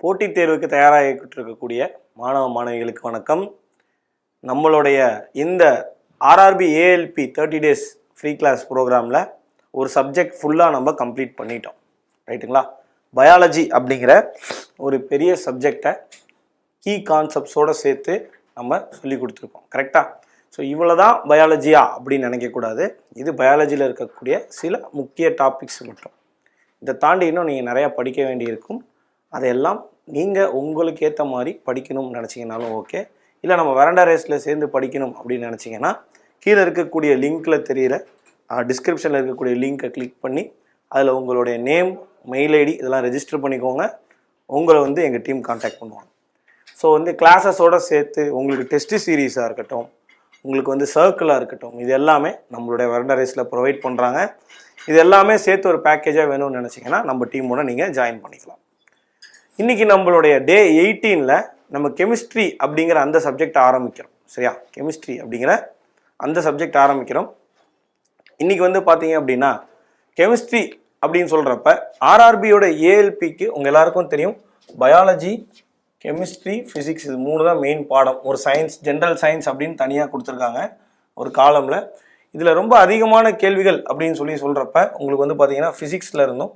போட்டித் தேர்வுக்கு தயாராகிட்டு இருக்கக்கூடிய மாணவ மாணவிகளுக்கு வணக்கம். நம்மளுடைய இந்த RRB ALP 30 days free class ப்ரோக்ராமில் ஒரு சப்ஜெக்ட் ஃபுல்லாக நம்ம கம்ப்ளீட் பண்ணிட்டோம், ரைட்டுங்களா? பயாலஜி அப்படிங்கிற ஒரு பெரிய சப்ஜெக்டை கீ கான்செப்ட்ஸோடு சேர்த்து நம்ம சொல்லி கொடுத்துருக்கோம், கரெக்டாக? ஸோ இவ்வளோ தான் பயாலஜியா அப்படின்னு நினைக்கக்கூடாது. இது பயாலஜியில் இருக்கக்கூடிய சில முக்கிய டாபிக்ஸ் மட்டும். இதை தாண்டி இன்னும் நீங்கள் நிறையா படிக்க வேண்டியிருக்கும். அதையெல்லாம் நீங்கள் உங்களுக்கு ஏற்ற மாதிரி படிக்கணும்னு நினச்சிங்கனாலும் ஓகே, இல்லை நம்ம வெரண்டா ரேஸில் சேர்ந்து படிக்கணும் அப்படின்னு நினச்சிங்கன்னா கீழே இருக்கக்கூடிய லிங்க்கில் தெரிகிற டிஸ்கிரிப்ஷனில் இருக்கக்கூடிய லிங்க்கை கிளிக் பண்ணி அதில் உங்களுடைய நேம், மெயில் ஐடி இதெல்லாம் ரெஜிஸ்டர் பண்ணிக்கோங்க. உங்களை எங்கள் டீம் கான்டாக்ட் பண்ணுவாங்க. ஸோ கிளாஸஸோடு சேர்த்து உங்களுக்கு டெஸ்ட் சீரீஸாக இருக்கட்டும், உங்களுக்கு சர்க்கிளாக இருக்கட்டும், இது எல்லாமே நம்மளுடைய வெரண்டா ரேஸில் ப்ரொவைட் பண்ணுறாங்க. இது எல்லாமே சேர்த்து ஒரு பேக்கேஜாக வேணும்னு நினச்சிங்கன்னா நம்ம டீமோட நீங்கள் ஜாயின் பண்ணிக்கலாம். இன்றைக்கி நம்மளுடைய டே 18ல் நம்ம கெமிஸ்ட்ரி அப்படிங்கிற அந்த சப்ஜெக்ட் ஆரம்பிக்கிறோம், சரியா? கெமிஸ்ட்ரி அப்படிங்கிற அந்த சப்ஜெக்ட் ஆரம்பிக்கிறோம். இன்றைக்கி பார்த்தீங்க அப்படின்னா கெமிஸ்ட்ரி அப்படின்னு சொல்கிறப்ப ஆர்ஆர்பியோட ஏஎல்பிக்கு உங்கள் எல்லாருக்கும் தெரியும், பயாலஜி, கெமிஸ்ட்ரி, ஃபிசிக்ஸ் இது 3 தான் மெயின் பாடம். ஒரு சயின்ஸ், ஜென்ரல் சயின்ஸ் அப்படின்னு தனியாக கொடுத்துருக்காங்க ஒரு காலமில். இதில் ரொம்ப அதிகமான கேள்விகள் அப்படின்னு சொல்கிறப்ப உங்களுக்கு பார்த்தீங்கன்னா ஃபிசிக்ஸில் இருந்தும்,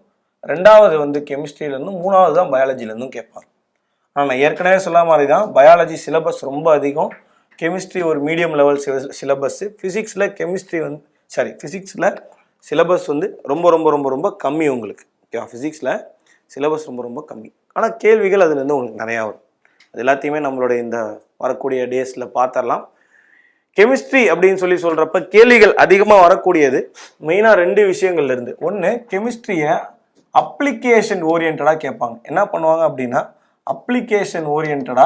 2வது கெமிஸ்ட்ரியிலேருந்தும், 3வது தான் பயாலஜிலேருந்தும் கேட்பார். ஆனால் நான் ஏற்கனவே சொல்ல மாதிரி தான் பயாலஜி சிலபஸ் ரொம்ப அதிகம், கெமிஸ்ட்ரி ஒரு மீடியம் லெவல் சிலபஸ்ஸு, ஃபிசிக்ஸில் ஃபிசிக்ஸில் சிலபஸ் ரொம்ப ரொம்ப ரொம்ப ரொம்ப கம்மி உங்களுக்கு, ஓகேவா? ஃபிசிக்ஸில் சிலபஸ் ரொம்ப ரொம்ப கம்மி, ஆனால் கேள்விகள் அதுலேருந்து உங்களுக்கு நிறையா வரும். அது எல்லாத்தையுமே நம்மளுடைய இந்த வரக்கூடிய டேஸில் பார்த்துடலாம். கெமிஸ்ட்ரி அப்படின்னு சொல்கிறப்ப கேள்விகள் அதிகமாக வரக்கூடியது மெயினாக 2 விஷயங்கள்லேருந்து. ஒன்று, கெமிஸ்ட்ரியை அப்ளிகேஷன் ஓரியன்டாக கேட்பாங்க. என்ன பண்ணுவாங்க அப்படின்னா அப்ளிகேஷன் ஓரியன்டாக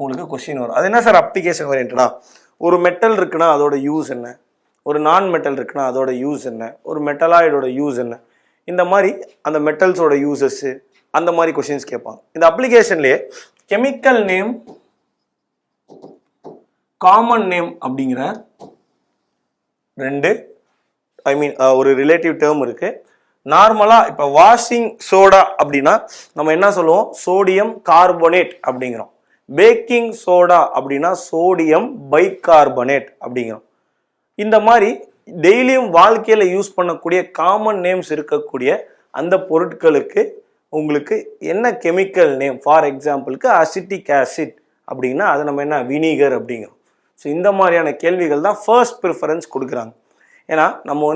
உங்களுக்கு கொஸ்டின் வரும். அது என்ன சார் அப்ளிகேஷன் ஓரியன்டாக? ஒரு மெட்டல் இருக்குன்னா அதோட யூஸ் என்ன, ஒரு நான் மெட்டல் இருக்குன்னா அதோட யூஸ் என்ன, ஒரு மெட்டலாய்டோட யூஸ் என்ன, இந்த மாதிரி அந்த மெட்டல்ஸோட யூசஸ்ஸு அந்த மாதிரி கொஸ்டின்ஸ் கேட்பாங்க. இந்த அப்ளிகேஷன்லேயே கெமிக்கல் நேம், காமன் நேம் அப்படிங்கிற 2 ஒரு ரிலேட்டிவ் டேர்ம் இருக்குது. நார்மலாக இப்போ வாஷிங் சோடா அப்படின்னா நம்ம என்ன சொல்லுவோம்? சோடியம் கார்பனேட் அப்படிங்கிறோம். பேக்கிங் சோடா அப்படின்னா சோடியம் பைகார்பனேட் அப்படிங்கிறோம். இந்த மாதிரி டெய்லியும் வாழ்க்கையில் யூஸ் பண்ணக்கூடிய காமன் நேம்ஸ் இருக்கக்கூடிய அந்த பொருட்களுக்கு உங்களுக்கு என்ன கெமிக்கல் நேம்? ஃபார் எக்ஸாம்பிளுக்கு அசிட்டிக் ஆசிட் அப்படின்னா அது நம்ம என்ன வினிகர் அப்படிங்கிறோம். ஸோ இந்த மாதிரியான கேள்விகள் தான் ஃபர்ஸ்ட் ப்ரிஃபரன்ஸ் கொடுக்குறாங்க. ஏன்னா நம்ம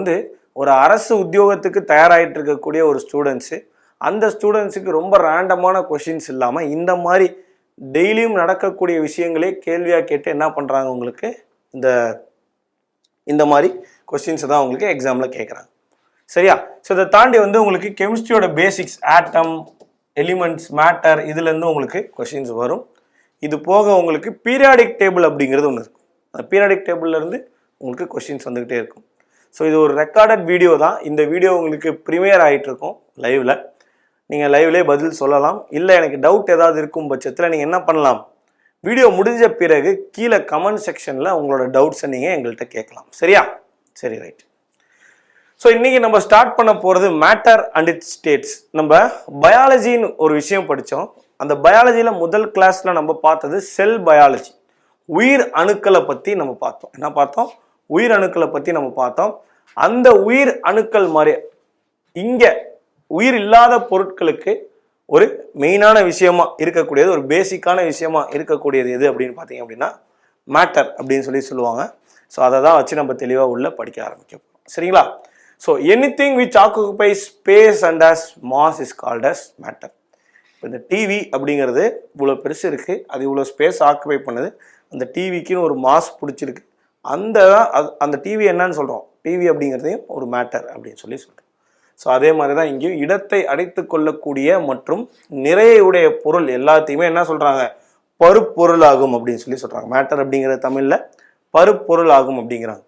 ஒரு அரசு உத்தியோகத்துக்கு தயாராகிட்டு இருக்கக்கூடிய ஒரு ஸ்டூடெண்ட்ஸு, அந்த ஸ்டூடெண்ட்ஸுக்கு ரொம்ப ரேண்டமான கொஷின்ஸ் இல்லாமல் இந்த மாதிரி டெய்லியும் நடக்கக்கூடிய விஷயங்களே கேள்வியாக கேட்டு என்ன பண்ணுறாங்க, உங்களுக்கு இந்த மாதிரி கொஸ்டின்ஸை தான் உங்களுக்கு எக்ஸாமில் கேட்குறாங்க, சரியா? ஸோ இதை தாண்டி உங்களுக்கு கெமிஸ்ட்ரியோட பேசிக்ஸ், ஆட்டம், எலிமெண்ட்ஸ், மேட்டர், இதுலேருந்து உங்களுக்கு கொஷின்ஸ் வரும். இது போக உங்களுக்கு பீரியாடிக் டேபிள் அப்படிங்கிறது ஒன்று இருக்கும். அந்த பீரியாடிக் டேபிள்லேருந்து உங்களுக்கு கொஷின்ஸ் வந்துக்கிட்டே இருக்கும். ஸோ இது ஒரு ரெக்கார்டட் வீடியோ தான். இந்த வீடியோ உங்களுக்கு ப்ரீமியர் ஆகிட்டு இருக்கும் லைவில். நீங்கள் லைவ்லேயே பதில் சொல்லலாம். இல்லை எனக்கு டவுட் ஏதாவது இருக்கும் பட்சத்தில் நீங்கள் என்ன பண்ணலாம், வீடியோ முடிஞ்ச பிறகு கீழே கமெண்ட் செக்ஷனில் உங்களோட டவுட்ஸை நீங்கள் எங்கள்கிட்ட கேட்கலாம், சரியா? சரி, ரைட். ஸோ இன்றைக்கி நம்ம ஸ்டார்ட் பண்ண போகிறது மேட்டர் அண்ட் இட்ஸ் ஸ்டேட்ஸ். நம்ம பயாலஜின்னு ஒரு விஷயம் படித்தோம். அந்த பயாலஜியில் முதல் கிளாஸில் நம்ம பார்த்தது செல் பயாலஜி, உயிர் அணுக்களை பற்றி நம்ம பார்த்தோம். என்ன பார்த்தோம்? உயிர் அணுக்களை பற்றி நம்ம பார்த்தோம். அந்த உயிர் அணுக்கள் மாதிரி இங்கே உயிர் இல்லாத பொருட்களுக்கு ஒரு மெயினான விஷயமா இருக்கக்கூடியது, ஒரு பேசிக்கான விஷயமா இருக்கக்கூடியது எது அப்படின்னு பார்த்தீங்க அப்படின்னா மேட்டர் அப்படின்னு சொல்லுவாங்க. ஸோ அதை தான் வச்சு நம்ம தெளிவாக உள்ள படிக்க ஆரம்பிக்க போகிறோம், சரிங்களா? So anything which occupies space and has mass is called as matter. இப்போ இந்த டிவி அப்படிங்கிறது இவ்வளோ பெருசு இருக்குது, அது இவ்வளோ ஸ்பேஸ் ஆக்குபை பண்ணுது. அந்த டிவிக்குன்னு ஒரு மாஸ் பிடிச்சிருக்கு. அந்த டிவி என்னன்னு சொல்கிறோம்? டிவி அப்படிங்கிறதையும் ஒரு மேட்டர் அப்படின்னு சொல்கிறோம். ஸோ அதே மாதிரி தான் இங்கேயும் இடத்தை அடைத்து கொள்ளக்கூடிய மற்றும் நிறையுடைய பொருள் எல்லாத்தையுமே என்ன சொல்கிறாங்க? பருப்பொருள் ஆகும் அப்படின்னு சொல்கிறாங்க. மேட்டர் அப்படிங்கிற தமிழில் பருப்பொருள் ஆகும் அப்படிங்கிறாங்க.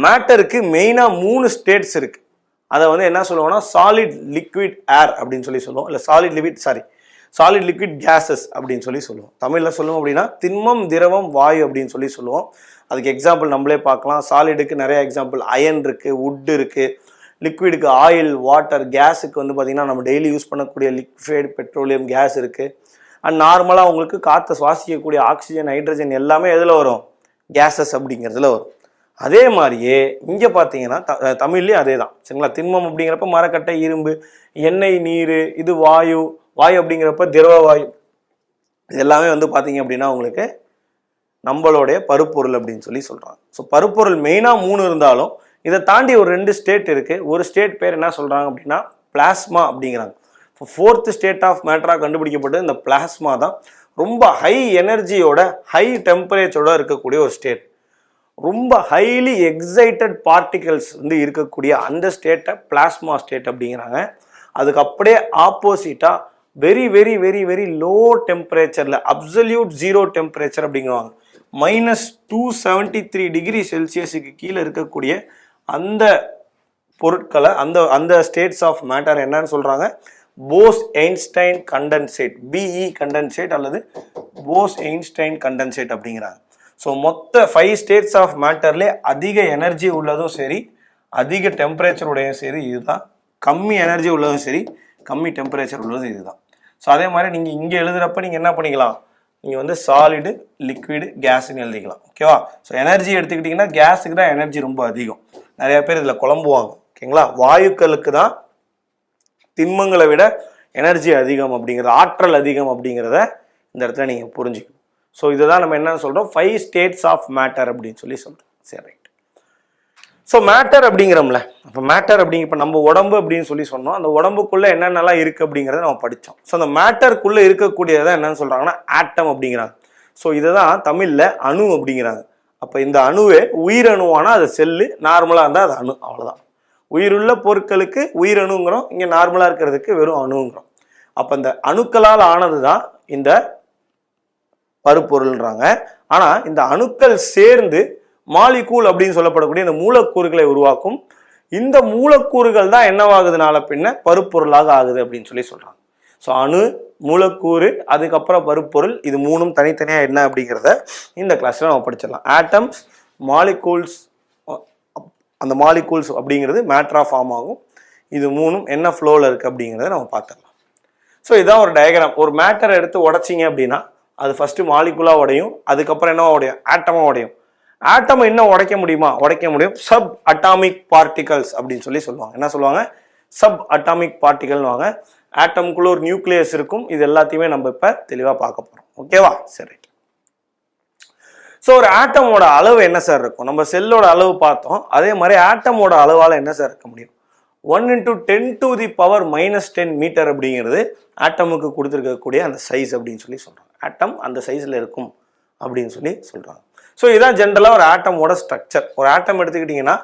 மேட்டருக்கு மெயினாக 3 ஸ்டேட்ஸ் இருக்குது. அதை என்ன சொல்லுவோம்னா சாலிட் லிக்விட் ஏர் அப்படின்னு சொல்லுவோம், இல்லை சாலிட் லிக்விட் கேஸஸ் அப்படின்னு சொல்லுவோம். தமிழில் சொல்லுவோம் அப்படின்னா திண்மம், திரவம், வாயு அப்படின்னு சொல்லுவோம். அதுக்கு எக்ஸாம்பிள் நம்மளே பார்க்கலாம். சாலிடுக்கு நிறைய எக்ஸாம்பிள், அயன் இருக்குது, வுட் இருக்குது, லிக்விடுக்கு ஆயில், வாட்டர், கேஸுக்கு வந்து பார்த்திங்கன்னா நம்ம டெய்லி யூஸ் பண்ணக்கூடிய லிக்விட் பெட்ரோலியம் கேஸ் இருக்குது. அண்ட் நார்மலாக உங்களுக்கு காற்றை சுவாசிக்கக்கூடிய ஆக்சிஜன், ஹைட்ரஜன் எல்லாமே எதில் வரும்? கேஸஸ் அப்படிங்கிறதுல வரும். அதே மாதிரியே இங்கே பார்த்தீங்கன்னா தமிழ்லேயும் அதே தான் சரிங்களா. திண்மம் அப்படிங்கிறப்ப மரக்கட்டை, இரும்பு, எண்ணெய், நீர், இது வாயு. வாயு அப்படிங்கிறப்ப திரவ வாயு. இது எல்லாமே வந்து பார்த்தீங்க அப்படின்னா உங்களுக்கு நம்மளுடைய பருப்பொருள் அப்படின்னு சொல்லி சொல்கிறாங்க. ஸோ பருப்பொருள் மெயினாக 3 இருந்தாலும் இதை தாண்டி ஒரு 2 ஸ்டேட் இருக்குது. ஒரு ஸ்டேட் பேர் என்ன சொல்கிறாங்க அப்படின்னா பிளாஸ்மா அப்படிங்கிறாங்க. இப்போ 4th ஸ்டேட் ஆஃப் மேட்டராக கண்டுபிடிக்கப்பட்டது இந்த பிளாஸ்மா தான். ரொம்ப ஹை எனர்ஜியோட, ஹை டெம்பரேச்சரோட இருக்கக்கூடிய ஒரு ஸ்டேட். ரொம்ப ஹைலி எக்ஸைட்டட் பார்ட்டிகல்ஸ் வந்து இருக்கக்கூடிய அந்த ஸ்டேட்டை பிளாஸ்மா ஸ்டேட் அப்படிங்கிறாங்க. அதுக்கு அப்படியே ஆப்போசிட்டாக very very very very low டெம்பரேச்சரில், அப்சல்யூட் 0 டெம்பரேச்சர் அப்படிங்குவாங்க, -273 டிகிரி செல்சியஸுக்கு கீழே இருக்கக்கூடிய அந்த பொருட்களை, அந்த ஸ்டேட்ஸ் ஆஃப் மேட்டர் என்னன்னு சொல்கிறாங்க? போஸ்-ஐன்ஸ்டைன் கண்டென்சேட், பிஇ கண்டென்சேட் அல்லது போஸ்-ஐன்ஸ்டைன் கண்டென்சேட் அப்படிங்கிறாங்க. ஸோ மொத்த 5 ஸ்டேட்ஸ் ஆஃப் மேட்டர்லேயே அதிக எனர்ஜி உள்ளதும் சரி, அதிக டெம்பரேச்சருடையும் சரி இதுதான். கம்மி எனர்ஜி உள்ளதும் சரி, கம்மி டெம்பரேச்சர் உள்ளதும் இதுதான். ஸோ அதே மாதிரி நீங்கள் இங்கே எழுதுகிறப்ப நீங்கள் என்ன பண்ணிக்கலாம்? நீங்கள் வந்து சாலிடு, லிக்விடு, கேஸ்ன்னு எழுதிக்கலாம். ஓகேவா? ஸோ எனர்ஜி எடுத்துக்கிட்டிங்கன்னா கேஸுக்கு தான் எனர்ஜி ரொம்ப அதிகம். நிறைய பேர் இதில் குழம்புவாங்க. ஓகேங்களா? வாயுக்களுக்கு தான் திண்மங்களை விட எனர்ஜி அதிகம் அப்படிங்கிறது, ஆற்றல் அதிகம் அப்படிங்கிறத இந்த இடத்துல நீங்கள் புரிஞ்சுக்கணும். ஸோ இதுதான் நம்ம என்ன சொல்கிறோம்? 5 ஸ்டேட்ஸ் ஆஃப் மேட்டர் அப்படின்னு சொல்லி சொல்கிறோம். சரி, ரைட். ஸோ மேட்டர் அப்படிங்கிறோம்ல, அப்போ மேட்டர் இப்போ நம்ம உடம்பு அப்படின்னு சொல்லி சொன்னோம். அந்த உடம்புக்குள்ளே என்னென்னலாம் இருக்குது அப்படிங்கிறத நம்ம படித்தோம். ஸோ அந்த மேட்டருக்குள்ளே இருக்கக்கூடியதை என்னன்னு சொல்கிறாங்கன்னா ஆட்டம் அப்படிங்கிறாங்க. ஸோ இதை தான் தமிழில் அணு அப்படிங்கிறாங்க. அப்போ இந்த அணுவே உயிரணுவானால் அது செல்லு, நார்மலாக இருந்தால் அது அணு, அவ்வளோதான். உயிருள்ள பொருட்களுக்கு உயிரணுங்கிறோம், இங்கே நார்மலாக இருக்கிறதுக்கு வெறும் அணுங்கிறோம். அப்போ இந்த அணுக்களால் ஆனது தான் இந்த பருப்பொருள்ன்றாங்க. ஆனால் இந்த அணுக்கள் சேர்ந்து மாலிகூல் அப்படின்னு சொல்லப்படக்கூடிய இந்த மூலக்கூறுகளை உருவாக்கும். இந்த மூலக்கூறுகள் தான் என்னவாகுதுனால பின்ன பருப்பொருளாக ஆகுது அப்படின்னு சொல்லி சொல்கிறாங்க. ஸோ அணு, மூலக்கூறு, அதுக்கப்புறம் பருப்பொருள், இது 3ம் தனித்தனியாக என்ன அப்படிங்கிறத இந்த கிளாஸில் நம்ம படிச்சிடலாம். ஆட்டம்ஸ், மாலிகூல்ஸ், அந்த மாலிகூல்ஸ் அப்படிங்கிறது மேட்டராக ஃபார்ம் ஆகும். இது 3ம் என்ன ஃப்ளோவில் இருக்குது அப்படிங்கிறத நம்ம பார்த்துடலாம். ஸோ இதுதான் ஒரு டயக்ராம். ஒரு மேட்டரை எடுத்து உடைச்சிங்க அப்படின்னா அது ஃபஸ்ட்டு மாலிகுலாக உடையும், அதுக்கப்புறம் என்ன உடையும்? ஆட்டமாக உடையும். ஆட்டம் இன்னும் உடைக்க முடியுமா? உடைக்க முடியும். சப் அட்டாமிக் பார்ட்டிகல்ஸ் அப்படின்னு சொல்லி சொல்லுவாங்க. என்ன சொல்லுவாங்க? Sub atomic பார்ட்டிகல்னுவாங்க. ஆட்டமுக்குள்ள ஒரு நியூக்ளியஸ் இருக்கும். இது எல்லாத்தையுமே நம்ம இப்போ தெளிவாக பார்க்க போகிறோம். ஓகேவா? சரி. ஸோ ஒரு ஆட்டமோட அளவு என்ன சார் இருக்கும்? நம்ம செல்லோட அளவு பார்த்தோம். அதே மாதிரி ஆட்டமோட அளவால் என்ன சார் இருக்க முடியும்? 1 × 10⁻⁻10 மீட்டர் அப்படிங்கிறது ஆட்டமுக்கு கொடுத்துருக்கக்கூடிய அந்த சைஸ் அப்படின்னு சொல்லி சொல்கிறாங்க. ஆட்டம் அந்த சைஸில் இருக்கும் அப்படின்னு சொல்லி சொல்கிறாங்க. ஸோ இதுதான் ஜென்ரலாக ஒரு ஆட்டமோட ஸ்ட்ரக்சர். ஒரு ஆட்டம் எடுத்துக்கிட்டிங்கன்னா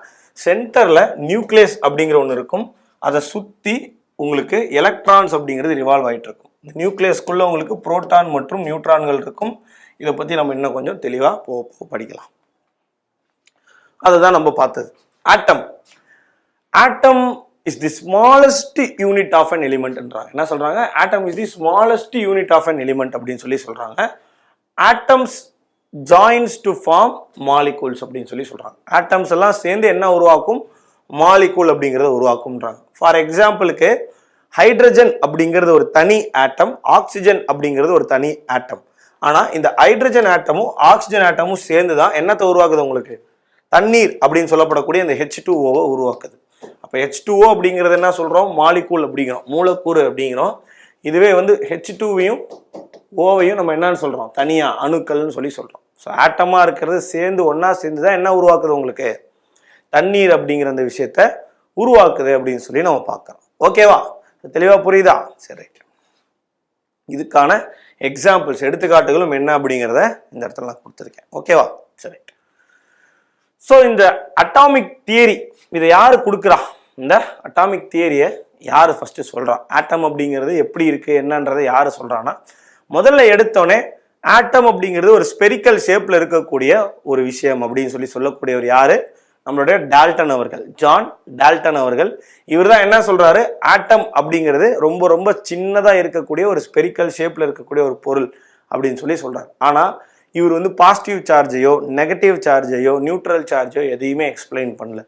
சென்டரில் நியூக்ளியஸ் அப்படிங்கிற ஒன்று இருக்கும். அதை சுற்றி உங்களுக்கு எலக்ட்ரான்ஸ் அப்படிங்கிறது ரிவால்வ் ஆகிட்டு இருக்கும். இந்த நியூக்ளியஸ்க்குள்ளே உங்களுக்கு புரோட்டான் மற்றும் நியூட்ரான்கள் இருக்கும். இதை பற்றி நம்ம இன்னும் கொஞ்சம் தெளிவாக படிக்கலாம். அதுதான் நம்ம பார்த்தது. ஆட்டம். ஆட்டம் is the smallest unit of an element என்றாங்க. என்ன சொல்றாங்க? atom is the smallest unit of an element அப்படின்னு சொல்லி சொல்றாங்க. atoms joins to form molecules அப்படின்னு சொல்லி சொல்றாங்க. atoms எல்லாம் சேர்ந்து என்ன உருவாக்கும்? மாலிகூல் அப்படிங்கிறத உருவாக்கும்ன்றாங்க. ஃபார் எக்ஸாம்பிளுக்கு ஹைட்ரஜன் அப்படிங்கிறது ஒரு தனி ஆட்டம், ஆக்சிஜன் அப்படிங்கிறது ஒரு தனி ஆட்டம். ஆனால் இந்த ஹைட்ரஜன் ஆட்டமும் ஆக்சிஜன் ஆட்டமும் சேர்ந்து தான் என்னத்தை உருவாக்குது? உங்களுக்கு தண்ணீர் அப்படின்னு சொல்லப்படக்கூடிய இந்த H2O உருவாக்குது. அப்போ H2O அப்படிங்கிறது என்ன சொல்கிறோம்? மாலிகூல் அப்படிங்கிறோம், மூலக்கூறு அப்படிங்கிறோம். இதுவே வந்து H2வையும் ஓவையும் நம்ம என்னன்னு சொல்கிறோம்? தனியாக அணுக்கள்னு சொல்லி சொல்கிறோம். ஸோ ஆட்டமாக இருக்கிறது சேர்ந்து ஒன்றா சேர்ந்து தான் என்ன உருவாக்குது? உங்களுக்கு தண்ணீர் அப்படிங்கிற அந்த விஷயத்த உருவாக்குது அப்படின்னு சொல்லி நம்ம பார்க்குறோம். ஓகேவா? தெளிவாக புரியுதா? சரி. இதுக்கான எக்ஸாம்பிள்ஸ், எடுத்துக்காட்டுகளும் என்ன அப்படிங்கிறத இந்த இடத்துல நான் கொடுத்துருக்கேன். ஓகேவா? சரி. ஸோ இந்த அட்டாமிக் தியரி இதை யார் கொடுக்குறா? இந்த அட்டாமிக் தியரியை யார் ஃபஸ்ட்டு சொல்கிறா? ஆட்டம் அப்படிங்கிறது எப்படி இருக்குது என்னன்றதை யார் சொல்கிறான்னா, முதல்ல எடுத்தோடனே ஆட்டம் அப்படிங்கிறது ஒரு ஸ்பெரிக்கல் ஷேப்பில் இருக்கக்கூடிய ஒரு விஷயம் அப்படின்னு சொல்லக்கூடியவர் யார்? நம்மளுடைய டால்டன் அவர்கள், ஜான் டால்டன் அவர்கள். இவர் தான் என்ன சொல்கிறாரு? ஆட்டம் அப்படிங்கிறது ரொம்ப ரொம்ப சின்னதாக இருக்கக்கூடிய ஒரு ஸ்பெரிக்கல் ஷேப்பில் இருக்கக்கூடிய ஒரு பொருள் அப்படின்னு சொல்லி சொல்கிறார். ஆனால் இவர் வந்து பாசிட்டிவ் சார்ஜையோ நெகட்டிவ் சார்ஜையோ நியூட்ரல் சார்ஜையோ எதையுமே எக்ஸ்பிளைன் பண்ணல.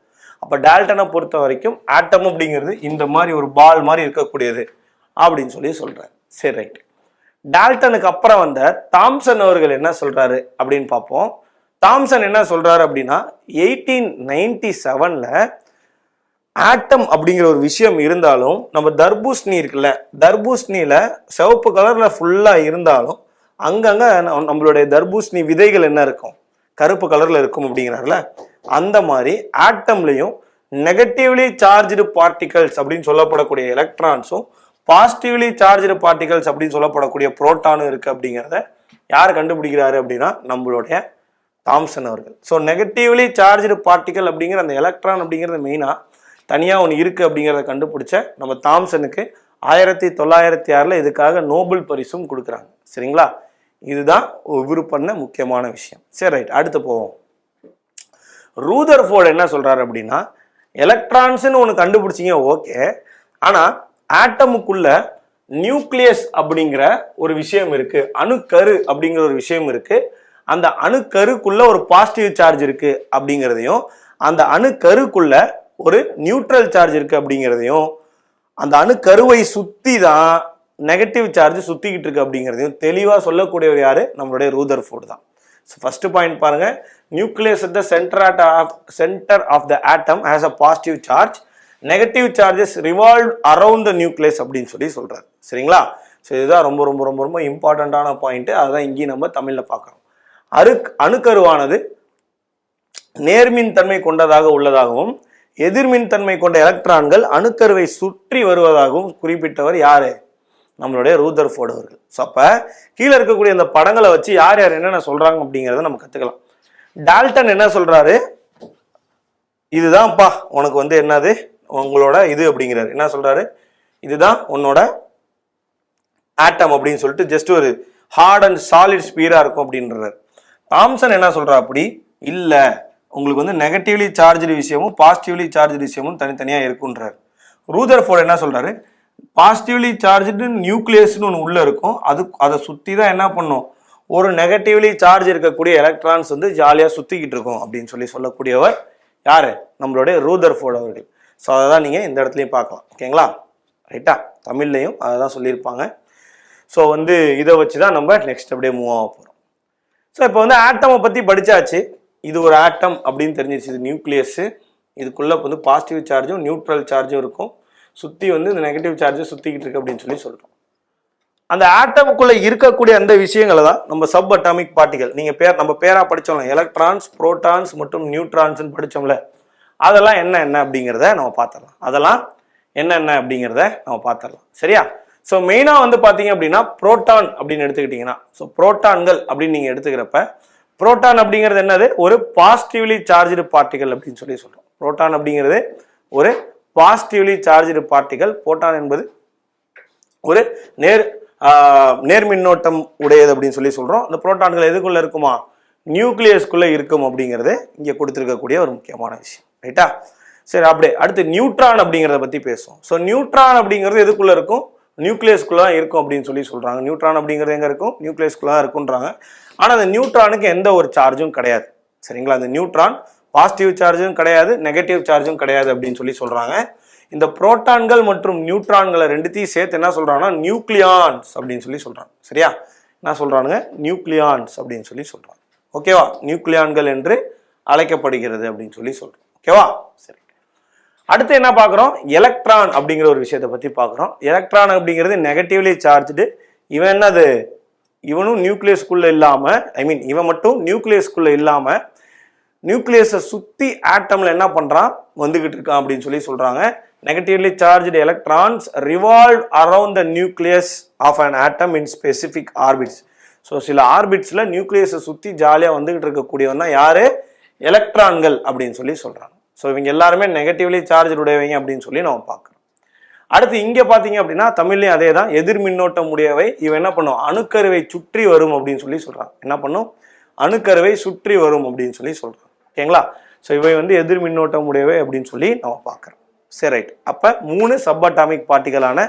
அப்போ டால்டனை பொறுத்த வரைக்கும் ஆட்டம் அப்படிங்கிறது இந்த மாதிரி ஒரு பால் மாதிரி இருக்கக்கூடியது அப்படின்னு சொல்லி சொல்றாரு. சரி, ரைட். டால்டனுக்கு அப்புறம் வந்த தாம்சன் அவர்கள் என்ன சொல்றாரு அப்படின்னு பார்ப்போம். தாம்சன் என்ன சொல்றாரு அப்படின்னா 1897ல ஆட்டம் அப்படிங்கிற ஒரு விஷயம் இருந்தாலும் நம்ம தர்பூசணி இருக்குல்ல, தர்பூசணியில சிவப்பு கலர்ல ஃபுல்லா இருந்தாலும் அங்கங்க நம்மளுடைய தர்பூசணி விதைகள் என்ன இருக்கும், கருப்பு கலர்ல இருக்கும் அப்படிங்கிறாருல. அந்த மாதிரி ஆட்டம்லையும் நெகட்டிவ்லி சார்ஜ்டு பார்ட்டிகல்ஸ் அப்படின்னு சொல்லப்படக்கூடிய எலக்ட்ரான்ஸும் பாசிட்டிவ்லி சார்ஜ்டு பார்ட்டிகல்ஸ் அப்படின்னு சொல்லப்படக்கூடிய புரோட்டானும் இருக்கு அப்படிங்கிறத யார் கண்டுபிடிக்கிறாரு அப்படின்னா நம்மளுடைய தாம்சன் அவர்கள். ஸோ நெகட்டிவ்லி சார்ஜ்டு பார்ட்டிகல் அப்படிங்கிற அந்த எலக்ட்ரான் அப்படிங்கிறது மெயினாக தனியாக ஒன்று இருக்குது அப்படிங்கிறத கண்டுபிடிச்ச நம்ம தாம்சனுக்கு 1906 இதுக்காக நோபல் பரிசும் கொடுக்குறாங்க. சரிங்களா, இதுதான் இவர் பண்ண முக்கியமான விஷயம். சரி, ரைட். அடுத்து போவோம். ரூதர்ஃபோர்டு என்ன சொல்றாரு அப்படின்னா எலக்ட்ரான்ஸ்னு ஒன்று கண்டுபிடிச்சிங்க, ஓகே, ஆனால் ஆட்டமுக்குள்ள நியூக்ளியஸ் அப்படிங்கிற ஒரு விஷயம் இருக்கு, அணுக்கரு அப்படிங்கிற ஒரு விஷயம் இருக்கு. அந்த அணுக்கருக்குள்ள ஒரு பாசிட்டிவ் சார்ஜ் இருக்கு அப்படிங்கிறதையும், அந்த அணுக்கருக்குள்ள ஒரு நியூட்ரல் சார்ஜ் இருக்கு அப்படிங்கிறதையும், அந்த அணுக்கருவை சுத்தி தான் நெகட்டிவ் சார்ஜ் சுத்திக்கிட்டு இருக்கு அப்படிங்கிறதையும் தெளிவா சொல்லக்கூடியவர் யாரு, நம்மளுடைய ரூதர்ஃபோர்டு தான். ஸோ ஃபர்ஸ்ட் பாயிண்ட் பாருங்க, nucleus at the center of the atom has a positive charge, negative charges revolve around the nucleus அப்படின்னு சொல்லி சொல்றாரு. சரிங்களா, ஸோ இதுதான் ரொம்ப ரொம்ப ரொம்ப ரொம்ப இம்பார்ட்டண்ட்டான பாயிண்ட். அதுதான் இங்கேயும் நம்ம தமிழ்ல பார்க்குறோம். அணுக்கருவானது நேர்மின் தன்மை கொண்டதாக உள்ளதாகவும் எதிர்மின் தன்மை கொண்ட எலக்ட்ரான்கள் அணுக்கருவை சுற்றி வருவதாகவும் குறிப்பிட்டவர் யாரு, நம்மளுடைய ரூதர்ஃபோர்டு அவர்கள். ஸோ அப்போ கீழே இருக்கக்கூடிய இந்த படங்களை வச்சு யார் யார் என்னென்ன சொல்றாங்க அப்படிங்கிறத நம்ம கற்றுக்கலாம். டால்டன் என்ன சொல்றாரு, இதுதான்ப்பா உனக்கு வந்து என்னது உங்களோட இது அப்படிங்கிறாரு. என்ன சொல்றாரு, இதுதான் உன்னோட ஆட்டம் அப்படின்னு சொல்லிட்டு ஜஸ்ட் ஒரு ஹார்ட் அண்ட் சாலிட் ஸ்பீரா இருக்கும் அப்படின்றாரு. தாம்சன் என்ன சொல்றா, அப்படி இல்லை, உங்களுக்கு வந்து நெகட்டிவ்லி சார்ஜ்டு விஷயமும் பாசிட்டிவ்லி சார்ஜ்டு விஷயமும் தனித்தனியாக இருக்குன்றார். ரூதர்ஃபோர்டு என்ன சொல்றாரு, பாசிட்டிவ்லி சார்ஜ்டு நியூக்ளியஸ்னு ஒன்று உள்ள இருக்கும், அதை சுற்றி தான் என்ன பண்ணும், ஒரு நெகட்டிவ்லி சார்ஜ் இருக்கக்கூடிய எலக்ட்ரான்ஸ் வந்து ஜாலியாக சுற்றிக்கிட்டு இருக்கும் அப்படின்னு சொல்லக்கூடியவர் யாரு, நம்மளுடைய ரூதர்ஃபோர்டு அவர்கள். ஸோ அதை தான் நீங்கள் இந்த இடத்துலையும் பார்க்கலாம். ஓகேங்களா, ரைட்டா, தமிழ்லையும் அதை தான் சொல்லியிருப்பாங்க. ஸோ வந்து இதை வச்சு தான் நம்ம நெக்ஸ்ட் அப்படியே மூவ் ஆக போகிறோம். ஸோ இப்போ வந்து ஆட்டமை பற்றி படித்தாச்சு. இது ஒரு ஆட்டம் அப்படின்னு தெரிஞ்சிருச்சு, இது நியூக்ளியஸு, இதுக்குள்ளே வந்து பாசிட்டிவ் சார்ஜும் நியூட்ரல் சார்ஜும் இருக்கும், சுற்றி வந்து இந்த நெகட்டிவ் சார்ஜும் சுற்றிக்கிட்டு இருக்கு அப்படின்னு சொல்லி சொல்கிறோம். அந்த ஆட்டமுக்குள்ளே இருக்கக்கூடிய அந்த விஷயங்களை தான் நம்ம சப் அட்டாமிக் பார்ட்டிகல், நீங்கள் நம்ம பேராக படித்தோம்ல, எலக்ட்ரான்ஸ், புரோட்டான்ஸ் மற்றும் நியூட்ரான்ஸ்ன்னு படித்தோம்ல, அதெல்லாம் என்ன அப்படிங்கிறத நம்ம பார்த்துடலாம். அதெல்லாம் என்ன அப்படிங்கிறத நம்ம பார்த்துடலாம். சரியா, ஸோ மெயினாக வந்து பார்த்தீங்க அப்படின்னா புரோட்டான் அப்படின்னு எடுத்துக்கிட்டிங்கன்னா, ஸோ புரோட்டான்கள் அப்படின்னு நீங்கள் எடுத்துக்கிறப்ப புரோட்டான் அப்படிங்கிறது என்னது, ஒரு பாசிட்டிவ்லி சார்ஜ்டு பார்ட்டிகல் அப்படின்னு சொல்லி சொல்கிறோம். புரோட்டான் அப்படிங்கிறது ஒரு பாசிட்டிவ்லி சார்ஜ்டு பார்ட்டிகல். புரோட்டான் என்பது ஒரு நேர்மின்னோட்டம் உடையது அப்படின்னு சொல்லி சொல்கிறோம். இந்த புரோட்டான்கள் எதுக்குள்ளே இருக்குமா, நியூக்ளியஸ்குள்ளே இருக்கும் அப்படிங்கிறது இங்கே கொடுத்துருக்கக்கூடிய ஒரு முக்கியமான விஷயம். ரைட்டா, சரி, அப்படியே அடுத்து நியூட்ரான் அப்படிங்கிறத பற்றி பேசுவோம். ஸோ நியூட்ரான் அப்படிங்கிறது எதுக்குள்ளே இருக்கும், நியூக்ளியஸ்குள்ள தான் இருக்கும் அப்படின்னு சொல்லி சொல்கிறாங்க. நியூட்ரான் அப்படிங்கிறது எங்கே இருக்கும், நியூக்ளியஸ்குள்ள தான் இருக்குன்றாங்க. ஆனால் அந்த நியூட்ரானுக்கு எந்த ஒரு சார்ஜும் கிடையாது. சரிங்களா, அந்த நியூட்ரான் பாசிட்டிவ் சார்ஜும் கிடையாது, நெகட்டிவ் சார்ஜும் கிடையாது அப்படின்னு சொல்லி சொல்கிறாங்க. இந்த புரோட்டான்கள் மற்றும் நியூட்ரான்களை ரெண்டுத்தையும் சேர்த்து என்ன சொல்கிறாங்கன்னா நியூக்ளியான்ஸ் அப்படின்னு சொல்லி சொல்கிறாங்க. சரியா, என்ன சொல்கிறானுங்க, நியூக்ளியான்ஸ் அப்படின்னு சொல்லி சொல்கிறாங்க. ஓகேவா, நியூக்ளியான்கள் என்று அழைக்கப்படுகிறது அப்படின்னு சொல்லி சொல்கிறோம். ஓகேவா, சரி. அடுத்து என்ன பார்க்குறோம், எலக்ட்ரான் அப்படிங்கிற ஒரு விஷயத்தை பற்றி பார்க்குறோம். எலக்ட்ரான் அப்படிங்கிறது நெகட்டிவ்லி சார்ஜ்டு. இவன் என்னது, இவனும் நியூக்ளியஸ்குள்ளே இல்லாமல், இவன் மட்டும் நியூக்ளியஸ்குள்ளே இல்லாமல் நியூக்ளியஸை சுற்றி ஆட்டமில் என்ன பண்ணுறான், வந்துக்கிட்டு இருக்கான் அப்படின்னு சொல்லி சொல்கிறாங்க. Negatively charged electrons revolve around the nucleus of an atom in specific orbits. So சில ஆர்பிட்ஸில் நியூக்ளியஸை சுற்றி ஜாலியாக வந்துக்கிட்டு இருக்கக்கூடியவன்னா யார், எலக்ட்ரான்கள் அப்படின்னு சொல்லி சொல்கிறாங்க. ஸோ இவங்க எல்லாருமே நெகட்டிவ்லி சார்ஜ் உடையவங்க அப்படின்னு சொல்லி நம்ம பார்க்குறோம். அடுத்து இங்கே பார்த்தீங்க அப்படின்னா தமிழ்லையும் அதே தான், எதிர் மின்னோட்டம் உடையவை. இவன் என்ன பண்ணும், அணுக்கருவை சுற்றி வரும் அப்படின்னு சொல்லி சொல்கிறாங்க. என்ன பண்ணும், அணுக்கருவை சுற்றி வரும் அப்படின்னு சொல்லி சொல்கிறாங்க. ஓகேங்களா, ஸோ இவை வந்து எதிர் மின்னோட்டம் உடையவை அப்படின்னு சொல்லி நம்ம பார்க்குறோம். சரி, ரைட். அப்போ 3 சப் அட்டாமிக் பார்ட்டிகளான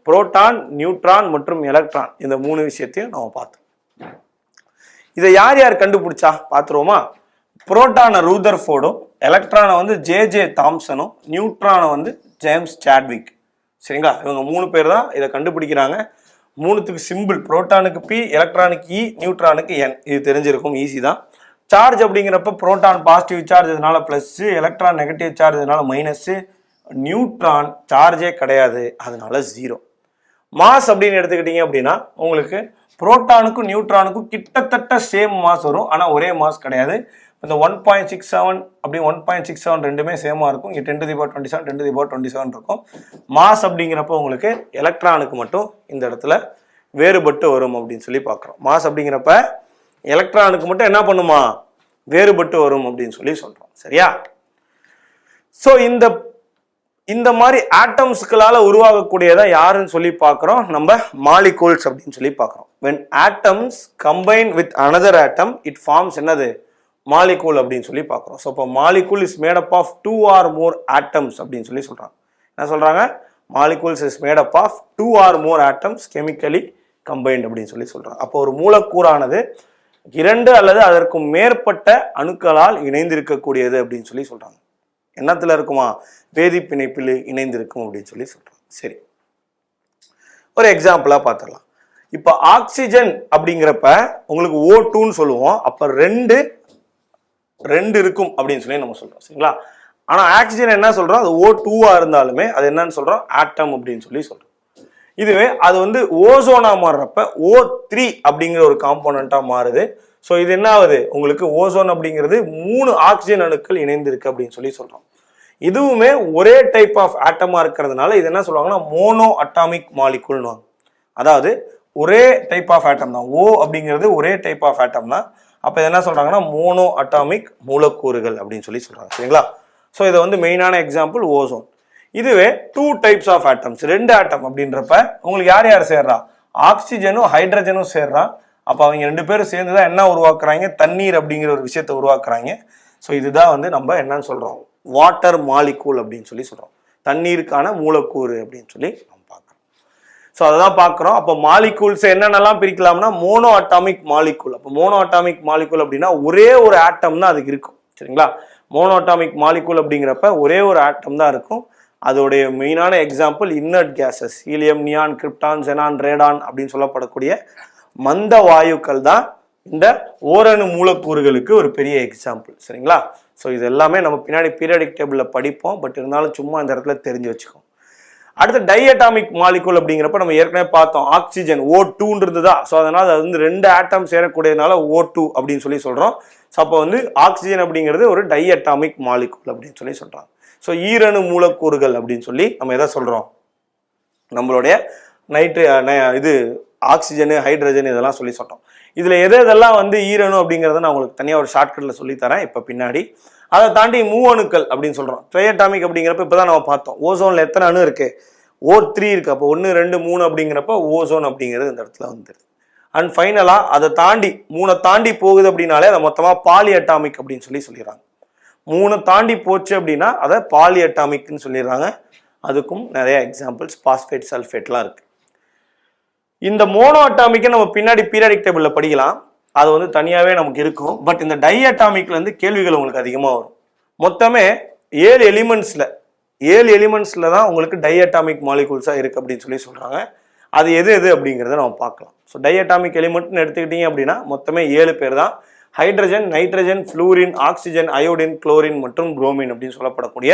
புரோட்டான், நியூட்ரான் மற்றும் எலக்ட்ரான், இந்த 3 விஷயத்தையும் நம்ம பார்த்தோம். இதை யார் யார் கண்டுபிடிச்சா பார்த்துருவோமா. புரோட்டானை ரூதர்ஃபோர்டும் எலக்ட்ரானை வந்து ஜே தாம்சனும் நியூட்ரானை வந்து ஜேம்ஸ் சாட்விக். சரிங்களா, இவங்க 3 பேர் தான் இதை கண்டுபிடிக்கிறாங்க. 3த்துக்கு சிம்பிள், புரோட்டானுக்கு பி, எலக்ட்ரானுக்கு இ, நியூட்ரானுக்கு என். இது தெரிஞ்சிருக்கும், ஈஸி தான். சார்ஜ் அப்படிங்கிறப்ப புரோட்டான் பாசிட்டிவ் சார்ஜ் இதனால ப்ளஸ்ஸு, எலக்ட்ரான் நெகட்டிவ் சார்ஜ் இதனால மைனஸ்ஸு, நியூட்ரான் சார்ஜே கிடையாது அதனால 0. மாஸ் அப்படின்னு எடுத்துக்கிட்டீங்க அப்படின்னா உங்களுக்கு புரோட்டானுக்கும் நியூட்ரானுக்கும் கிட்டத்தட்ட சேம் மாஸ் வரும், ஆனால் ஒரே மாஸ் கிடையாது. இந்த 1.67 அப்படி 1.67 ரெண்டுமே சேமாக இருக்கும். இங்கே 10⁻27 10⁻27 இருக்கும். மாஸ் அப்படிங்கிறப்ப உங்களுக்கு எலக்ட்ரானுக்கு மட்டும் இந்த இடத்துல வேறுபட்டு வரும் அப்படின்னு சொல்லி பார்க்குறோம். மாஸ் அப்படிங்கிறப்ப எலக்ட்ரானுக்கு மட்டும் என்ன பண்ணுமா, வேறுபட்டு வரும் அப்படின்னு சொல்லி சொல்கிறோம். சரியா? ஸோ இந்த மாதிரி ஆட்டம்ஸ்களால உருவாகக்கூடியதை யாருன்னு சொல்லி பார்க்குறோம், நம்ம மாலிகூல்ஸ் அப்படின்னு சொல்லி பார்க்குறோம். when atoms combine with another atom it forms என்னது, மாலிகூல் அப்படின்னு சொல்லி பார்க்குறோம். ஸோ இப்போ molecule is made up of 2 or more atoms அப்படின்னு சொல்லி சொல்கிறாங்க. என்ன சொல்கிறாங்க, molecules is made up of 2 or more atoms chemically combined அப்படின்னு சொல்லி சொல்கிறாங்க. அப்போ ஒரு மூலக்கூறானது 2 அல்லது அதற்கு மேற்பட்ட அணுக்களால் இணைந்திருக்கக்கூடியது அப்படின்னு சொல்லி சொல்கிறாங்க. என்னத்துல இருக்குமா, வேதி பிணைப்பில் இணைந்திருக்கும் அப்படின்னு சொல்லி சொல்றாங்க. சரி, ஒரு எக்ஸாம்பிளா பார்த்துடலாம். இப்போ ஆக்சிஜன் அப்படிங்கிறப்ப உங்களுக்கு O2ன்னு சொல்லுவோம். அப்ப ரெண்டு இருக்கும் அப்படின்னு சொல்லி நம்ம சொல்றோம். சரிங்களா? ஆனா ஆக்சிஜன் என்ன சொல்றோம், அது O2வா இருந்தாலுமே அது என்னன்னு சொல்றோம், ஆட்டம் அப்படின்னு சொல்லி சொல்றோம். இதுவே அது வந்து ஓசோனா மாறுறப்ப O3 அப்படிங்கிற ஒரு காம்போனண்டா மாறுது. ஸோ இது என்ன ஆகுது, உங்களுக்கு ஓசோன் அப்படிங்கிறது 3 ஆக்சிஜன் அணுக்கள் இணைந்திருக்கு அப்படின்னு சொல்லி சொல்றோம். இதுவுமே ஒரே டைப் ஆஃப் ஆட்டமா இருக்கிறதுனால இது என்ன சொல்லுவாங்கன்னா மோனோ அட்டாமிக் மாலிகுல்னு. அதாவது ஒரே டைப் ஆஃப் ஆட்டம் தான், ஓ அப்படிங்கிறது ஒரே டைப் ஆஃப் ஆட்டம் தான். அப்போ இது என்ன சொல்றாங்கன்னா மோனோ அட்டாமிக் மூலக்கூறுகள் அப்படின்னு சொல்லி சொல்றாங்க. சரிங்களா? ஸோ இதை வந்து மெயினான எக்ஸாம்பிள் ஓசோன். இதுவே 2 டைப்ஸ் ஆஃப் ஆட்டம்ஸ், 2 ஆட்டம் அப்படின்றப்ப உங்களுக்கு யார் யார் சேர்றா, ஆக்சிஜனும் ஹைட்ரஜனும் சேர்றா. அப்போ அவங்க 2 பேரும் சேர்ந்து தான் என்ன உருவாக்குறாங்க, தண்ணீர் அப்படிங்கிற ஒரு விஷயத்தை உருவாக்குறாங்க. ஸோ இதுதான் வந்து நம்ம என்னன்னு சொல்றோம், வாட்டர் மாலிகூல் அப்படின்னு சொல்லி சொல்றோம். தண்ணீருக்கான மூலக்கூறு அப்படின்னு சொல்லி நம்ம பார்க்குறோம். ஸோ அதான் பார்க்குறோம். அப்போ மாலிகூல்ஸ் என்னென்னலாம் பிரிக்கலாம்னா மோனோ அட்டாமிக் மாலிகூல். அப்போ மோனோ அட்டாமிக் மாலிகூல் அப்படின்னா ஒரே ஒரு ஆட்டம் தான் அதுக்கு இருக்கும். சரிங்களா? மோனோ அட்டாமிக் மாலிகூல் அப்படிங்கிறப்ப ஒரே ஒரு ஆட்டம் தான் இருக்கும். அதோடைய மெயினான example inert cases, helium, neon, krypton, xenon, Radon அப்படின்னு சொல்லப்படக்கூடிய மந்த வாயுக்கள் தான் இந்த ஓரணு மூலக்கூறுகளுக்கு ஒரு பெரிய எக்ஸாம்பிள். சரிங்களா? ஸோ இது எல்லாமே நம்ம பின்னாடி பீரியாடிக் டேபிளில் படிப்போம். பட் இருந்தாலும் சும்மா இந்த இடத்துல தெரிஞ்சு வச்சுக்கோம். அடுத்து டைஅட்டாமிக் மாலிகூல் அப்படிங்கிறப்ப நம்ம ஏற்கனவே பார்த்தோம், ஆக்சிஜன் O2ன்றது தான். ஸோ அதனால் அது வந்து 2 ஆட்டம் சேரக்கூடியதுனால O2 அப்படின்னு சொல்லி சொல்கிறோம். ஸோ அப்போ வந்து ஆக்சிஜன் அப்படிங்கிறது ஒரு டைஅட்டாமிக் மாலிகூல் அப்படின்னு சொல்லி சொல்கிறாங்க. ஸோ ஈரணு மூலக்கூறுகள் அப்படின்னு சொல்லி நம்ம எதை சொல்கிறோம், நம்மளுடைய இது ஆக்சிஜனு, ஹைட்ரஜன் இதெல்லாம் சொல்லி சொல்கிறோம். இதில் எதெல்லாம் வந்து ஈரணு அப்படிங்கிறத நான் உங்களுக்கு தனியாக ஒரு ஷார்ட்கட்டில் சொல்லித்தரேன் இப்போ பின்னாடி. அதை தாண்டி மூவணுக்கள் அப்படின்னு சொல்கிறோம். ட்ரைஅட்டாமிக் அப்படிங்கிறப்ப இப்போ தான் நம்ம பார்த்தோம் ஓசோனில் எத்தனை அணு இருக்குது, O3 இருக்குது. அப்போ 1 2 3 அப்படிங்கிறப்ப ஓசோன் அப்படிங்கிறது இந்த இடத்துல வந்துடுது. அண்ட் ஃபைனலாக அதை தாண்டி 3 தாண்டி போகுது அப்படின்னாலே அதை மொத்தமாக பாலி அட்டாமிக் அப்படின்னு சொல்லிடுறாங்க. 3 தாண்டி போச்சு அப்படின்னா அதை பாலி அட்டாமிக்னு சொல்லிடுறாங்க. அதுக்கும் நிறைய எக்ஸாம்பிள்ஸ் பாஸ்பேட், சல்ஃபேட்லாம் இருக்குது. இந்த மோனோ அட்டாமிக்கை நம்ம பின்னாடி பீரியாடிக் டேபிளில் படிக்கலாம், அது வந்து தனியாகவே நமக்கு இருக்கும். பட் இந்த டை அட்டாமிக்லேருந்து கேள்விகள் உங்களுக்கு அதிகமாக வரும். மொத்தமே 7 எலிமெண்ட்ஸில் தான் உங்களுக்கு டை அட்டாமிக் மாலிகூல்ஸாக இருக்குது அப்படின்னு சொல்கிறாங்க. அது எது அப்படிங்கிறத நம்ம பார்க்கலாம். ஸோ டை அட்டாமிக் எலிமெண்ட்னு எடுத்துக்கிட்டீங்க அப்படின்னா மொத்தமே 7 பேர் தான். Hydrogen, nitrogen, fluorine, oxygen, iodine, chlorine மற்றும் புரோமின் அப்படின்னு சொல்லப்படக்கூடிய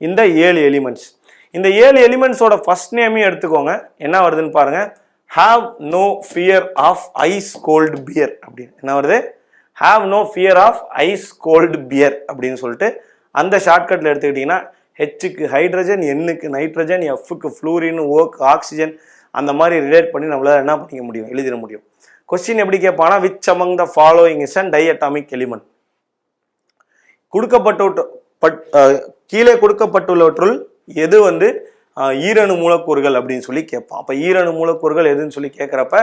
இந்த 7 எலிமெண்ட்ஸ். இந்த 7 எலிமெண்ட்ஸோட ஃபர்ஸ்ட் நேமையும் எடுத்துக்கோங்க. என்ன வருதுன்னு பாருங்க, have no fear of ice cold beer அப்படின்னு என்ன வருது, have no fear of ice cold beer அப்படின்னு சொல்லிட்டு அந்த ஷார்ட்கட்டில் எடுத்துக்கிட்டிங்கன்னா ஹெச்சுக்கு ஹைட்ரஜன், எண்ணுக்கு நைட்ரஜன், எஃப்க்கு ஃப்ளூரின், ஓக்கு ஆக்சிஜன், அந்த மாதிரி ரிலேட் பண்ணி நம்மளால என்ன பண்ணிக்க முடியும், எழுதிட முடியும். கொஸ்டின் எப்படி கேட்பானா, which among the following is and diatomic element. கீழே கொடுக்கப்பட்டுள்ளவற்றுள் எது வந்து ஈரணு மூலக்கூறுகள் அப்படின்னு சொல்லி கேட்பான். அப்போ ஈரணு மூலக்கூறுகள் எதுன்னு சொல்லி கேட்குறப்ப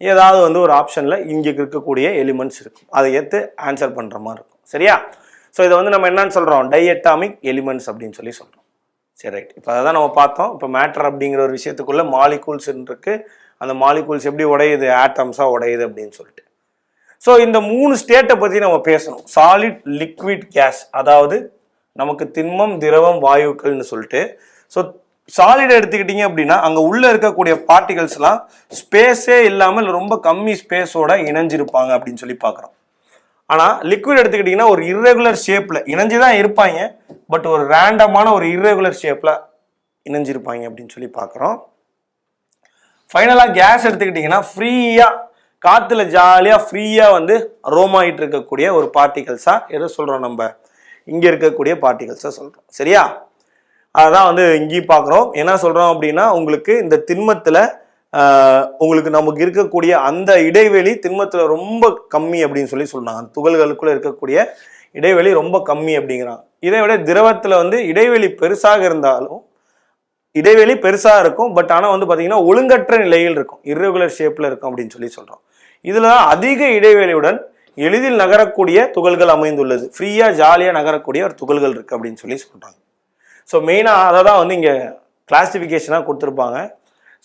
ஏதாவது வந்து ஒரு ஆப்ஷனில் இங்கே இருக்கக்கூடிய எலிமெண்ட்ஸ் இருக்கும், அதை ஏற்று ஆன்சர் பண்ணுற மாதிரி இருக்கும். சரியா? ஸோ இதை வந்து நம்ம என்னன்னு சொல்கிறோம், டைஅட்டாமிக் எலிமெண்ட்ஸ் அப்படின்னு சொல்லி சொல்கிறோம். சரி, ரைட். இப்போ அதை தான் நம்ம பார்த்தோம். இப்போ மேட்டர் அப்படிங்கிற ஒரு விஷயத்துக்குள்ள மாலிகூல்ஸ் இருக்கு. அந்த மாலிகூல்ஸ் எப்படி உடையுது, ஆட்டம்ஸாக உடையுது அப்படின்னு சொல்லிட்டு. ஸோ இந்த 3 ஸ்டேட்டை பற்றி நம்ம பேசணும். சாலிட், லிக்விட், கேஸ், அதாவது நமக்கு திண்மம், திரவம், வாயுக்கள்னு சொல்லிட்டு. ஸோ சாலிட் எடுத்துக்கிட்டீங்க அப்படின்னா அங்கே உள்ளே இருக்கக்கூடிய பார்ட்டிகல்ஸ்லாம் ஸ்பேஸே இல்லாமல் ரொம்ப கம்மி ஸ்பேஸோட இணைஞ்சிருப்பாங்க அப்படின்னு சொல்லி பார்க்குறோம். ஆனால் லிக்விட் எடுத்துக்கிட்டிங்கன்னா ஒரு இர்ரெகுலர் ஷேப்பில் இணைஞ்சு தான் இருப்பாங்க, பட் ஒரு ரேண்டமான ஒரு இர்ரெகுலர் ஷேப்பில் இணைஞ்சிருப்பாங்க அப்படின்னு சொல்லி பார்க்குறோம். ஃபைனலாக கேஸ் எடுத்துக்கிட்டிங்கன்னா ஃப்ரீயாக காற்றுல ஜாலியாக ஃப்ரீயாக வந்து ரோம் ஆகிட்டு இருக்கக்கூடிய ஒரு பார்ட்டிகல்ஸாக எதை சொல்கிறோம், நம்ம இங்கே இருக்கக்கூடிய பார்ட்டிகல்ஸாக சொல்கிறோம். சரியா? அதான் வந்து இங்கேயும் பார்க்குறோம். என்ன சொல்கிறோம் அப்படின்னா உங்களுக்கு இந்த திண்மத்தில் உங்களுக்கு நமக்கு இருக்கக்கூடிய அந்த இடைவெளி திண்மத்தில் ரொம்ப கம்மி அப்படின்னு சொல்லி சொல்கிறாங்க. அந்த துகள்களுக்குள்ளே இருக்கக்கூடிய இடைவெளி ரொம்ப கம்மி அப்படிங்கிறாங்க. இதை விட திரவத்தில் வந்து இடைவெளி பெருசாக இருந்தாலும் இடைவெளி பெருசாக இருக்கும், பட் ஆனால் வந்து பார்த்தீங்கன்னா ஒழுங்கற்ற நிலையில் இருக்கும், இர்ரெகுலர் ஷேப்பில் இருக்கும் அப்படின்னு சொல்லி சொல்கிறோம். இதில் அதிக இடைவெளியுடன் எளிதில் நகரக்கூடிய துகள்கள் அமைந்துள்ளது. ஃப்ரீயாக ஜாலியாக நகரக்கூடிய ஒரு துகள்கள் இருக்குது அப்படின்னு சொல்லி சொல்கிறாங்க. ஸோ மெயினாக அதை தான் வந்து இங்கே கிளாசிஃபிகேஷனாக கொடுத்துருப்பாங்க.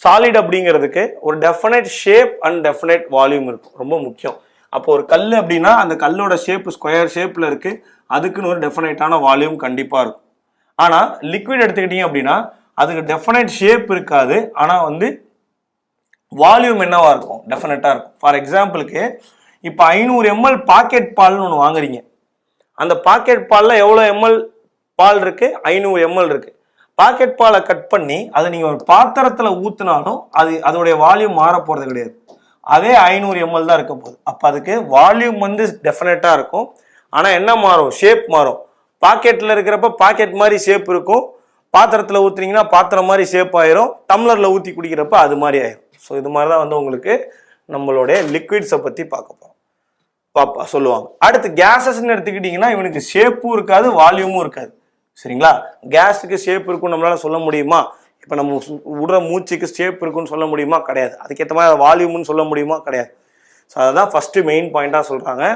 சாலிட் அப்படிங்கிறதுக்கு ஒரு definite shape and definite volume இருக்கும், ரொம்ப முக்கியம். அப்போ ஒரு கல் அப்படின்னா அந்த கல்லோட ஷேப் ஸ்கொயர் ஷேப்பில் இருக்குது, அதுக்குன்னு ஒரு டெஃபினைட்டான வால்யூம் கண்டிப்பாக இருக்கும். ஆனால் லிக்விட் எடுத்துக்கிட்டிங்க அப்படின்னா அதுக்கு டெஃபினைட் ஷேப் இருக்காது, ஆனால் வந்து வால்யூம் என்னவா இருக்கும், டெஃபினட்டாக இருக்கும். ஃபார் எக்ஸாம்பிளுக்கு இப்போ 500 ml பாக்கெட் பால்னு ஒன்று வாங்குறீங்க. அந்த பாக்கெட் பாலில் எவ்வளோ எம்எல் பால் இருக்குது, 500 ml இருக்குது. பாக்கெட் பாலை கட் பண்ணி அதை நீங்கள் ஒரு பாத்திரத்தில் ஊற்றினாலும் அதோடைய வால்யூம் மாற போகிறது கிடையாது, அதே 500 ml தான் இருக்க போகுது. அப்போ அதுக்கு வால்யூம் வந்து டெஃபினட்டாக இருக்கும், ஆனால் என்ன மாறும், ஷேப் மாறும். பாக்கெட்டில் இருக்கிறப்ப பாக்கெட் மாதிரி ஷேப் இருக்கும், பாத்திரத்தில் ஊற்றுனீங்கன்னா பாத்திரம் மாதிரி ஷேப் ஆயிரும், டம்ளரில் ஊற்றி குடிக்கிறப்ப அது மாதிரி ஆயிரும். ஸோ இது மாதிரி தான் வந்து உங்களுக்கு நம்மளுடைய லிக்விட்ஸை பற்றி பார்க்க போகிறோம் சொல்லுவாங்க. அடுத்து கேஸஸ்ன்னு எடுத்துக்கிட்டிங்கன்னா இவனுக்கு ஷேப்பும் இருக்காது, வால்யூமும் இருக்காது. சரிங்களா? கேஸுக்கு ஷேப் இருக்குன்னு நம்மளால சொல்ல முடியுமா? இப்போ நம்ம விடுற மூச்சுக்கு ஷேப் இருக்குன்னு சொல்ல முடியுமா? கிடையாது. அதுக்கேற்ற மாதிரி வால்யூம்னு சொல்ல முடியுமா? கிடையாது. ஸோ அதுதான் ஃபர்ஸ்ட் மெயின் பாயிண்டாக சொல்கிறாங்க.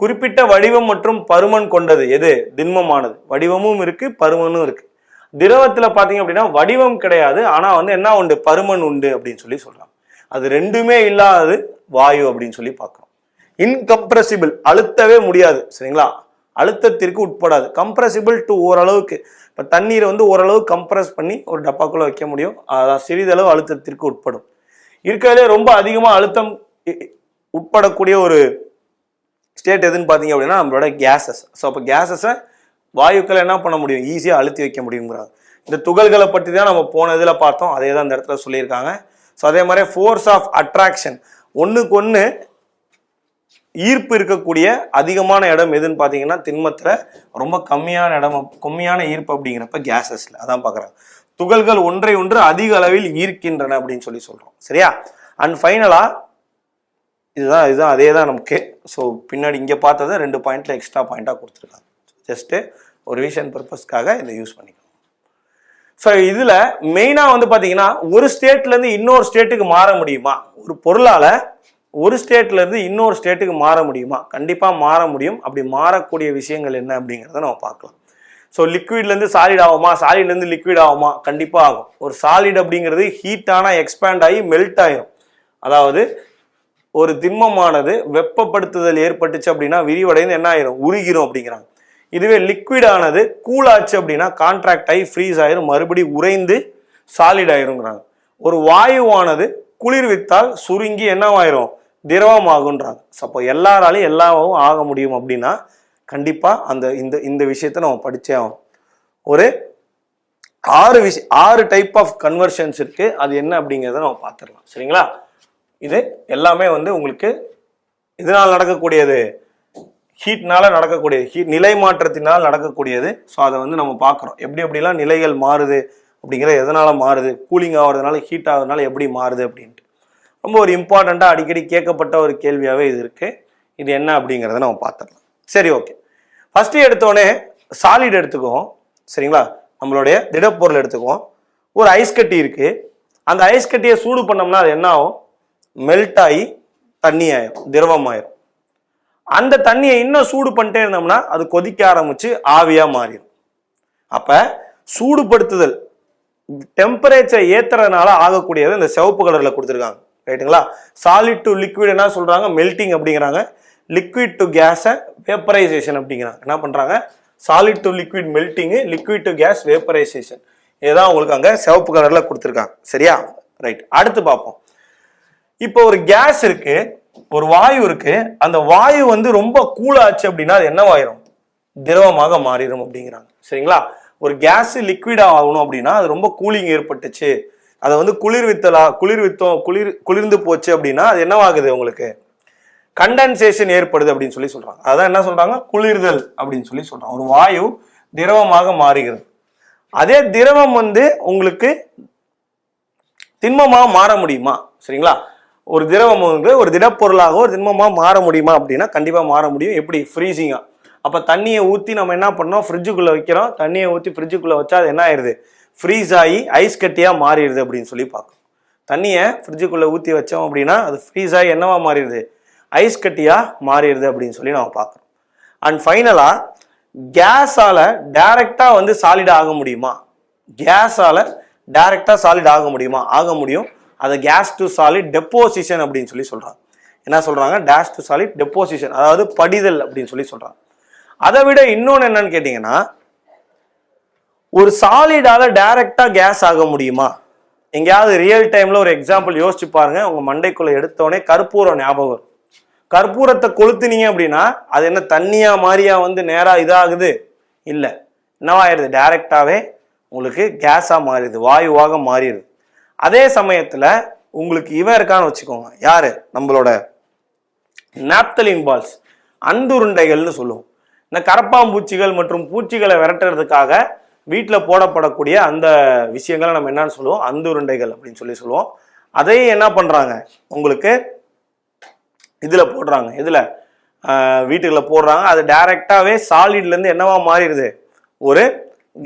குறிப்பிட்ட வடிவம் மற்றும் பருமன் கொண்டது எது, திண்மமானது. வடிவமும் இருக்குது, பருமனும் இருக்குது. திரவத்தில் பார்த்தீங்க அப்படின்னா வடிவம் கிடையாது, ஆனால் வந்து என்ன உண்டு, பருமன் உண்டு அப்படின்னு சொல்லி சொல்கிறாங்க. அது ரெண்டுமே இல்லாதது வாயு அப்படின்னு சொல்லி பார்க்குறோம். இன்கம்ப்ரெசிபிள், அழுத்தவே முடியாது. சரிங்களா? அழுத்தத்திற்கு உட்படாது. கம்ப்ரெசிபிள் டு ஓரளவுக்கு. இப்போ தண்ணீரை வந்து ஓரளவு கம்ப்ரெஸ் பண்ணி ஒரு டப்பாக்குள்ளே வைக்க முடியும், அதான் சிறிதளவு அழுத்தத்திற்கு உட்படும். இருக்கிறதுலே ரொம்ப அதிகமாக அழுத்தம் உட்படக்கூடிய ஒரு ஸ்டேட் எதுன்னு பார்த்தீங்க அப்படின்னா நம்மளோட கேஸஸ். ஸோ அப்போ கேஸஸை வாயுக்களை என்ன பண்ண முடியும், ஈஸியாக அழுத்தி வைக்க முடியுங்கிறாங்க. இந்த துகள்களை பற்றி தான் நம்ம போன இதில் பார்த்தோம், அதே தான் இந்த இடத்துல சொல்லியிருக்காங்க. ஸோ அதே மாதிரி ஃபோர்ஸ் ஆஃப் அட்ராக்ஷன், ஒன்றுக்கு ஒன்று ஈர்ப்பு இருக்கக்கூடிய அதிகமான இடம் எதுன்னு பார்த்தீங்கன்னா திண்மத்தில் ரொம்ப கம்மியான இடம், கம்மியான ஈர்ப்பு அப்படிங்கிறப்ப கேஸஸில் அதான் பார்க்குறாங்க. துகள்கள் ஒன்றை ஒன்று அதிக அளவில் ஈர்க்கின்றன அப்படின்னு சொல்லி சொல்கிறோம். சரியா? அண்ட் ஃபைனலாக இதுதான் அதே தான் நமக்கு. ஸோ பின்னாடி இங்கே பார்த்ததை 2 பாயிண்ட்ல எக்ஸ்ட்ரா பாயிண்டாக கொடுத்துருக்காங்க. ஜஸ்ட்டு ஒரு ரிவிஷன் பர்பஸ்க்காக இதை யூஸ் பண்ணிக்கலாம். ஸோ இதில் மெயினாக வந்து பார்த்தீங்கன்னா ஒரு ஸ்டேட்லேருந்து இன்னொரு ஸ்டேட்டுக்கு மாற முடியுமா, ஒரு பொருளால் ஒரு ஸ்டேட்லேருந்து இன்னொரு ஸ்டேட்டுக்கு மாற முடியுமா? கண்டிப்பாக மாற முடியும். அப்படி மாறக்கூடிய விஷயங்கள் என்ன அப்படிங்கிறத நம்ம பார்க்கலாம். ஸோ லிக்விட்லேருந்து சாலிட் ஆகுமா, சாலிட்லேருந்து லிக்விட் ஆகுமா? கண்டிப்பாக ஆகும். ஒரு சாலிட் அப்படிங்கிறது ஹீட்டான எக்ஸ்பேண்ட் ஆகி மெல்ட் ஆகிரும். அதாவது ஒரு திண்மமானது வெப்பப்படுத்துதல் ஏற்பட்டுச்சு அப்படின்னா விரிவடைந்து என்ன ஆயிரும், உருகிரும் அப்படிங்கிறாங்க. இதுவே லிக்விட் ஆனது கூல் ஆச்சு அப்படின்னா கான்ட்ராக்ட் ஆகி ஃப்ரீஸ் ஆயிரும், மறுபடியும் உறைந்து சாலிட் ஆயிருங்கிறாங்க. ஒரு வாயுவானது குளிர்வித்தால் சுருங்கி என்னவாயிரும், திரவம் ஆகுன்றாங்க. அப்போ எல்லாராலையும் எல்லாவும் ஆக முடியும் அப்படின்னா கண்டிப்பாக அந்த இந்த விஷயத்த நம்ம படித்தே ஆகும். ஒரு 6 டைப் ஆஃப் கன்வர்ஷன்ஸ் இருக்கு. அது என்ன அப்படிங்கிறத நம்ம பார்த்துடலாம். சரிங்களா? இது எல்லாமே வந்து உங்களுக்கு இதனால் நடக்கக்கூடியது, ஹீட்னால நடக்கக்கூடியது, நிலை மாற்றத்தினால் நடக்கக்கூடியது. ஸோ அதை வந்து நம்ம பார்க்குறோம், எப்படிலாம் நிலைகள் மாறுது அப்படிங்கிற, எதனால் மாறுது, கூலிங் ஆகிறதுனால ஹீட் ஆகிறதுனால எப்படி மாறுது அப்படின்ட்டு. ரொம்ப ஒரு இம்பார்ட்டண்ட்டாக அடிக்கடி கேட்கப்பட்ட ஒரு கேள்வியாகவே இது இருக்குது. இது என்ன அப்படிங்கிறத நம்ம பார்த்துடலாம். சரி, ஓகே. ஃபஸ்ட்டு எடுத்தோடனே சாலிட் எடுத்துக்குவோம். சரிங்களா? நம்மளுடைய திடப்பொருள் எடுத்துக்குவோம். ஒரு ஐஸ் கட்டி இருக்குது. அந்த ஐஸ் கட்டியை சூடு பண்ணோம்னா அது என்ன ஆகும், மெல்ட் ஆகி தண்ணி ஆயிரும், திரவம் ஆயிரும். அந்த தண்ணியை இன்னும் சூடு பண்ணிட்டே இருந்தோம்னா அது கொதிக்க ஆரம்பிச்சு ஆவியா மாறிடும். அப்ப சூடுபடுத்துதல், டெம்பரேச்சர் ஏத்துறதுனால ஆகக்கூடியது இந்த சிவப்பு கலர்ல கொடுத்துருக்காங்க. ரைட்டுங்களா? சாலிட் டு லிக்விட் என்ன சொல்றாங்க, மெல்டிங் அப்படிங்கிறாங்க. லிக்விட் டு கேஸை வேப்பரைசேஷன் அப்படிங்கிறாங்க. என்ன பண்ணுறாங்க? Solid to liquid melting, liquid to gas vaporization. இதுதான் உங்களுக்கு அங்கே சிவப்பு கலரில் கொடுத்துருக்காங்க. சரியா? ரைட். அடுத்து பார்ப்போம். இப்போ ஒரு கேஸ் இருக்கு, ஒரு வாயு இருக்கு. அந்த வாயு வந்து ரொம்ப கூலாச்சு அப்படின்னா அது என்ன ஆயிரும்? திரவமாக மாறிடும் அப்படிங்கிறாங்க. சரிங்களா? ஒரு கேஸ் லிக்விட் ஆகணும் அப்படின்னா அது ரொம்ப கூலிங் ஏற்பட்டுச்சு, அதை வந்து குளிர்ந்து போச்சு அப்படின்னா அது என்னவாகுது? உங்களுக்கு கண்டென்சேஷன் ஏற்படுது அப்படின்னு சொல்லி சொல்றாங்க. அதான் என்ன சொல்றாங்க? குளிர்தல் அப்படின்னு சொல்லி சொல்றாங்க. ஒரு வாயு திரவமாக மாறுகிறது. அதே திரவம் வந்து உங்களுக்கு திண்மமாக மாற முடியுமா? சரிங்களா? ஒரு திரவம் வந்து ஒரு திடப்பொருளாக ஒரு திண்மமாக மாற முடியுமா அப்படின்னா கண்டிப்பாக மாற முடியும். எப்படி? ஃப்ரீசிங்கா. அப்போ தண்ணியை ஊற்றி நம்ம என்ன பண்ணோம்? ஃப்ரிட்ஜுக்குள்ளே வைக்கிறோம். தண்ணியை ஊற்றி ஃப்ரிட்ஜுக்குள்ளே வச்சா அது என்ன ஆயிடுது? ஃப்ரீஸ் ஆகி ஐஸ் கட்டியாக மாறிடுது அப்படின்னு சொல்லி பார்க்கணும். தண்ணியை ஃப்ரிட்ஜுக்குள்ளே ஊற்றி வச்சோம் அப்படின்னா அது ஃப்ரீஸ் ஆகி என்னவா மாறிடுது? ஐஸ் கட்டியாக மாறிடுது அப்படின்னு சொல்லி நம்ம பார்க்குறோம். அண்ட் ஃபைனலாக கேஸால் டைரெக்டாக வந்து சாலிட் ஆக முடியுமா? கேஸால் டைரெக்டாக சாலிட் ஆக முடியுமா? ஆக முடியும். அதை கேஸ் டு சாலிட் டெப்போசிஷன் அப்படின்னு சொல்லி சொல்கிறாங்க. என்ன சொல்கிறாங்க? கேஸ் டு சாலிட் டெப்போசிஷன், அதாவது படிதல் அப்படின்னு சொல்லி சொல்கிறாங்க. அதை விட இன்னொன்று என்னன்னு கேட்டிங்கன்னா, ஒரு சாலிடால டைரக்டா கேஸ் ஆக முடியுமா? எங்கேயாவது ரியல் டைம்ல ஒரு எக்ஸாம்பிள் யோசிச்சு பாருங்க. உங்க மண்டைக்குள்ள எடுத்தோடனே கற்பூரம் ஞாபகம் வரும். கற்பூரத்தை கொளுத்துனீங்க அப்படின்னா அது என்ன தண்ணியா மாறியா வந்து நேரா இதாகுது? இல்லை. என்னவாயிருது? டைரக்டாவே உங்களுக்கு கேஸா மாறிடுது, வாயுவாக மாறிடுது. அதே சமயத்துல உங்களுக்கு இவன் இருக்கான்னு வச்சுக்கோங்க. யாரு? நம்மளோட நாப்தலின் பால்ஸ், அந்துருண்டைகள்னு சொல்லுவோம். இந்த கரப்பாம்பூச்சிகள் மற்றும் பூச்சிகளை விரட்டுறதுக்காக வீட்டில் போடப்படக்கூடிய அந்த விஷயங்களை நம்ம என்னன்னு சொல்லுவோம்? அந்துருண்டைகள் அப்படின்னு சொல்லி சொல்லுவோம். அதையும் என்ன பண்றாங்க? உங்களுக்கு இதுல போடுறாங்க. இதுல வீட்டுக்குள்ள போடுறாங்க. அது டைரக்டாவே சாலிட்ல இருந்து என்னவா மாறிடுது? ஒரு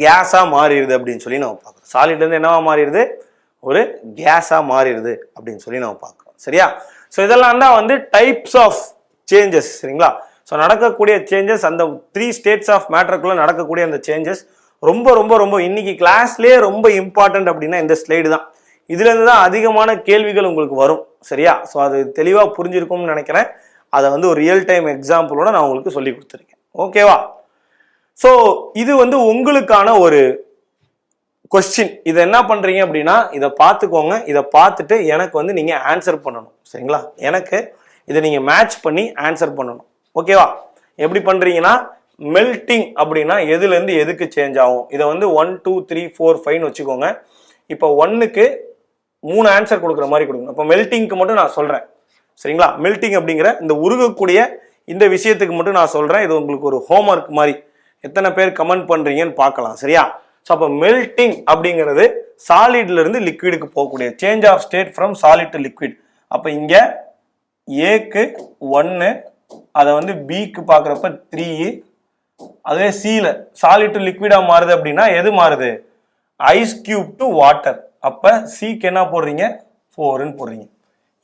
கேஸா மாறிடுது அப்படின்னு சொல்லி நம்ம பார்க்கறோம். சாலிட்ல இருந்து என்னவா மாறிடுது? ஒரு கேஸா மாறிடுது அப்படின்னு சொல்லி நம்ம பார்க்கறோம். சரியா? ஸோ இதெல்லாம் தான் வந்து டைப்ஸ் ஆஃப் சேஞ்சஸ். சரிங்களா? ஸோ நடக்கக்கூடிய சேஞ்சஸ், அந்த 3 ஸ்டேட்ஸ் ஆஃப் மேட்டருக்குள்ள நடக்கக்கூடிய அந்த சேஞ்சஸ் ரொம்ப ரொம்ப ரொம்ப இன்னைக்கு கிளாஸ்லேயே ரொம்ப இம்பார்ட்டன்ட் அப்படின்னா இந்த ஸ்லைடு தான். இதுல இருந்து தான் அதிகமான கேள்விகள் உங்களுக்கு வரும். சரியா? ஸோ அது தெளிவாக புரிஞ்சிருக்கும்னு நினைக்கிறேன். அதை வந்து ஒரு ரியல் டைம் எக்ஸாம்பிளோட நான் உங்களுக்கு சொல்லி கொடுத்துருக்கேன். ஓகேவா? ஸோ இது வந்து உங்களுக்கான ஒரு கொஸ்டின். இதை என்ன பண்றீங்க அப்படின்னா இதை பார்த்துக்கோங்க. இதை பார்த்துட்டு எனக்கு வந்து நீங்க ஆன்சர் பண்ணணும். சரிங்களா? எனக்கு இதை நீங்க மேட்ச் பண்ணி ஆன்சர் பண்ணணும். ஓகேவா? எப்படி பண்றீங்கன்னா, மெல்டிங் அப்படின்னா எதுல இருந்து எதுக்கு சேஞ்ச் ஆகும்? இதை வந்து 1 2 3 4 5 வச்சுக்கோங்க. இப்போ 1க்கு 3 ஆன்சர் கொடுக்குற மாதிரி கொடுங்க. இப்போ மெல்டிங்க்கு மட்டும் நான் சொல்றேன். சரிங்களா? மெல்டிங் அப்படிங்கிற இந்த உருகக்கூடிய இந்த விஷயத்துக்கு மட்டும் நான் சொல்றேன். இது உங்களுக்கு ஒரு ஹோம்ஒர்க் மாதிரி. எத்தனை பேர் கமெண்ட் பண்றீங்கன்னு பார்க்கலாம். சரியா? ஸோ அப்போ மெல்டிங் அப்படிங்கிறது சாலிட்ல இருந்து லிக்விடுக்கு போகக்கூடிய change of state from solid to liquid. அப்போ இங்க ஏக்கு 1, அதை வந்து பிக்கு பார்க்குறப்ப 3, அதே சில சாலிட் டு லிக்விடா மாறுது அப்படின்னா எது மாறுது? Ice cube to water. அப்ப சிக்கு என்ன போடுறீங்க? 4ன்னு போடுறீங்க.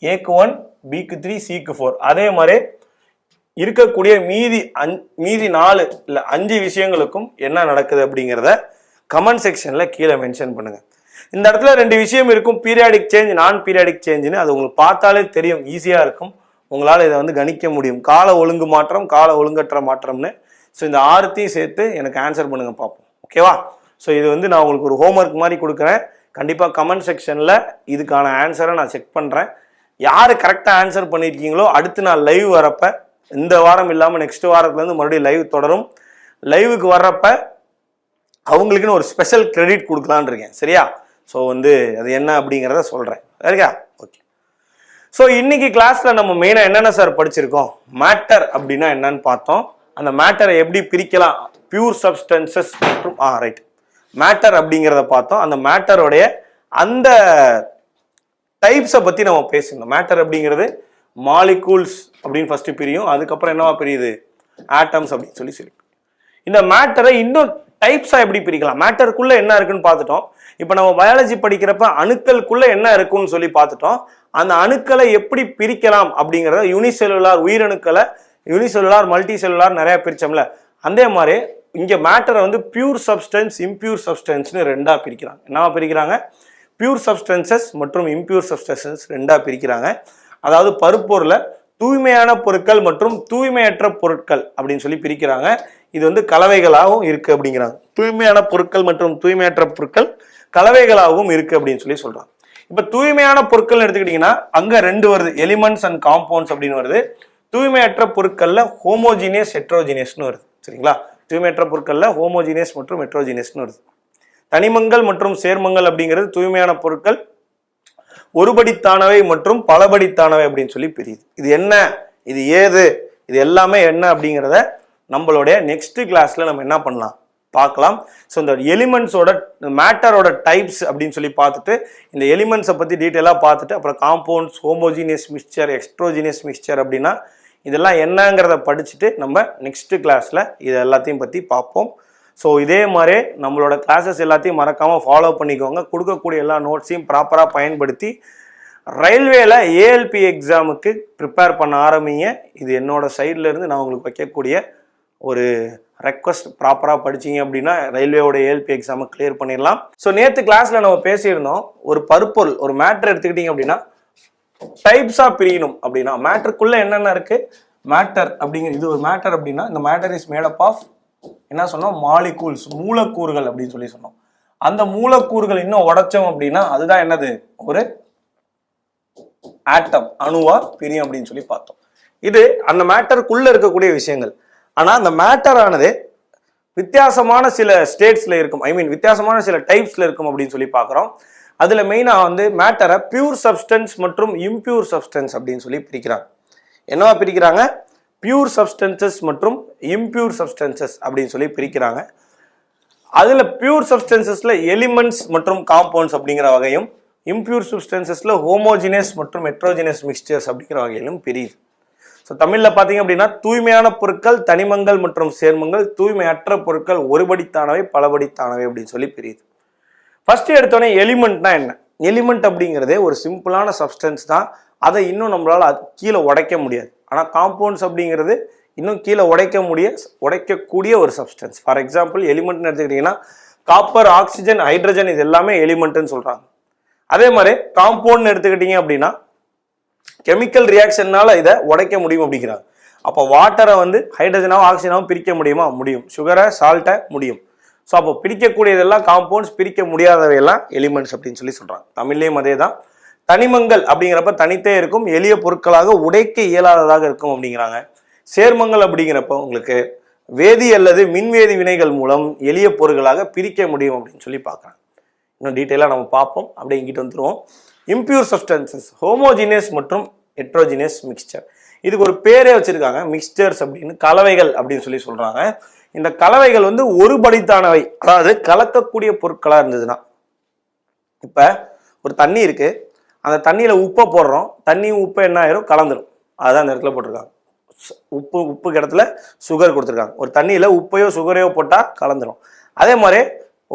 ஏக்கு 1, பிக்கு 3, சிக்கு 4. அதே மாதிரி இருக்கக்கூடிய மீதி 4 இல்ல 5 விஷயங்களுக்கும் என்ன நடக்குது அப்படிங்கிறத கமெண்ட் செக்ஷன்ல கீழே மென்ஷன் பண்ணுங்க. இந்த இடத்துல 2 விஷயம் இருக்கும், பீரியாடிக் சேஞ்ச், நான் பீரியாடிக் சேஞ்சுன்னு. அது உங்களுக்கு பார்த்தாலே தெரியும், ஈஸியா இருக்கும், உங்களால் இதை வந்து கணிக்க முடியும். கால ஒழுங்கு மாற்றம், கால ஒழுங்கற்ற மாற்றம்னு. ஸோ இந்த 6த்தையும் சேர்த்து எனக்கு ஆன்சர் பண்ணுங்க பார்ப்போம். ஓகேவா? ஸோ இது வந்து நான் உங்களுக்கு ஒரு ஹோம்ஒர்க் மாதிரி கொடுக்குறேன். கண்டிப்பாக கமெண்ட் செக்ஷனில் இதுக்கான ஆன்சரை நான் செக் பண்ணுறேன். யார் கரெக்டாக ஆன்சர் பண்ணியிருக்கீங்களோ அடுத்து நான் லைவ் வரப்ப, இந்த வாரம் இல்லாமல் நெக்ஸ்ட் வாரத்துலேருந்து மறுபடியும் லைவ் தொடரும். லைவுக்கு வர்றப்ப அவங்களுக்குன்னு ஒரு ஸ்பெஷல் கிரெடிட் கொடுக்கலான் இருக்கேன். சரியா? ஸோ வந்து அது என்ன அப்படிங்கிறத சொல்கிறேன். சரியா? ஓகே. ஸோ இன்னைக்கு கிளாஸில் நம்ம மெயினாக என்னென்ன சார் படிச்சிருக்கோம்? மேட்டர் அப்படின்னா என்னன்னு பார்த்தோம். அந்த மேட்டரை எப்படி பிரிக்கலாம்? பியூர் சப்ஸ்டன்சஸ் மற்றும் ரைட், மேட்டர் அப்படிங்கிறத பார்த்தோம். அந்த மேட்டருடைய அந்த டைப்ஸை பற்றி நம்ம பேசணும். மேட்டர் அப்படிங்கிறது மாலிகூல்ஸ் அப்படின்னு ஃபர்ஸ்ட் பிரியும். அதுக்கப்புறம் என்னவா பிரியுது? ஆட்டம்ஸ் அப்படின்னு சொல்லி இந்த மேட்டரை இன்னும் டைப்ஸா எப்படி பிரிக்கலாம்? மேட்டருக்குள்ள என்ன இருக்குன்னு பார்த்துட்டோம். இப்போ நம்ம பயாலஜி படிக்கிறப்ப அணுக்களுக்குள்ள என்ன இருக்குன்னு சொல்லி பார்த்துட்டோம். அந்த அணுக்களை எப்படி பிரிக்கலாம் அப்படிங்கிறத யூனிசெல்லுலார் உயிரணுக்களை யூனிசெல்லுலார் மல்டி செல்லுலார் நிறைய பிரிச்சோம்ல, அதே மாதிரி இங்க மேட்டரை வந்து பியூர் சப்ஸ்டன்ஸ், இம்பியூர் சப்ஸ்டன்ஸ்னு 2ஆ பிரிக்கிறாங்க. என்னவா பிரிக்கிறாங்க? பியூர் சப்ஸ்டன்சஸ் மற்றும் இம்பியூர் சப்ஸ்டன்சஸ் 2ஆ பிரிக்கிறாங்க. அதாவது பருப்பொருளை தூய்மையான பொருட்கள் மற்றும் தூய்மையற்ற பொருட்கள் அப்படின்னு சொல்லி பிரிக்கிறாங்க. இது வந்து கலவைகளாகவும் இருக்கு அப்படிங்கிறாங்க. தூய்மையான பொருட்கள் மற்றும் தூய்மையற்ற பொருட்கள் கலவைகளாகவும் இருக்கு அப்படின்னு சொல்லி சொல்றாங்க. இப்ப தூய்மையான பொருட்கள் எடுத்துக்கிட்டீங்கன்னா அங்க ரெண்டு வருது, எலிமெண்ட்ஸ் அண்ட் காம்பவுண்ட்ஸ் அப்படின்னு வருது. தூய்மையற்ற பொருட்கள்ல ஹோமோஜீனியஸ் ஹெட்ரோஜீனியஸ்னு வருது. சரிங்களா? தூய்மையற்ற பொருட்கள்ல ஹோமோஜீனியஸ் மற்றும் ஹெட்ரோஜீனியஸ்னு வருது. தனிமங்கள் மற்றும் சேர்மங்கள் அப்படிங்கிறது தூய்மையான பொருட்கள் ஒருபடித்தானவை மற்றும் பலபடித்தானவை அப்படின்னு சொல்லி பிரியுது. இது என்ன, இது ஏது, இது எல்லாமே என்ன அப்படிங்கிறத நம்மளுடைய நெக்ஸ்ட் கிளாஸ்ல நம்ம என்ன பண்ணலாம் பார்க்கலாம். ஸோ இந்த எலிமெண்ட்ஸோட மேட்டரோட டைப்ஸ் அப்படின்னு சொல்லி பார்த்துட்டு இந்த எலிமெண்ட்ஸை பற்றி டீட்டெயிலாக பார்த்துட்டு அப்புறம் காம்பவுண்ட்ஸ், ஹோமோஜீனியஸ் மிக்சர், எக்ஸ்ட்ரோஜீனியஸ் மிக்சர் அப்படின்னா இதெல்லாம் என்னங்கிறத படிச்சுட்டு நம்ம நெக்ஸ்ட் கிளாஸில் இது எல்லாத்தையும் பற்றி பார்ப்போம். ஸோ இதே மாதிரி நம்மளோட கிளாஸஸ் எல்லாத்தையும் மறக்காமல் ஃபாலோ பண்ணிக்கோங்க. கொடுக்கக்கூடிய எல்லா நோட்ஸையும் ப்ராப்பராக பயன்படுத்தி ரயில்வேல ஏஎல்பி எக்ஸாமுக்கு ப்ரிப்பேர் பண்ண ஆரம்பிங்க. இது என்னோட சைட்ல இருந்து நான் உங்களுக்கு வைக்கக்கூடிய ஒரு ரெக்வஸ்ட். ப்ராப்பராக படிச்சிங்க அப்படின்னா ரயில்வேயோட ஏஎல்பி எக்ஸாமை கிளியர் பண்ணிடலாம். ஸோ நேற்று கிளாஸில் நம்ம பேசியிருந்தோம், ஒரு பருப்பொருள் ஒரு மேட்டர் எடுத்துக்கிட்டிங்க அப்படின்னா டைப்ஸாக பிரியணும். அப்படின்னா மேட்டருக்குள்ளே என்னென்ன இருக்குது, மேட்டர் அப்படிங்கிற இது ஒரு மேட்டர் அப்படின்னா இந்த matter is made up of என்ன சொன்னோம், மாலிகூல்ஸ், மூலக்கூறுகள் அப்படின்னு சொல்லி சொன்னோம். அந்த மூலக்கூறுகள் இன்னும் உடைச்சோம் அப்படின்னா அதுதான் என்னது, ஒரு ஆட்டம், அணுவா பிரியும் அப்படின்னு சொல்லி பார்த்தோம். இது அந்த மேட்டருக்குள்ள இருக்கக்கூடிய விஷயங்கள். ஆனா அந்த மேட்டர் ஆனது வித்தியாசமான சில ஸ்டேட்ஸ்ல இருக்கும், வித்தியாசமான சில டைப்ஸ்ல இருக்கும் அப்படின்னு சொல்லி பார்க்குறோம். அதுல மெயினா வந்து மேட்டரை பியூர் சப்ஸ்டன்ஸ் மற்றும் இம்பியூர் சப்ஸ்டன்ஸ் அப்படின்னு சொல்லி பிரிக்கிறாங்க. என்னவா பிரிக்கிறாங்க, பியூர் சப்ஸ்டன்சஸ் மற்றும் இம்பியூர் சப்ஸ்டன்சஸ் அப்படின்னு சொல்லி பிரிக்கிறாங்க. அதுல பியூர் சப்ஸ்டன்சஸ்ல எலிமெண்ட்ஸ் மற்றும் காம்பவுண்ட்ஸ் அப்படிங்கிற வகையும், இம்பியூர் சப்ஸ்டன்சஸ்ல ஹோமோஜினியஸ் மற்றும் ஹெட்ரோஜினியஸ் மிக்சர்ஸ் அப்படிங்கிற வகையிலும் பிரியுது. ஸோ தமிழில் பார்த்தீங்க அப்படின்னா தூய்மையான பொருட்கள் தனிமங்கள் மற்றும் சேர்மங்கள், தூய்மையற்ற பொருட்கள் ஒருபடித்தானவை பலபடித்தானவை அப்படின்னு சொல்லி பிரியுது. ஃபர்ஸ்ட் எடுத்தோடனே எலிமெண்ட்னா என்ன, எலிமெண்ட் அப்படிங்கிறதே ஒரு சிம்பிளான சப்ஸ்டன்ஸ் தான். அதை இன்னும் நம்மளால கீழே உடைக்க முடியாது. ஆனால் காம்பவுண்ட்ஸ் அப்படிங்கிறது இன்னும் கீழே உடைக்கக்கூடிய ஒரு சப்ஸ்டன்ஸ். ஃபார் எக்ஸாம்பிள் எலிமெண்ட்னு எடுத்துக்கிட்டிங்கன்னா காப்பர், ஆக்சிஜன், ஹைட்ரஜன் இது எல்லாமே எலிமெண்ட்னு சொல்கிறாங்க. அதே மாதிரி காம்பவுண்ட்னு எடுத்துக்கிட்டீங்க அப்படின்னா கெமிக்கல் ரியாக்ஷன்னால இதை உடைக்க முடியும் அப்படிங்கிறாங்க. அப்போ வாட்டரை வந்து ஹைட்ரஜனாவும் ஆக்சிஜனாவும் பிரிக்க முடியுமா, முடியும். சுகரை, சால்ட்டை முடியும். ஸோ அப்போ பிரிக்கக்கூடியதெல்லாம் காம்பவுண்ட்ஸ், பிரிக்க முடியாதவையெல்லாம் எலிமெண்ட்ஸ் அப்படின்னு சொல்லி சொல்கிறாங்க. தமிழ்லேயும் அதே தான். தனிமங்கள் அப்படிங்கிறப்ப தனித்தே இருக்கும், எளிய பொருட்களாக உடைக்க இயலாததாக இருக்கும் அப்படிங்கிறாங்க. சேர்மங்கள் அப்படிங்கிறப்ப உங்களுக்கு வேதி அல்லது மின்வேதி வினைகள் மூலம் எளிய பொருட்களாக பிரிக்க முடியும் அப்படின்னு சொல்லி பார்க்குறாங்க. இன்னும் டீட்டெயிலாக நம்ம பார்ப்போம். அப்படியே இங்கிட்டு வந்துடுவோம். இம்பியூர் சப்ஸ்டன்சஸ், ஹோமோஜினியஸ் மற்றும் ஹெட்ரோஜினியஸ் மிக்சர். இதுக்கு ஒரு பேரே வச்சிருக்காங்க, மிக்சர்ஸ் அப்படின்னு, கலவைகள் அப்படின்னு சொல்லி சொல்றாங்க. இந்த கலவைகள் வந்து ஒருபடித்தானவை, அதாவது கலக்கக்கூடிய பொருட்களாக இருந்ததுன்னா, இப்போ ஒரு தண்ணி இருக்கு, அந்த தண்ணியில உப்பை போடுறோம், தண்ணியும் உப்பு என்ன ஆயிரும், கலந்துரும். அதுதான் அந்த இடத்துல போட்டிருக்காங்க. உப்புக்கு இடத்துல சுகர் கொடுத்துருக்காங்க. ஒரு தண்ணியில உப்பையோ சுகரையோ போட்டால் கலந்துரும். அதே மாதிரி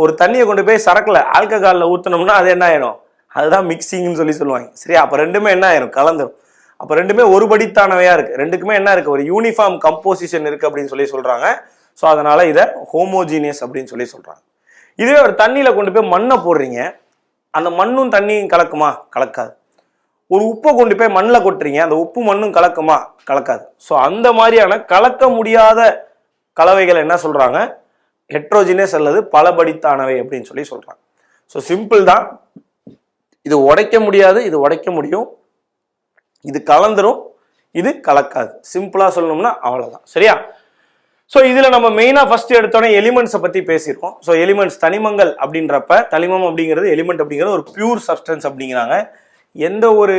ஒரு தண்ணியை கொண்டு போய் சரக்குல ஆல்கஹாலில் ஊற்றினோம்னா அது என்ன ஆயிடும், அதுதான் மிக்சிங்னு சொல்லி சொல்லுவாங்க. சரியா? அப்போ ரெண்டுமே என்ன ஆயிரும், கலந்துரும். அப்போ ரெண்டுமே ஒருபடித்தானவையா இருக்கு, ரெண்டுக்குமே என்ன இருக்கு, ஒரு யூனிஃபார்ம் கம்போசிஷன் இருக்கு அப்படின்னு சொல்லி சொல்றாங்க. ஸோ அதனால இதை ஹோமோஜீனியஸ் அப்படின்னு சொல்லி சொல்றாங்க. இதுவே ஒரு தண்ணியில கொண்டு போய் மண்ணை போடுறீங்க, அந்த மண்ணும் தண்ணியும் கலக்குமா, கலக்காது. ஒரு உப்பை கொண்டு போய் மண்ணில் கொட்டுறீங்க, அந்த உப்பு மண்ணும் கலக்குமா, கலக்காது. ஸோ அந்த மாதிரியான கலக்க முடியாத கலவைகள் என்ன சொல்றாங்க, ஹெட்ரோஜினியஸ் அல்லது பலபடித்தானவை அப்படின்னு சொல்லி சொல்றாங்க. ஸோ சிம்பிள் தான், இது உடைக்க முடியாது, இது உடைக்க முடியும், இது கலந்துரும், இது கலக்காது. சிம்பிளா சொல்லணும்னா அவ்வளவுதான். சரியா? ஸோ இதுல நம்ம மெயினா ஃபர்ஸ்ட் எடுத்தோன்னே எலிமெண்ட்ஸை பத்தி பேசியிருக்கோம். ஸோ எலிமெண்ட்ஸ் தனிமங்கள் அப்படின்றப்ப, தனிமம் அப்படிங்கிறது எலிமெண்ட் அப்படிங்கிறது ஒரு பியூர் சப்ஸ்டன்ஸ் அப்படிங்கிறாங்க. எந்த ஒரு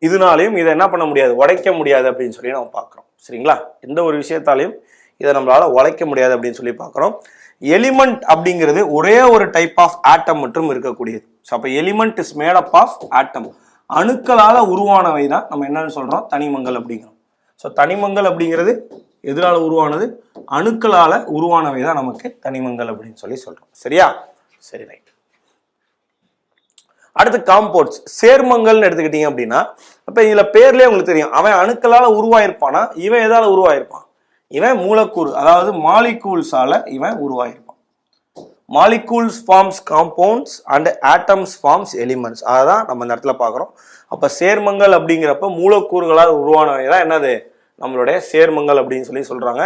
இதனாலையும் இதை என்ன பண்ண முடியாது, உடைக்க முடியாது அப்படின்னு சொல்லி நம்ம பார்க்குறோம். சரிங்களா? எந்த ஒரு விஷயத்தாலையும் இதை நம்மளால உடைக்க முடியாது அப்படின்னு சொல்லி பார்க்குறோம். எலிமெண்ட் அப்படிங்கிறது ஒரே ஒரு டைப் ஆஃப் ஆட்டம் மற்றும் இருக்கக்கூடியது. ஸோ அப்போ element is made up of atom, அணுக்களால் உருவானவை தான் நம்ம என்னன்னு சொல்றோம், தனிமங்கள் அப்படிங்கிறோம். ஸோ தனிமங்கள் அப்படிங்கிறது எதனால உருவானது, அணுக்களால உருவானவை தான் நமக்கு தனிமங்கள் அப்படின்னு சொல்லி சொல்றோம். சரியா? சரி, ரைட். அடுத்து காம்பவுண்ட்ஸ், சேர்மங்கள்னு எடுத்துக்கிட்டீங்க அப்படின்னா, அப்ப இதுல பேர்லயே உங்களுக்கு தெரியும், அவன் அணுக்களால உருவாயிருப்பானா, இவன் எதால உருவாயிருப்பான், இவன் மூலக்கூறு அதாவது மாலிகூல்ஸால இவன் உருவாயிருப்பான். Molecules forms compounds and atoms forms elements. அதான் நம்ம இந்த இடத்துல பார்க்குறோம். அப்போ சேர்மங்கள் அப்படிங்கிறப்ப மூலக்கூறுகளால் உருவானவை தான் என்னது நம்மளுடைய சேர்மங்கள் அப்படின்னு சொல்கிறாங்க.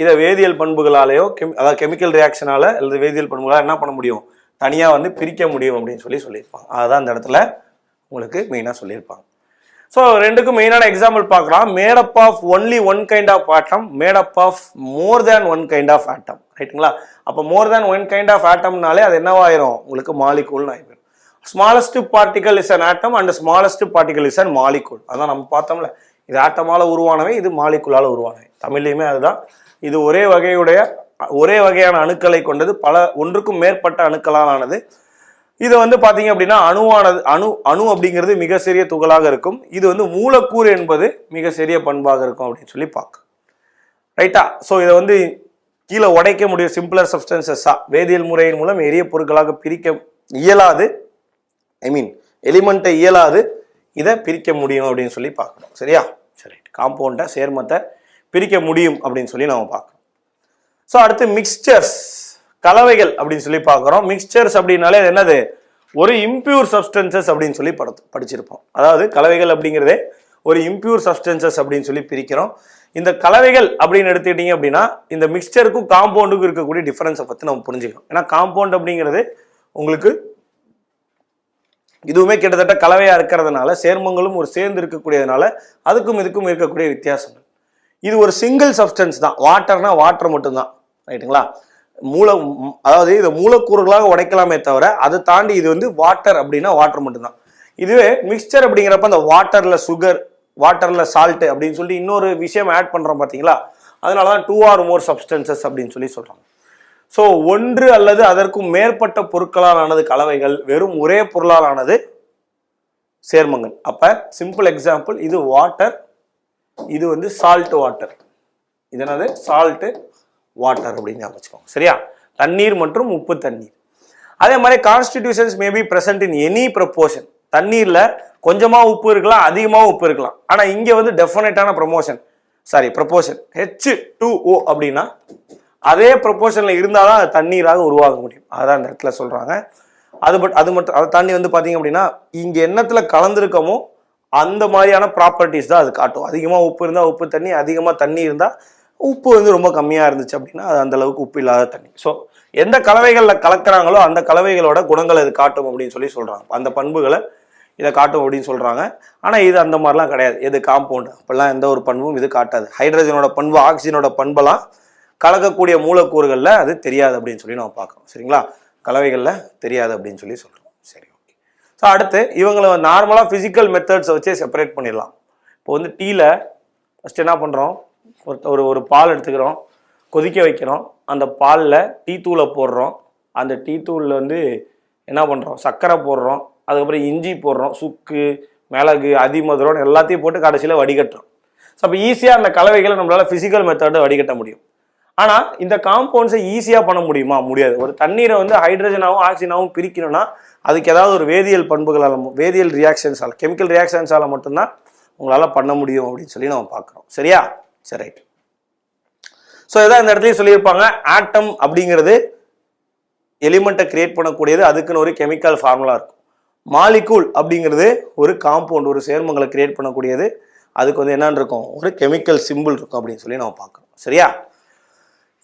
இதை வேதியியல் பண்புகளாலேயோ அதாவது கெமிக்கல் ரியாக்ஷனால அல்லது வேதியியல் பண்புகளால் என்ன பண்ண முடியும், தனியாக வந்து பிரிக்க முடியும் அப்படின்னு சொல்லியிருப்பாங்க. அதுதான் இந்த இடத்துல உங்களுக்கு மெயினாக சொல்லியிருப்பாங்க. ஸோ ரெண்டுக்கும் மெயினான எக்ஸாம்பிள் பார்க்கலாம். Made up of only one kind of atom, made up of more than one kind of atom. ரைட்டுங்களா? அப்போ more than one kind of ஆட்டம்னாலே அது என்னவாயிரும், உங்களுக்கு மாலிகூல்னு ஆகிடும். Smallest particle is an atom and smallest particle is an molecule. அதான் நம்ம பார்த்தோம்ல, இது ஆட்டமால் உருவானவை, இது மாலிகூலால் உருவானவை. தமிழ்லையுமே அதுதான். இது ஒரே வகையான அணுக்களை கொண்டது, பல ஒன்றுக்கும் மேற்பட்ட அணுக்களால் ஆனது. இது வந்து பார்த்தீங்க அப்படின்னா அணு அப்படிங்கிறது மிக சிறிய துகளாக இருக்கும். இது வந்து மூலக்கூறு என்பது மிக சிறிய பண்பாக இருக்கும் அப்படின்னு சொல்லி பார்க்க. ரைட்டா? ஸோ இதை வந்து கீழே உடைக்க முடியும் சிம்பிளர் சப்ஸ்டன்சஸா வேதியியல் முறையின் மூலம் எரிய பொருட்களாக பிரிக்க இயலாது. எலிமெண்ட்டை இயலாது, இதை பிரிக்க முடியும் அப்படின்னு சொல்லி பார்க்கணும். சரியா? சரி, காம்பவுண்டை சேர்மத்தை பிரிக்க முடியும் அப்படின்னு சொல்லி நம்ம பார்க்கணும். ஸோ அடுத்து மிக்ஸ்சர்ஸ், கலவைகள் அப்படின்னு சொல்லி பார்க்குறோம். மிக்ஸ்சர்ஸ் அப்படின்னாலே என்னது, ஒரு இம்பியூர் சப்ஸ்டன்சஸ் அப்படின்னு சொல்லி படிச்சிருப்போம். அதாவது கலவைகள் அப்படிங்கிறதே ஒரு இம்பியூர் சப்ஸ்டன்சஸ் அப்படின்னு சொல்லி பிரிக்கிறோம். இந்த கலவைகள் அப்படின்னு எடுத்துக்கிட்டீங்க அப்படின்னா இந்த மிக்ஸ்சருக்கும் காம்பவுண்டுக்கும் இருக்கக்கூடிய டிஃபரன்ஸை பற்றி நம்ம புரிஞ்சுக்கணும். ஏன்னா காம்பவுண்ட் அப்படிங்கிறது உங்களுக்கு இதுவுமே கிட்டத்தட்ட கலவையாக இருக்கிறதுனால, சேர்மங்களும் ஒரு சேர்ந்து இருக்கக்கூடியதுனால அதுக்கும் இதுக்கும் இருக்கக்கூடிய வித்தியாசங்கள். இது ஒரு சிங்கிள் சப்ஸ்டன்ஸ் தான். வாட்டர்னா வாட்டர் மட்டும்தான். ரைட்டுங்களா? அதாவது இதை மூலக்கூறுகளாக உடைக்கலாமே தவிர அதை தாண்டி இது வந்து வாட்டர் அப்படின்னா வாட்டர் மட்டும்தான். இதுவே மிக்ஸ்சர் அப்படிங்கிறப்ப அந்த வாட்டர்ல சுகர், வாட்டர்ல சால்ட் அப்படின்னு சொல்லி இன்னொரு விஷயம் ஆட் பண்றோம் பார்த்தீங்களா? அதனால தான் 2 or more சப்ஸ்டன்சஸ் அப்படின்னு சொல்லி சொல்றாங்க. ஸோ ஒன்று அல்லது அதற்கும் மேற்பட்ட பொருட்களால் ஆனது கலவைகள், வெறும் ஒரே பொருளால் ஆனது சேர்மங்கள். அப்ப சிம்பிள் எக்ஸாம்பிள், இது வாட்டர், இது வந்து சால்ட் வாட்டர். இது என்னது, சால்ட் வாட்டர் அப்படின்னு வச்சுக்கோங்க. சரியா? தண்ணீர் மற்றும் உப்பு தண்ணீர். அதே மாதிரி constitutions may be present in any proportion. தண்ணீர்ல கொஞ்சமா உப்பு இருக்கலாம், அதிகமாக உப்பு இருக்கலாம். ஆனா இங்க வந்து டெஃபினட்டான ப்ரொபோர்ஷன் H2O அப்படின்னா அதே ப்ரொபோர்ஷன்ல இருந்தாதான் அது தண்ணீராக உருவாக முடியும். அதான் இந்த இடத்துல சொல்றாங்க. அதை தாண்டி வந்து பாத்தீங்க அப்படின்னா இங்க எண்ணத்துல கலந்துருக்கமோ அந்த மாதிரியான ப்ராப்பர்ட்டிஸ் தான் அது காட்டும். அதிகமாக உப்பு இருந்தால் உப்பு தண்ணி, அதிகமாக தண்ணி இருந்தால் உப்பு வந்து ரொம்ப கம்மியாக இருந்துச்சு அப்படின்னா அது அந்த அளவுக்கு உப்பு இல்லாத தண்ணி. ஸோ எந்த கலவைகளில் கலக்கிறாங்களோ அந்த கலவைகளோட குணங்களை இது காட்டும் அப்படின்னு சொல்லி சொல்கிறாங்க. அந்த பண்புகளை இதை காட்டும் அப்படின்னு சொல்கிறாங்க. ஆனால் இது அந்த மாதிரிலாம் கிடையாது. எது காம்பவுண்டு அப்பெல்லாம் எந்த ஒரு பண்பும் இது காட்டாது. ஹைட்ரஜனோட பண்பு, ஆக்சிஜனோட பண்பெல்லாம் கலக்கக்கூடிய மூலக்கூறுகளில் அது தெரியாது அப்படின்னு சொல்லி நம்ம பார்க்குறோம். சரிங்களா? கலவைகளில் தெரியாது அப்படின்னு சொல்லி சொல்கிறோம். சரி, ஓகே. ஸோ அடுத்து இவங்களை நார்மலாக ஃபிசிக்கல் மெத்தட்ஸை வச்சே செப்பரேட் பண்ணிடலாம். இப்போ வந்து டீயில் ஃபஸ்ட் என்ன பண்ணுறோம், ஒரு பால் எடுத்துக்கிறோம், கொதிக்க வைக்கிறோம். அந்த பாலில் டீ தூளை போடுறோம். அந்த டீ தூளில் வந்து என்ன பண்ணுறோம், சர்க்கரை போடுறோம், அதுக்கப்புறம் இஞ்சி போடுறோம், சுக்கு, மிளகு, அதிமதுரம் எல்லாத்தையும் போட்டு கடைசியில் வடிகட்டுறோம். ஸோ அப்போ ஈஸியாக அந்த கலவைகளை நம்மளால் ஃபிசிக்கல் மெத்தடை வடிகட்ட முடியும். ஆனால் இந்த காம்பவுண்ட்ஸை ஈஸியாக பண்ண முடியுமா? முடியாது. ஒரு தண்ணீரை வந்து ஹைட்ரஜனாகவும் ஆக்சிஜனாகவும் பிரிக்கணும்னா அதுக்கு ஏதாவது ஒரு வேதியியல் பண்புகளால், வேதியியல் ரியாக்ஷன்ஸால், கெமிக்கல் ரியாக்ஷன்ஸால் மட்டும்தான் உங்களால் பண்ண முடியும் அப்படின்னு சொல்லி நம்ம பார்க்குறோம். சரியா? சரி, ரைட். ஸோ இதான் இந்த இடத்துலையும் சொல்லியிருப்பாங்க. ஆட்டம் அப்படிங்கிறது எலிமெண்ட்டை கிரியேட் பண்ணக்கூடியது, அதுக்குன்னு ஒரு கெமிக்கல் ஃபார்முலா இருக்கும். மாலிகூல் அப்படிங்கிறது ஒரு காம்பவுண்ட், ஒரு சேர்மங்களை கிரியேட் பண்ணக்கூடியது, அதுக்கு வந்து என்னன்னு இருக்கும், ஒரு கெமிக்கல் சிம்பிள் இருக்கும் அப்படின்னு சொல்லி நம்ம பார்க்குறோம். சரியா?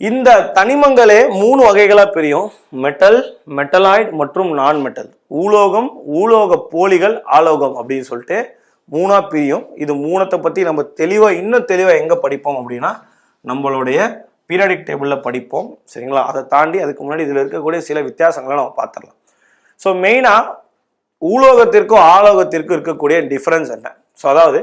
இந்த தனிமங்களே 3 வகைகளாக பிரியும். மெட்டல், மெட்டலாய்டு மற்றும் நான் மெட்டல். ஊலோகம், ஊலோக போலிகள், ஆலோகம் அப்படின்னு சொல்லிட்டு 3ஆ பிரியும். இது 3த்தை பற்றி நம்ம இன்னும் தெளிவாக எங்கே படிப்போம் அப்படின்னா நம்மளுடைய பீரியாடிக் டேபிளில் படிப்போம். சரிங்களா? அதை தாண்டி அதுக்கு முன்னாடி இதில் இருக்கக்கூடிய சில வித்தியாசங்களை நம்ம பார்த்துடலாம். ஸோ மெயினாக ஊலோகத்திற்கும் ஆலோகத்திற்கும் இருக்கக்கூடிய டிஃபரன்ஸ் என்ன? ஸோ அதாவது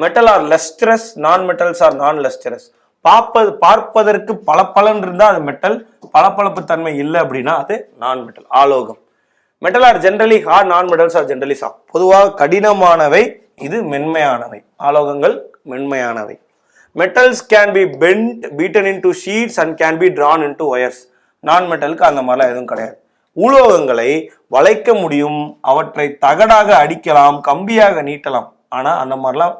metal are lustrous, non metals are non lustrous. பார்ப்பதற்கு பளபளன்னு இருந்தால் அது மெட்டல், பளபளப்பு தன்மை இல்லை அப்படின்னா அது நான் மெட்டல், ஆலோகம். Metal are generally hard, non metals are generally soft. பொதுவாக கடினமானவை, இது மென்மையானவை. ஆலோகங்கள் மென்மையானவை. Metals can be beaten into sheets and can be drawn into wires. நான் மெட்டலுக்கு அந்த மாதிரிலாம் எதுவும் கிடையாது. உலோகங்களை வளைக்க முடியும், அவற்றை தகடாக அடிக்கலாம், கம்பியாக நீட்டலாம். ஆனால் அந்த மாதிரிலாம்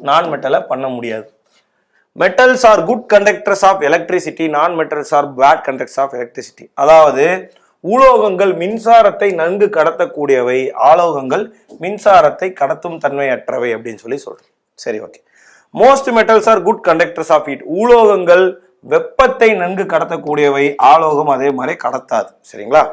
நான் மெட்டலை பண்ண முடியாது. Metals are good conductors of electricity, non metals are bad conductors of electricity. அதாவது உலோகங்கள் மின்சாரத்தை நன்கு கடத்தக்கூடியவை, ஆலோகங்கள் மின்சாரத்தை கடத்தும் தன்மையற்றவை அப்படின்னு சொல்லி சொல்றோம். சரி, okay. Most metals are good conductors of heat. உலோகங்கள் வெப்பத்தை நன்கு கடத்தக்கூடியவை, ஆலோகம் அதே மாதிரி கடத்தாது. சரிங்களா?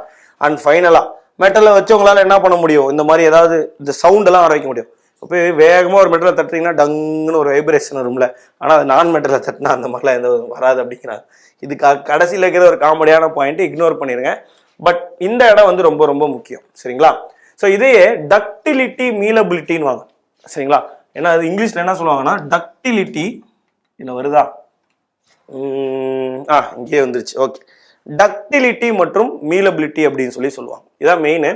அண்ட் ஃபைனலா மெட்டலை வச்சு உங்களால என்ன பண்ண முடியும், இந்த மாதிரி ஏதாவது இந்த சவுண்ட் எல்லாம் வர வைக்க முடியும். இப்போ வேகமா ஒரு மெட்டலை தட்டுறீங்கன்னா டங்குன்னு ஒரு வைப்ரேஷன் வரும்ல, ஆனா அது நான் மெட்டலை தட்டினா அந்த மாதிரிலாம் எந்த வராது அப்படிங்கிறாங்க. இது கடைசியில் இருக்கிற ஒரு காமெடியான பாயிண்ட், இக்னோர் பண்ணிருங்க. பட் இந்த இடம் வந்து ரொம்ப ரொம்ப முக்கியம். சரிங்களா? ஸோ இதையே டக்டிலிட்டி மீலபிலிட்டின்னு வாங்க. சரிங்களா? ஏன்னா அது இங்கிலீஷ்ல என்ன சொல்லுவாங்கன்னா டக்டிலிட்டி, என்ன வருதா, இங்கேயே வந்துருச்சு. ஓகே, டக்டிலிட்டி மற்றும் மீலபிலிட்டி அப்படின்னு சொல்லி சொல்லுவாங்க. இதான் மெயின்.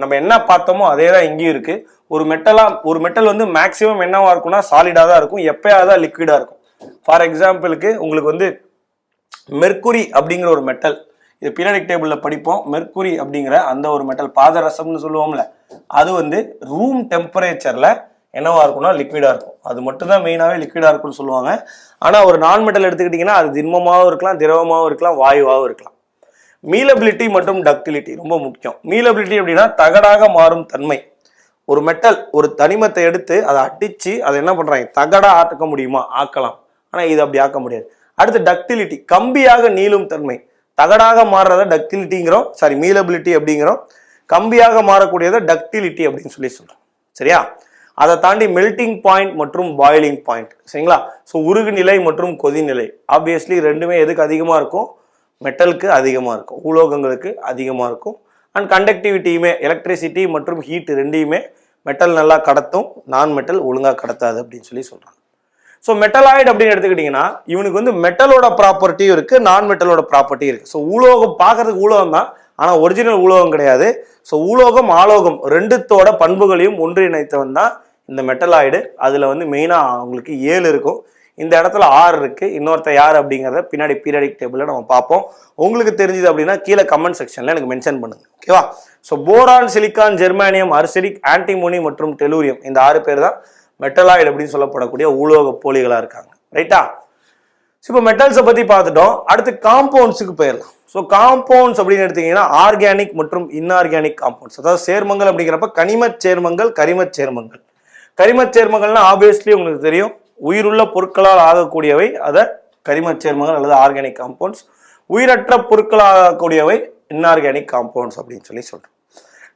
நம்ம என்ன பார்த்தோமோ அதே தான் இங்கேயும் இருக்கு. ஒரு மெட்டல் வந்து மேக்சிமம் என்னவா இருக்கும்னா சாலிடா தான் இருக்கும், எப்பயாவது தான் லிக்விடா இருக்கும். ஃபார் எக்ஸாம்பிளுக்கு உங்களுக்கு வந்து மெர்க்குரி அப்படிங்கிற ஒரு மெட்டல், இது பீரியாடிக் டேபிள்ல படிப்போம். மெர்க்குரி அப்படிங்கிற அந்த ஒரு மெட்டல், பாதரசம்னு சொல்லுவோம்ல, அது வந்து ரூம் டெம்பரேச்சர்ல என்னவா இருக்கும்னா லிக்விடா இருக்கும். அது மட்டும் தான் மெயினாவே லிக்விடா இருக்கும்னு சொல்லுவாங்க. ஆனா ஒரு நான் மெட்டல் எடுத்துக்கிட்டீங்கன்னா அது திண்மமாகவும் இருக்கலாம், திரவமாகவும் இருக்கலாம், வாயுவாகவும் இருக்கலாம். மீலபிலிட்டி மற்றும் டக்டிலிட்டி ரொம்ப முக்கியம். மீலபிலிட்டி அப்படின்னா தகடாக மாறும் தன்மை. ஒரு மெட்டல் ஒரு தனிமத்தை எடுத்து அதை அடிச்சு அதை என்ன பண்றாங்க, தகடா ஆக்க முடியுமா, ஆக்கலாம். ஆனா இது அப்படி ஆக்க முடியாது. அடுத்து டக்டிலிட்டி, கம்பியாக நீளும் தன்மை. தகடாக மாறுறத டக்டிலிட்டிங்கிறோம், சாரி மீலபிலிட்டி அப்படிங்கிறோம். கம்பியாக மாறக்கூடியதை டக்டிலிட்டி அப்படின்னு சொல்லி சொல்றோம். சரியா? அதை தாண்டி மெல்டிங் பாயிண்ட் மற்றும் பாயிலிங் பாயிண்ட். சரிங்களா? ஸோ உருகு நிலை மற்றும் கொதிநிலை, ஆப்வியஸ்லி ரெண்டுமே எதுக்கு அதிகமாக இருக்கும், மெட்டலுக்கு அதிகமாக இருக்கும், உலோகங்களுக்கு அதிகமாக இருக்கும். அண்ட் கண்டக்டிவிட்டியுமே, எலக்ட்ரிசிட்டி மற்றும் ஹீட் ரெண்டையுமே மெட்டல் நல்லா கடத்தும், நான் மெட்டல் ஒழுங்காக கடத்தாது அப்படின்னு சொல்லி சொல்கிறாங்க. ஸோ மெட்டலாய்டு அப்படின்னு எடுத்துக்கிட்டிங்கன்னா இவனுக்கு வந்து மெட்டலோட ப்ராப்பர்ட்டியும் இருக்குது, நான் மெட்டலோட ப்ராப்பர்ட்டியும் இருக்குது. ஸோ உலோகம் பார்க்கறதுக்கு உலோகம் தான், ஆனால் ஒரிஜினல் உலோகம் கிடையாது. ஸோ உலோகம் ஆலோகம் ரெண்டுத்தோட பண்புகளையும் ஒன்றிணைத்தவன் தான் இந்த மெட்டலாய்டு. அதில் வந்து மெயினாக அவங்களுக்கு 7 இருக்கும், இந்த இடத்துல 6 இருக்கு. இன்னொருத்த யார் அப்படிங்கிறத பின்னாடி பீரியாடிக் டேபிளில் நம்ம பார்ப்போம். உங்களுக்கு தெரிஞ்சது அப்படின்னா கீழே கமெண்ட் செக்ஷனில் எனக்கு மென்ஷன் பண்ணுங்க. ஓகேவா? ஸோ போரான், சிலிக்கான், ஜெர்மானியம், அர்செனிக், ஆன்டிமோனி மற்றும் டெலூரியம், இந்த 6 பேர் தான் மெட்டலாய்டு அப்படின்னு சொல்லப்படக்கூடிய உலோக போலிகளாக இருக்காங்க. ரைட்டா? இப்போ மெட்டல்ஸை பற்றி பார்த்துட்டோம். அடுத்து காம்பவுண்ட்ஸுக்கு போயிடலாம். ஸோ காம்பவுண்ட்ஸ் அப்படின்னு எடுத்தீங்கன்னா ஆர்கானிக் மற்றும் இன்ஆர்கானிக் காம்பவுண்ட்ஸ், அதாவது சேர்மங்கள் அப்படிங்கிறப்ப கனிமச் சேர்மங்கள், கரிமச் சேர்மங்கள். கரிமச் சேர்மங்கள்னா ஆப்வியஸ்லி உங்களுக்கு தெரியும், உயிருள்ள பொருட்களால் ஆகக்கூடியவை, அதை கரிமச் சேர்மங்கள் அல்லது ஆர்கானிக் காம்பவுண்ட்ஸ். உயிரற்ற பொருட்களால் ஆகக்கூடியவை இன்ஆர்கானிக் காம்பவுண்ட்ஸ் அப்படின்னு சொல்லி சொல்றோம்.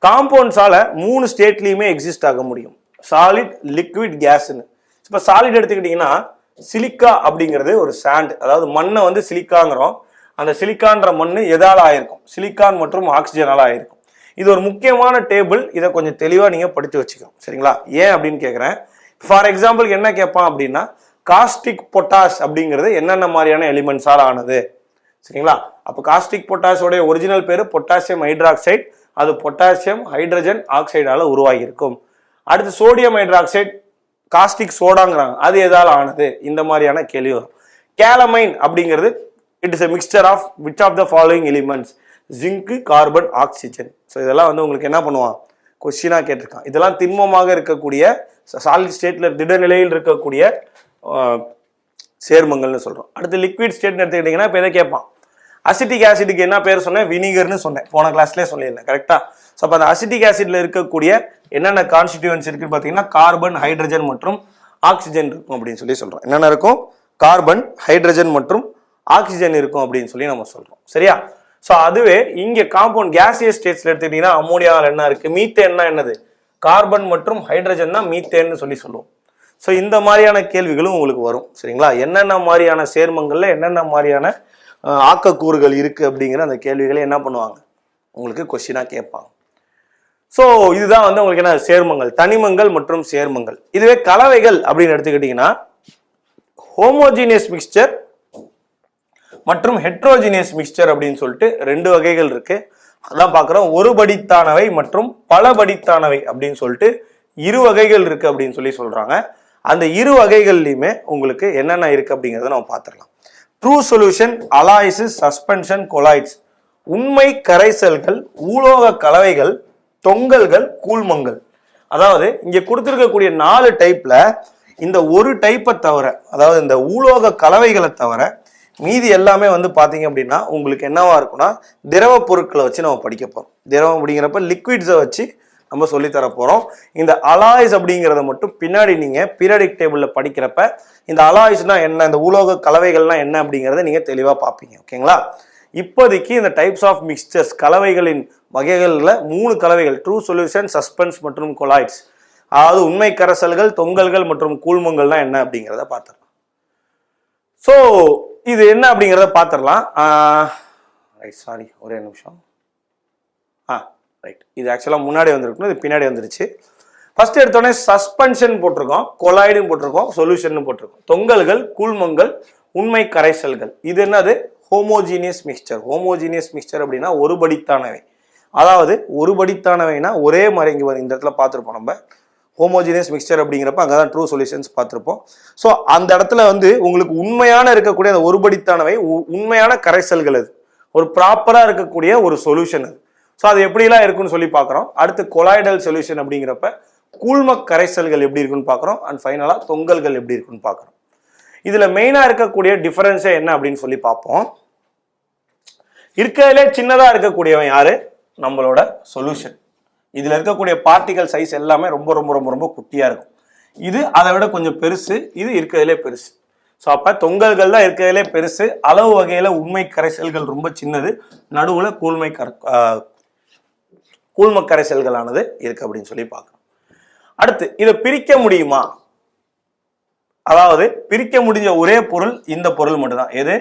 காம்பவுண்ட்ஸால 3 ஸ்டேட்லையுமே எக்ஸிஸ்ட் ஆக முடியும், சாலிட், லிக்விட், கேஸ்ன்னு. இப்போ சாலிட் எடுத்துக்கிட்டிங்கன்னா சிலிக்கா அப்படிங்கிறது ஒரு சாண்ட், அதாவது மண்ணை வந்து சிலிக்காங்கிறோம். அந்த சிலிக்கான்ற மண் எதால் ஆயிருக்கும், சிலிக்கான் மற்றும் ஆக்சிஜனால் ஆயிருக்கும். இது ஒரு முக்கியமான டேபிள், இதை கொஞ்சம் தெளிவாக நீங்கள் படித்து வச்சுக்கணும். சரிங்களா? ஏன் அப்படின்னு கேட்குறேன். ஃபார் எக்ஸாம்பிள் என்ன கேட்பான் அப்படின்னா, காஸ்டிக் பொட்டாஷ் அப்படிங்கிறது என்னென்ன மாதிரியான எலிமெண்ட்ஸால் ஆனது. சரிங்களா? அப்போ காஸ்டிக் பொட்டாஷோடைய ஒரிஜினல் பேர் பொட்டாசியம் ஹைட்ராக்சைடு, அது பொட்டாசியம் ஹைட்ரஜன் ஆக்சைடால உருவாகி இருக்கும். அடுத்து சோடியம் ஹைட்ராக்சைடு, காஸ்டிக் சோடாங்கிறாங்க, அது எதால் ஆனது, இந்த மாதிரியான கேள்வி வரும். கேலமைன் அப்படிங்கிறது it is a mixture of which of the following elements, zinc, carbon, oxygen. So இதெல்லாம் வந்து உங்களுக்கு என்ன பண்ணுவான், கொஸ்டினாக கேட்டிருக்கான். இதெல்லாம் திண்மமாக இருக்கக்கூடிய சாலிட் ஸ்டேட்டில் திடநிலையில் இருக்கக்கூடிய சேர்மங்கள்னு சொல்கிறோம். அடுத்து லிக்விட் ஸ்டேட்னு எடுத்துக்கிட்டிங்கன்னா இப்போ எதை கேட்பான், அசிட்டிக் ஆசிடுக்கு என்ன பேர் சொன்னேன், வினிகர்னு சொன்னேன், போன கிளாஸ்லேயே சொல்லியிருந்தேன். கரெக்டாக? ஸோ அப்போ அந்த அசிட்டிக் ஆசிட்ல இருக்கக்கூடிய என்னென்ன கான்ஸ்டிடியூவன்ஸ் இருக்குன்னு பார்த்தீங்கன்னா கார்பன், ஹைட்ரஜன் மற்றும் ஆக்சிஜன் இருக்கும் அப்படின்னு சொல்லி சொல்கிறோம். என்னென்ன இருக்கும், கார்பன், ஹைட்ரஜன் மற்றும் ஆக்சிஜன் இருக்கும் அப்படின்னு சொல்லி நம்ம சொல்கிறோம். சரியா? ஸோ அதுவே இங்கே காம்பவுண்ட் கேசியஸ் ஸ்டேட்ஸ்ல எடுத்துக்கிட்டீங்கன்னா அமோனியாவில் என்ன இருக்குது, மீத்தேன்னா என்னது, கார்பன் மற்றும் ஹைட்ரஜன் தான் மீத்தேன்னு சொல்லி சொல்லுவோம். ஸோ இந்த மாதிரியான கேள்விகளும் உங்களுக்கு வரும். சரிங்களா? என்னென்ன மாதிரியான சேர்மங்கள்ல என்னென்ன மாதிரியான ஆக்கக்கூறுகள் இருக்கு அப்படிங்கிற அந்த கேள்விகளை என்ன பண்ணுவாங்க, உங்களுக்கு கொஸ்டினா கேட்பாங்க. ஸோ இதுதான் வந்து உங்களுக்கு என்ன, சேர்மங்கள், தனிமங்கள் மற்றும் சேர்மங்கள். இதுவே கலவைகள் அப்படின்னு எடுத்துக்கிட்டீங்கன்னா ஹோமோஜீனியஸ் மிக்சர் மற்றும் ஹெட்ரோஜீனியஸ் மிக்சர் அப்படின்னு சொல்லிட்டு 2 வகைகள் இருக்கு. அதான் பார்க்குறோம். ஒரு படித்தானவை மற்றும் பல படித்தானவை அப்படின்னு சொல்லிட்டு 2 வகைகள் இருக்கு அப்படின்னு சொல்லி சொல்றாங்க. அந்த 2 வகைகள்லையுமே உங்களுக்கு என்னென்ன இருக்கு அப்படிங்கிறத நம்ம பார்த்துடலாம். True solution, alloys, suspension, colloids. உண்மை கரைசல்கள், ஊலோக கலவைகள், தொங்கல்கள், கூழ்மங்கள். அதாவது இங்க கொடுத்துருக்கக்கூடிய 4 டைப்ல இந்த ஒரு டைப்பை தவிர, அதாவது இந்த ஊலோக கலவைகளை தவிர மீதி எல்லாமே வந்து பார்த்தீங்க அப்படின்னா உங்களுக்கு என்னவா இருக்கும்னா திரவ பொருட்களை வச்சு நம்ம படிக்க போகிறோம். திரவம் அப்படிங்கிறப்ப லிக்விட்ஸை வச்சு நம்ம சொல்லித்தர போகிறோம். இந்த அலாய்ஸ் அப்படிங்கிறத மட்டும் பின்னாடி நீங்கள் பீரியாடிக் டேபிளில் படிக்கிறப்ப இந்த அலாய்ஸ்னால் என்ன, இந்த உலோக கலவைகள்லாம் என்ன அப்படிங்கிறத நீங்கள் தெளிவாக பார்ப்பீங்க. ஓகேங்களா? இப்போதைக்கு இந்த டைப்ஸ் ஆஃப் மிக்சர்ஸ் கலவைகளின் வகைகளில் 3 கலவைகள், ட்ரூ சொல்யூஷன், சஸ்பென்ஸ் மற்றும் கொலாய்ட்ஸ், அதாவது உண்மை கரைசல்கள், தொங்கல்கள் மற்றும் கூழ்மங்கள்லாம் என்ன அப்படிங்கிறத பார்த்துடலாம். ஸோ இது என்ன அப்படிங்கிறத பார்த்துடலாம். ரைட், சாரி ஒரே நிமிஷம். ரைட், இது ஆக்சுவலாக முன்னாடி வந்திருக்கணும், இது பின்னாடி வந்துருச்சு. ஃபர்ஸ்ட் எடுத்தோடனே சஸ்பென்ஷன் போட்டிருக்கோம், கொலாய்டுன்னு போட்டிருக்கோம், சொல்யூஷன் போட்டிருக்கோம். தொங்கல்கள், கூழ்மங்கள், உண்மை கரைசல்கள். இது என்னது? Homogeneous mixer. ஹோமோஜீனியஸ் மிக்சர் அப்படின்னா ஒருபடித்தானவை. அதாவது ஒருபடித்தானவைனா ஒரே மாதிரி இங்கே இந்த இடத்துல பார்த்துருப்போம் நம்ம. ஹோமோஜீனியஸ் மிக்சர் அப்படிங்கிறப்ப அங்கே தான் ட்ரூ சொல்யூஷன்ஸ் பார்த்துருப்போம். ஸோ அந்த இடத்துல வந்து உங்களுக்கு உண்மையான இருக்கக்கூடிய அந்த ஒருபடித்தானவை உண்மையான கரைசல்கள், அது ஒரு ப்ராப்பராக இருக்கக்கூடிய ஒரு சொல்யூஷன் அது. ஸோ அது எப்படிலாம் இருக்குன்னு சொல்லி பார்க்குறோம். அடுத்து கொலாய்டல் சொல்யூஷன் அப்படிங்கிறப்ப கூழ்ம கரைசல்கள் எப்படி இருக்குன்னு பார்க்குறோம். அண்ட் ஃபைனலாக தொங்கல்கள் எப்படி இருக்குன்னு பார்க்குறோம். இதில் மெயினாக இருக்கக்கூடிய டிஃபரன்ஸே என்ன அப்படின்னு சொல்லி பார்ப்போம். இருக்கிறதுலே சின்னதாக இருக்கக்கூடியவன் யாரு? நம்மளோட சொல்யூஷன். இதில் இருக்கக்கூடிய பார்ட்டிகல் சைஸ் எல்லாமே ரொம்ப ரொம்ப ரொம்ப ரொம்ப குட்டியாக இருக்கும். இது அதை விட கொஞ்சம் பெருசு, இது இருக்கிறதுலே பெருசு. ஸோ அப்போ தொங்கல்கள் தான் இருக்கிறதுலே பெருசு. அளவு வகையில் உண்மை கரைசல்கள் ரொம்ப சின்னது, நடுவில் கூழ்ம கரைசல்களானது இருக்கு அப்படின்னு சொல்லி பார்க்கணும். அடுத்து இதை பிரிக்க முடியுமா? அதாவது பிரிக்க முடிஞ்ச ஒரே பொருள் இந்த பொருள் மட்டும்தான். எது?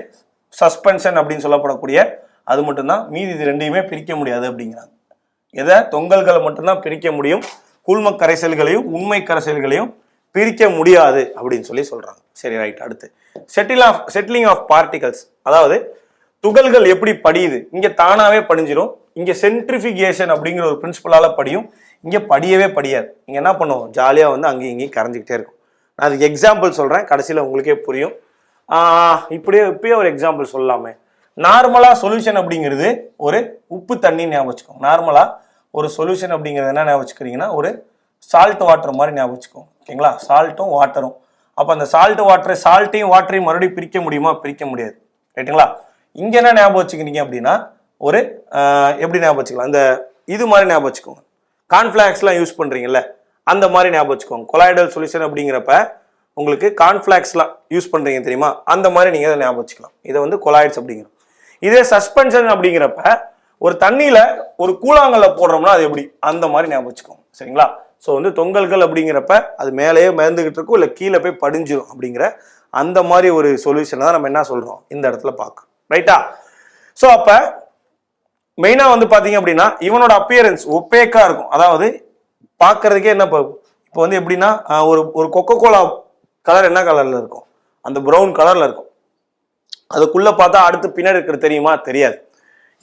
சஸ்பென்ஷன் அப்படின்னு சொல்லப்படக்கூடிய அது மட்டும்தான். மீதி இது ரெண்டையுமே பிரிக்க முடியாது அப்படிங்கிறாங்க. எதை? தொங்கல்களை மட்டும்தான் பிரிக்க முடியும், கூழ்ம கரைசல்களையும் உண்மை கரைசல்களையும் பிரிக்க முடியாது அப்படின்னு சொல்லி சொல்றாங்க. சரி, ரைட். அடுத்து செட்டிலிங் ஆஃப் பார்ட்டிகல்ஸ், அதாவது துகள்கள் எப்படி படியுது. இங்க தானாவே படிஞ்சிடும். இங்க சென்ட்ரிஃபிகேஷன் அப்படிங்கிற ஒரு பிரின்சிபலால படியும். இங்க படியவே படியாது. இங்க என்ன பண்ணுவோம்? ஜாலியா வந்து அங்கேயும் இங்கேயும் கரைஞ்சிக்கிட்டே இருக்கும். நான் அதுக்கு எக்ஸாம்பிள் சொல்றேன், கடைசியில் உங்களுக்கே புரியும். இப்பயே ஒரு எக்ஸாம்பிள் சொல்லலாமே. நார்மலா சொல்யூஷன் அப்படிங்கிறது ஒரு உப்பு தண்ணி ஞாபகம் வச்சுக்கோங்க. நார்மலா ஒரு சொல்யூஷன் அப்படிங்கிறது என்ன ஞாபகம் வச்சுக்கிறீங்கன்னா ஒரு சால்ட் வாட்டர் மாதிரி ஞாபகம் வச்சுக்கோங்க. ஓகேங்களா? சால்ட்டும் வாட்டரும். அப்போ அந்த சால்ட்டையும் வாட்டரையும் மறுபடியும் பிரிக்க முடியுமா? பிரிக்க முடியாது. ரைட்டுங்களா? இங்க என்ன ஞாபகம் வச்சுக்கிறீங்க அப்படின்னா ஒரு எப்படி ஞாபகம் வச்சுக்கலாம்? அந்த இது மாதிரி ஞாபகம் வச்சுக்கோங்க. கார்ன்ஃபிளாக்ஸ்லாம் யூஸ் பண்றீங்கல்ல, அந்த மாதிரி ஞாபகம் வச்சுக்கோங்க. கொலாய்டல் சொல்யூஷன் அப்படிங்கிறப்ப உங்களுக்கு கார்ன்ஃபிளாக்ஸ்லாம் யூஸ் பண்றீங்க தெரியுமா? அந்த மாதிரி நீங்க அதை ஞாபகம் வச்சுக்கலாம். இதை வந்து கொலாய்ட்ஸ் அப்படிங்கிறோம். இதே சஸ்பென்ஷன் அப்படிங்கிறப்ப ஒரு தண்ணியில ஒரு கூழாங்கல்ல போடுறோம்னா அது எப்படி? அந்த மாதிரி ஞாபகம் வச்சுக்கோங்க. சரிங்களா? ஸோ வந்து தொங்கல்கள் அப்படிங்கிறப்ப அது மேலேயே மிதந்துகிட்டு இருக்கும், இல்லை கீழே போய் படிஞ்சிடும் அப்படிங்கிற அந்த மாதிரி ஒரு சொல்யூஷனை தான் நம்ம என்ன சொல்றோம் இந்த இடத்துல பார்க்கணும். ரைட்டா? ஸோ அப்ப மெயினா வந்து பாத்தீங்க அப்படின்னா இவனோட அப்பியரன்ஸ் ஒப்பேக்கா இருக்கும். அதாவது பார்க்கறதுக்கே என்ன, இப்போ வந்து எப்படின்னா ஒரு கொக்கோ கோலா கலர் என்ன கலர்ல இருக்கும்? அந்த ப்ரௌன் கலர்ல இருக்கும். அதுக்குள்ள பார்த்தா அடுத்து பின்னாடி இருக்கிறது தெரியுமா? தெரியாது.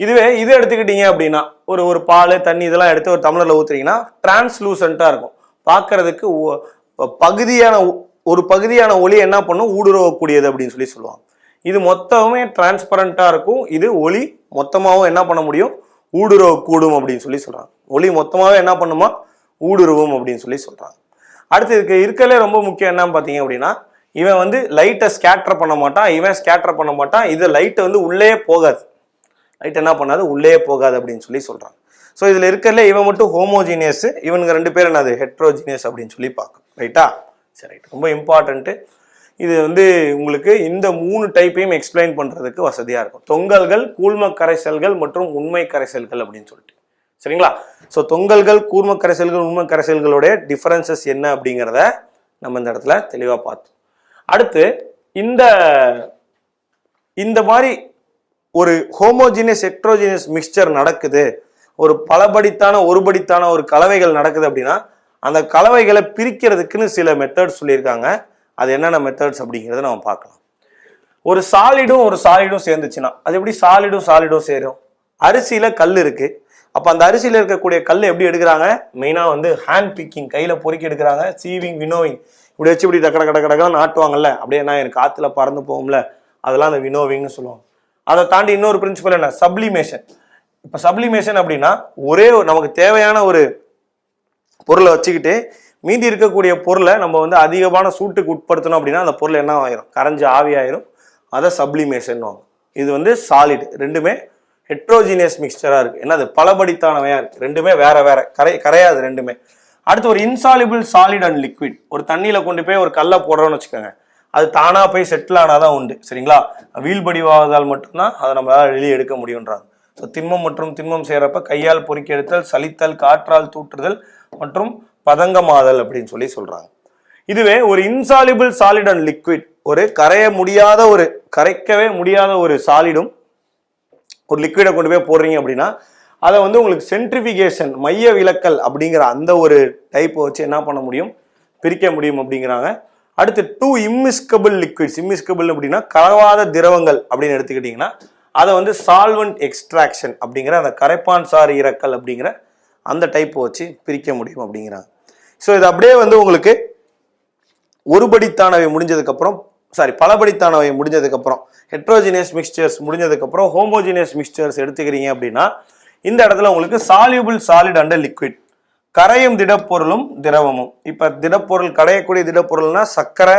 இதுவே இது எடுத்துக்கிட்டீங்க அப்படின்னா ஒரு பால் தண்ணி இதெல்லாம் எடுத்து ஒரு டம்ளர்ல ஊத்துறீங்கன்னா டிரான்ஸ்லூசண்டா இருக்கும். பார்க்கறதுக்கு ஒரு பகுதியான ஒளி என்ன பண்ணும்? ஊடுருவக்கூடியது அப்படின்னு சொல்லி சொல்லுவாங்க. இது மொத்தமே டிரான்ஸ்பரண்டா இருக்கும். இது ஒளி மொத்தமாகவும் என்ன பண்ண முடியும்? ஊடுருவக்கூடும் அப்படின்னு சொல்லி சொல்றாங்க. ஒளி மொத்தமாவே என்ன பண்ணுமா? ஊடுருவும் அப்படின்னு சொல்லி சொல்றாங்க. அடுத்து இதுக்கு இருக்கலே ரொம்ப முக்கியம் என்னன்னு பார்த்தீங்க அப்படின்னா இவன் வந்து லைட்டை ஸ்கேட்டர் பண்ண மாட்டான், இவன் ஸ்கேட்டர் பண்ண மாட்டான். இது லைட்டை வந்து உள்ளே போகாது. லைட் என்ன பண்ணாது? உள்ளே போகாது அப்படின்னு சொல்லி சொல்றாங்க. ஸோ இதுல இருக்கல இவன் மட்டும் ஹோமோஜீனியஸ், இவனுங்க 2 பேரும் என்னது? ஹெட்ரோஜீனியஸ் அப்படின்னு சொல்லி பார்க்கணும். ரைட்டா? சரி, ரைட். ரொம்ப இம்பார்ட்டன்ட்டு. இது வந்து உங்களுக்கு இந்த 3 டைப்பையும் எக்ஸ்பிளைன் பண்றதுக்கு வசதியா இருக்கும். தொங்கல்கள், கூழ்ம கரைசல்கள் மற்றும் உண்மை கரைசல்கள் அப்படின்னு சொல்லிட்டு. சரிங்களா? ஸோ தொங்கல்கள், கூழ்ம கரைசல்கள், உண்மை கரைசல்களுடைய டிஃபரன்சஸ் என்ன அப்படிங்கிறத நம்ம இந்த இடத்துல தெளிவாக பார்த்தோம். அடுத்து இந்த மாதிரி ஒரு ஹோமோஜீனியஸ் ஹெட்ரோஜீனியஸ் மிக்சர் நடக்குது, ஒரு பலபடித்தான ஒருபடித்தான ஒரு கலவைகள் நடக்குது அப்படின்னா அந்த கலவைகளை பிரிக்கிறதுக்குன்னு சில மெத்தட்ஸ் சொல்லியிருக்காங்க. அது என்னென்ன மெத்தட்ஸ் அப்படிங்கிறத நம்ம பார்க்கலாம். ஒரு சாலிடும் சேர்ந்துச்சுன்னா அது எப்படி சாலிடும் சேரும்? அரிசியில கல் இருக்கு. அப்போ அந்த அரிசியில் இருக்கக்கூடிய கல் எப்படி எடுக்கிறாங்க? மெயினாக வந்து ஹேண்ட் பிக்கிங், கையில் பொறுக்கி எடுக்கிறாங்க. சீவிங், வினோவிங், இப்படி வச்சு இப்படி கடகடன்னு ஆட்டுவாங்கல்ல, அப்படியே என்ன எனக்கு காற்றுல பறந்து போகும்ல, அதெல்லாம் அந்த வினோவிங்னு சொல்லுவாங்க. அதை தாண்டி இன்னொரு பிரின்சிபல் என்ன? சப்ளிமேஷன். இப்போ சப்ளிமேஷன் அப்படின்னா நமக்கு தேவையான ஒரு பொருளை வச்சுக்கிட்டு மீதி இருக்கக்கூடிய பொருளை நம்ம வந்து அதிகமான சூட்டுக்கு உட்படுத்தணும் அப்படின்னா அந்த பொருள் என்ன ஆயிரும்? கரைஞ்சு ஆவியாயிரும். அதை சப்ளிமேஷன் வாங்க. இது வந்து சாலிட், ரெண்டுமே ஹெட்ரோஜினியஸ் மிக்சராக இருக்குது. என்னது பலபடித்தானவையாக இருக்குது, ரெண்டுமே வேற வேற, கரையாது ரெண்டுமே. அடுத்து ஒரு இன்சாலிபிள் சாலிட் அண்ட் லிக்விட். ஒரு தண்ணியில் கொண்டு போய் ஒரு கல்லை போடுறோன்னு வச்சுக்கோங்க, அது தானாக போய் செட்டில் ஆனாதான் உண்டு, சரிங்களா? வீழ்படிவாவதால் மட்டும்தான் அதை நம்மளால் வெளியே எடுக்க முடியுன்றாங்க. ஸோ திண்மம் மற்றும் திண்மம் செய்கிறப்ப கையால் பொறுக்கி எடுத்தல், சலித்தல், காற்றால் தூற்றுதல் மற்றும் பதங்கமாதல் அப்படின்னு சொல்லி சொல்கிறாங்க. இதுவே ஒரு இன்சாலிபிள் சாலிட் அண்ட் லிக்விட், ஒரு கரைக்கவே முடியாத ஒரு சாலிடும் ஒரு லிக்விடை கொண்டு போய் போடுறீங்க அப்படின்னா அதை வந்து உங்களுக்கு சென்ட்ரிஃபிகேஷன், மைய விலக்கல் அப்படிங்கிற அந்த ஒரு டைப்பை வச்சு என்ன பண்ண முடியும், பிரிக்க முடியும் அப்படிங்கிறாங்க. அடுத்து 2 இம்மிஸ்கபிள் லிக்விட்ஸ். இம்மிஸ்கபிள் அப்படின்னா கலவாத திரவங்கள் அப்படின்னு எடுத்துக்கிட்டிங்கன்னா அதை வந்து சால்வெண்ட் எக்ஸ்ட்ராக்ஷன் அப்படிங்கிற அந்த கரைப்பான் சார் இறக்கல் அப்படிங்கிற அந்த டைப்பை வச்சு பிரிக்க முடியும் அப்படிங்கிறாங்க. ஸோ இது அப்படியே வந்து உங்களுக்கு ஒருபடித்தானவை முடிஞ்சதுக்கப்புறம், பலபடித்தானவை முடிஞ்சதுக்கப்புறம், ஹெட்ரோஜினியஸ் மிக்சர்ஸ் முடிஞ்சதுக்கப்புறம் ஹோமோஜினியஸ் மிக்சர்ஸ் எடுத்துக்கிறீங்க அப்படின்னா இந்த இடத்துல உங்களுக்கு சால்யூபிள் சாலிட் அண்ட் லிக்விட், கரையும் திடப்பொருளும் திரவமும். இப்போ திடப்பொருள், கரையக்கூடிய திடப்பொருள்னா சர்க்கரை,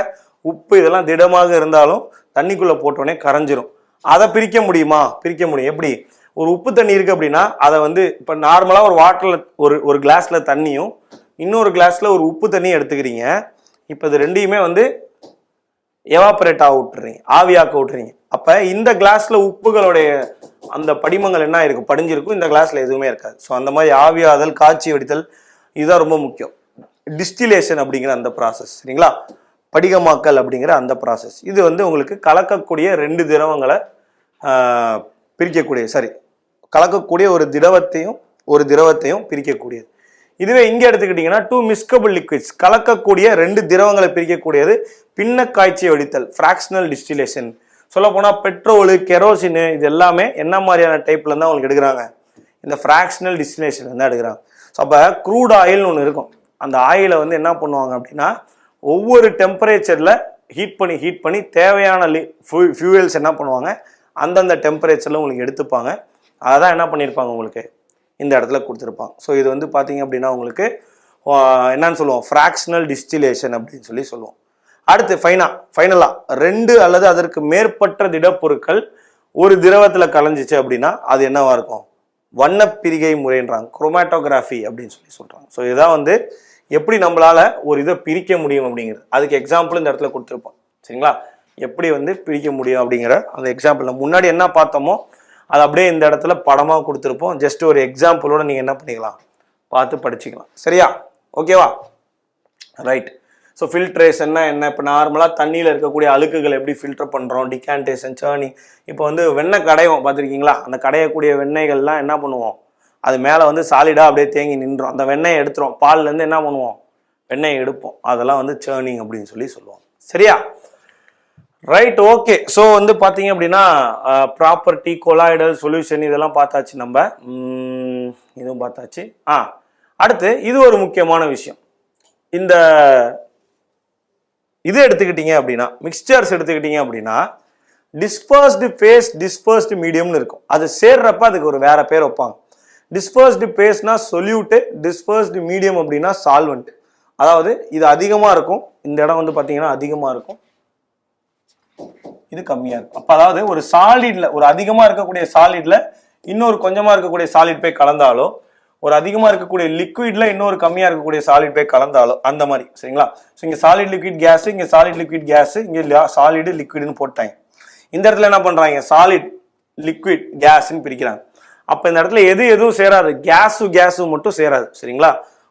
உப்பு இதெல்லாம் திடமாக இருந்தாலும் தண்ணிக்குள்ளே போட்டோடனே கரைஞ்சிரும். அதை பிரிக்க முடியுமா? பிரிக்க முடியும். எப்படி? ஒரு உப்பு தண்ணி இருக்குது அப்படின்னா அதை வந்து இப்போ நார்மலாக ஒரு வாட்டரில் ஒரு கிளாஸில் தண்ணியும் இன்னொரு கிளாஸில் ஒரு உப்பு தண்ணியும் எடுத்துக்கிறீங்க. இப்போ இது ரெண்டையுமே வந்து எவாபரேட் ஆக விட்டுறீங்க, ஆவியாக்க விட்டுறீங்க. அப்போ இந்த கிளாஸில் உப்புகளுடைய அந்த படிமங்கள் என்ன இருக்கும், படிஞ்சிருக்கும், இந்த கிளாஸில் எதுவுமே இருக்காது. ஸோ அந்த மாதிரி ஆவியாதல், காய்ச்சி வடித்தல் இதுதான் ரொம்ப முக்கியம். டிஸ்டிலேஷன் அப்படிங்கிற அந்த ப்ராசஸ், சரிங்களா? படிகமாக்கல் அப்படிங்கிற அந்த ப்ராசஸ். இது வந்து உங்களுக்கு கலக்கக்கூடிய 2 திரவங்களை கலக்கக்கூடிய ஒரு திரவத்தையும் பிரிக்கக்கூடியது. இதுவே இங்கே எடுத்துக்கிட்டிங்கன்னா 2 மிஸ்கபிள் லிக்விட்ஸ், கலக்கக்கூடிய 2 திரவங்களை பிரிக்கக்கூடியது பின்ன காய்ச்சி வடித்தல், ஃப்ராக்ஷனல் டிஸ்டிலேஷன். சொல்ல போனால் பெட்ரோலு, கெரோசின் இது எல்லாமே என்ன மாதிரியான டைப்ல இருந்தால் உங்களுக்கு எடுக்கிறாங்க, இந்த ஃப்ராக்ஷனல் டிஸ்டிலேஷன் வந்து எடுக்கிறாங்க. ஸோ அப்போ க்ரூட் ஆயில்னு ஒன்று இருக்கும், அந்த ஆயிலை வந்து என்ன பண்ணுவாங்க அப்படின்னா ஒவ்வொரு டெம்பரேச்சரில் ஹீட் பண்ணி தேவையான ஃபியூயல்ஸ் என்ன பண்ணுவாங்க அந்தந்த டெம்பரேச்சரில் உங்களுக்கு எடுத்துப்பாங்க. அதான் என்ன பண்ணியிருப்பாங்க உங்களுக்கு இந்த இடத்துல கொடுத்துருப்பாங்க. ஸோ இது வந்து பார்த்தீங்க அப்படின்னா உங்களுக்கு என்னன்னு சொல்லுவோம், ஃப்ராக்ஷனல் டிஸ்டிலேஷன் அப்படின்னு சொல்லி சொல்லுவோம். அடுத்து ஃபைனலாக 2 அல்லது அதற்கு மேற்பட்ட திடப்பொருட்கள் ஒரு திரவத்தில் கலைஞ்சிச்சு அப்படின்னா அது என்னவா இருக்கும், வண்ணப்பிரிகை முறைன்றாங்க, குரோமேட்டோகிராஃபி அப்படின்னு சொல்லி சொல்கிறாங்க. ஸோ இதுதான் வந்து எப்படி நம்மளால ஒரு இதை பிரிக்க முடியும் அப்படிங்கிறது. அதுக்கு எக்ஸாம்பிள் இந்த இடத்துல கொடுத்துருப்போம், சரிங்களா? எப்படி வந்து பிரிக்க முடியும் அப்படிங்கிற அந்த எக்ஸாம்பிள் நம்ம முன்னாடி என்ன பார்த்தோமோ அது அப்படியே இந்த இடத்துல படமாக கொடுத்துருப்போம். ஜஸ்ட் ஒரு எக்ஸாம்பிளோட நீங்கள் என்ன பண்ணிக்கலாம், பார்த்து படிச்சுக்கலாம். சரியா? ஓகேவா? ரைட். ஸோ ஃபில்ட்ரேஷன்னா என்ன? இப்போ நார்மலாக தண்ணியில் இருக்கக்கூடிய அழுக்குகள் எப்படி ஃபில்டர் பண்ணுறோம், டிகான்டேஷன், சேர்னிங். இப்போ வந்து வெண்ணெய் கடையும் பார்த்துருக்கீங்களா? அந்த கடையக்கூடிய வெண்ணெய்கள்லாம் என்ன பண்ணுவோம், அது மேலே வந்து சாலிடாக அப்படியே தேங்கி நின்றோம், அந்த வெண்ணெயை எடுத்துரும், பால்லேருந்து என்ன பண்ணுவோம், வெண்ணெயை எடுப்போம். அதெல்லாம் வந்து சேர்னிங் அப்படின்னு சொல்லி சொல்லுவோம். சரியா? Right, okay. ஸோ வந்து பார்த்தீங்க அப்படின்னா ப்ராப்பர்ட்டி, கொலாய்டல், சொல்யூஷன் இதெல்லாம் பார்த்தாச்சு, நம்ம இதுவும் பார்த்தாச்சு. அடுத்து இது ஒரு முக்கியமான விஷயம். இந்த இது எடுத்துக்கிட்டீங்க அப்படின்னா, மிக்சர்ஸ் எடுத்துக்கிட்டீங்க அப்படின்னா டிஸ்பர்ஸ்டு ஃபேஸ், டிஸ்பர்ஸ்டு மீடியம்னு இருக்கும். அது சேர்றப்ப அதுக்கு ஒரு வேற பேர் வைப்பாங்க. டிஸ்பர்ஸ்டு ஃபேஸ்னா சொல்யூட்டு, டிஸ்பர்ஸ்டு மீடியம் அப்படின்னா சால்வெண்ட். அதாவது இது அதிகமாக இருக்கும், இந்த இடம் வந்து பார்த்தீங்கன்னா அதிகமாக இருக்கும், இது கம்மியாக இருக்கும். அப்போ அதாவது ஒரு சாலிட்ல, ஒரு அதிகமாக இருக்கக்கூடிய சாலிட்ல இன்னொரு கொஞ்சமாக இருக்கக்கூடிய சாலிட் போய் கலந்தாலோ, ஒரு அதிகமாக இருக்கக்கூடிய லிக்விட்ல இன்னொரு கம்மியாக இருக்கக்கூடிய சாலிட் போய் கலந்தாலோ அந்த மாதிரி, சரிங்களா? ஸோ இங்கே சாலிட் லிக்விட் கேஸ், இங்கே சாலிட் லிக்விட் கேஸ், இங்கே சாலிடு லிக்விட்னு போட்டாங்க. இந்த இடத்துல என்ன பண்ணுறாங்க, சாலிட் லிக்விட் கேஸ்ன்னு பிரிக்கிறாங்க. அப்போ இந்த இடத்துல எதுவும் சேராது, கேஸும் மட்டும் சேராது, சரிங்களா?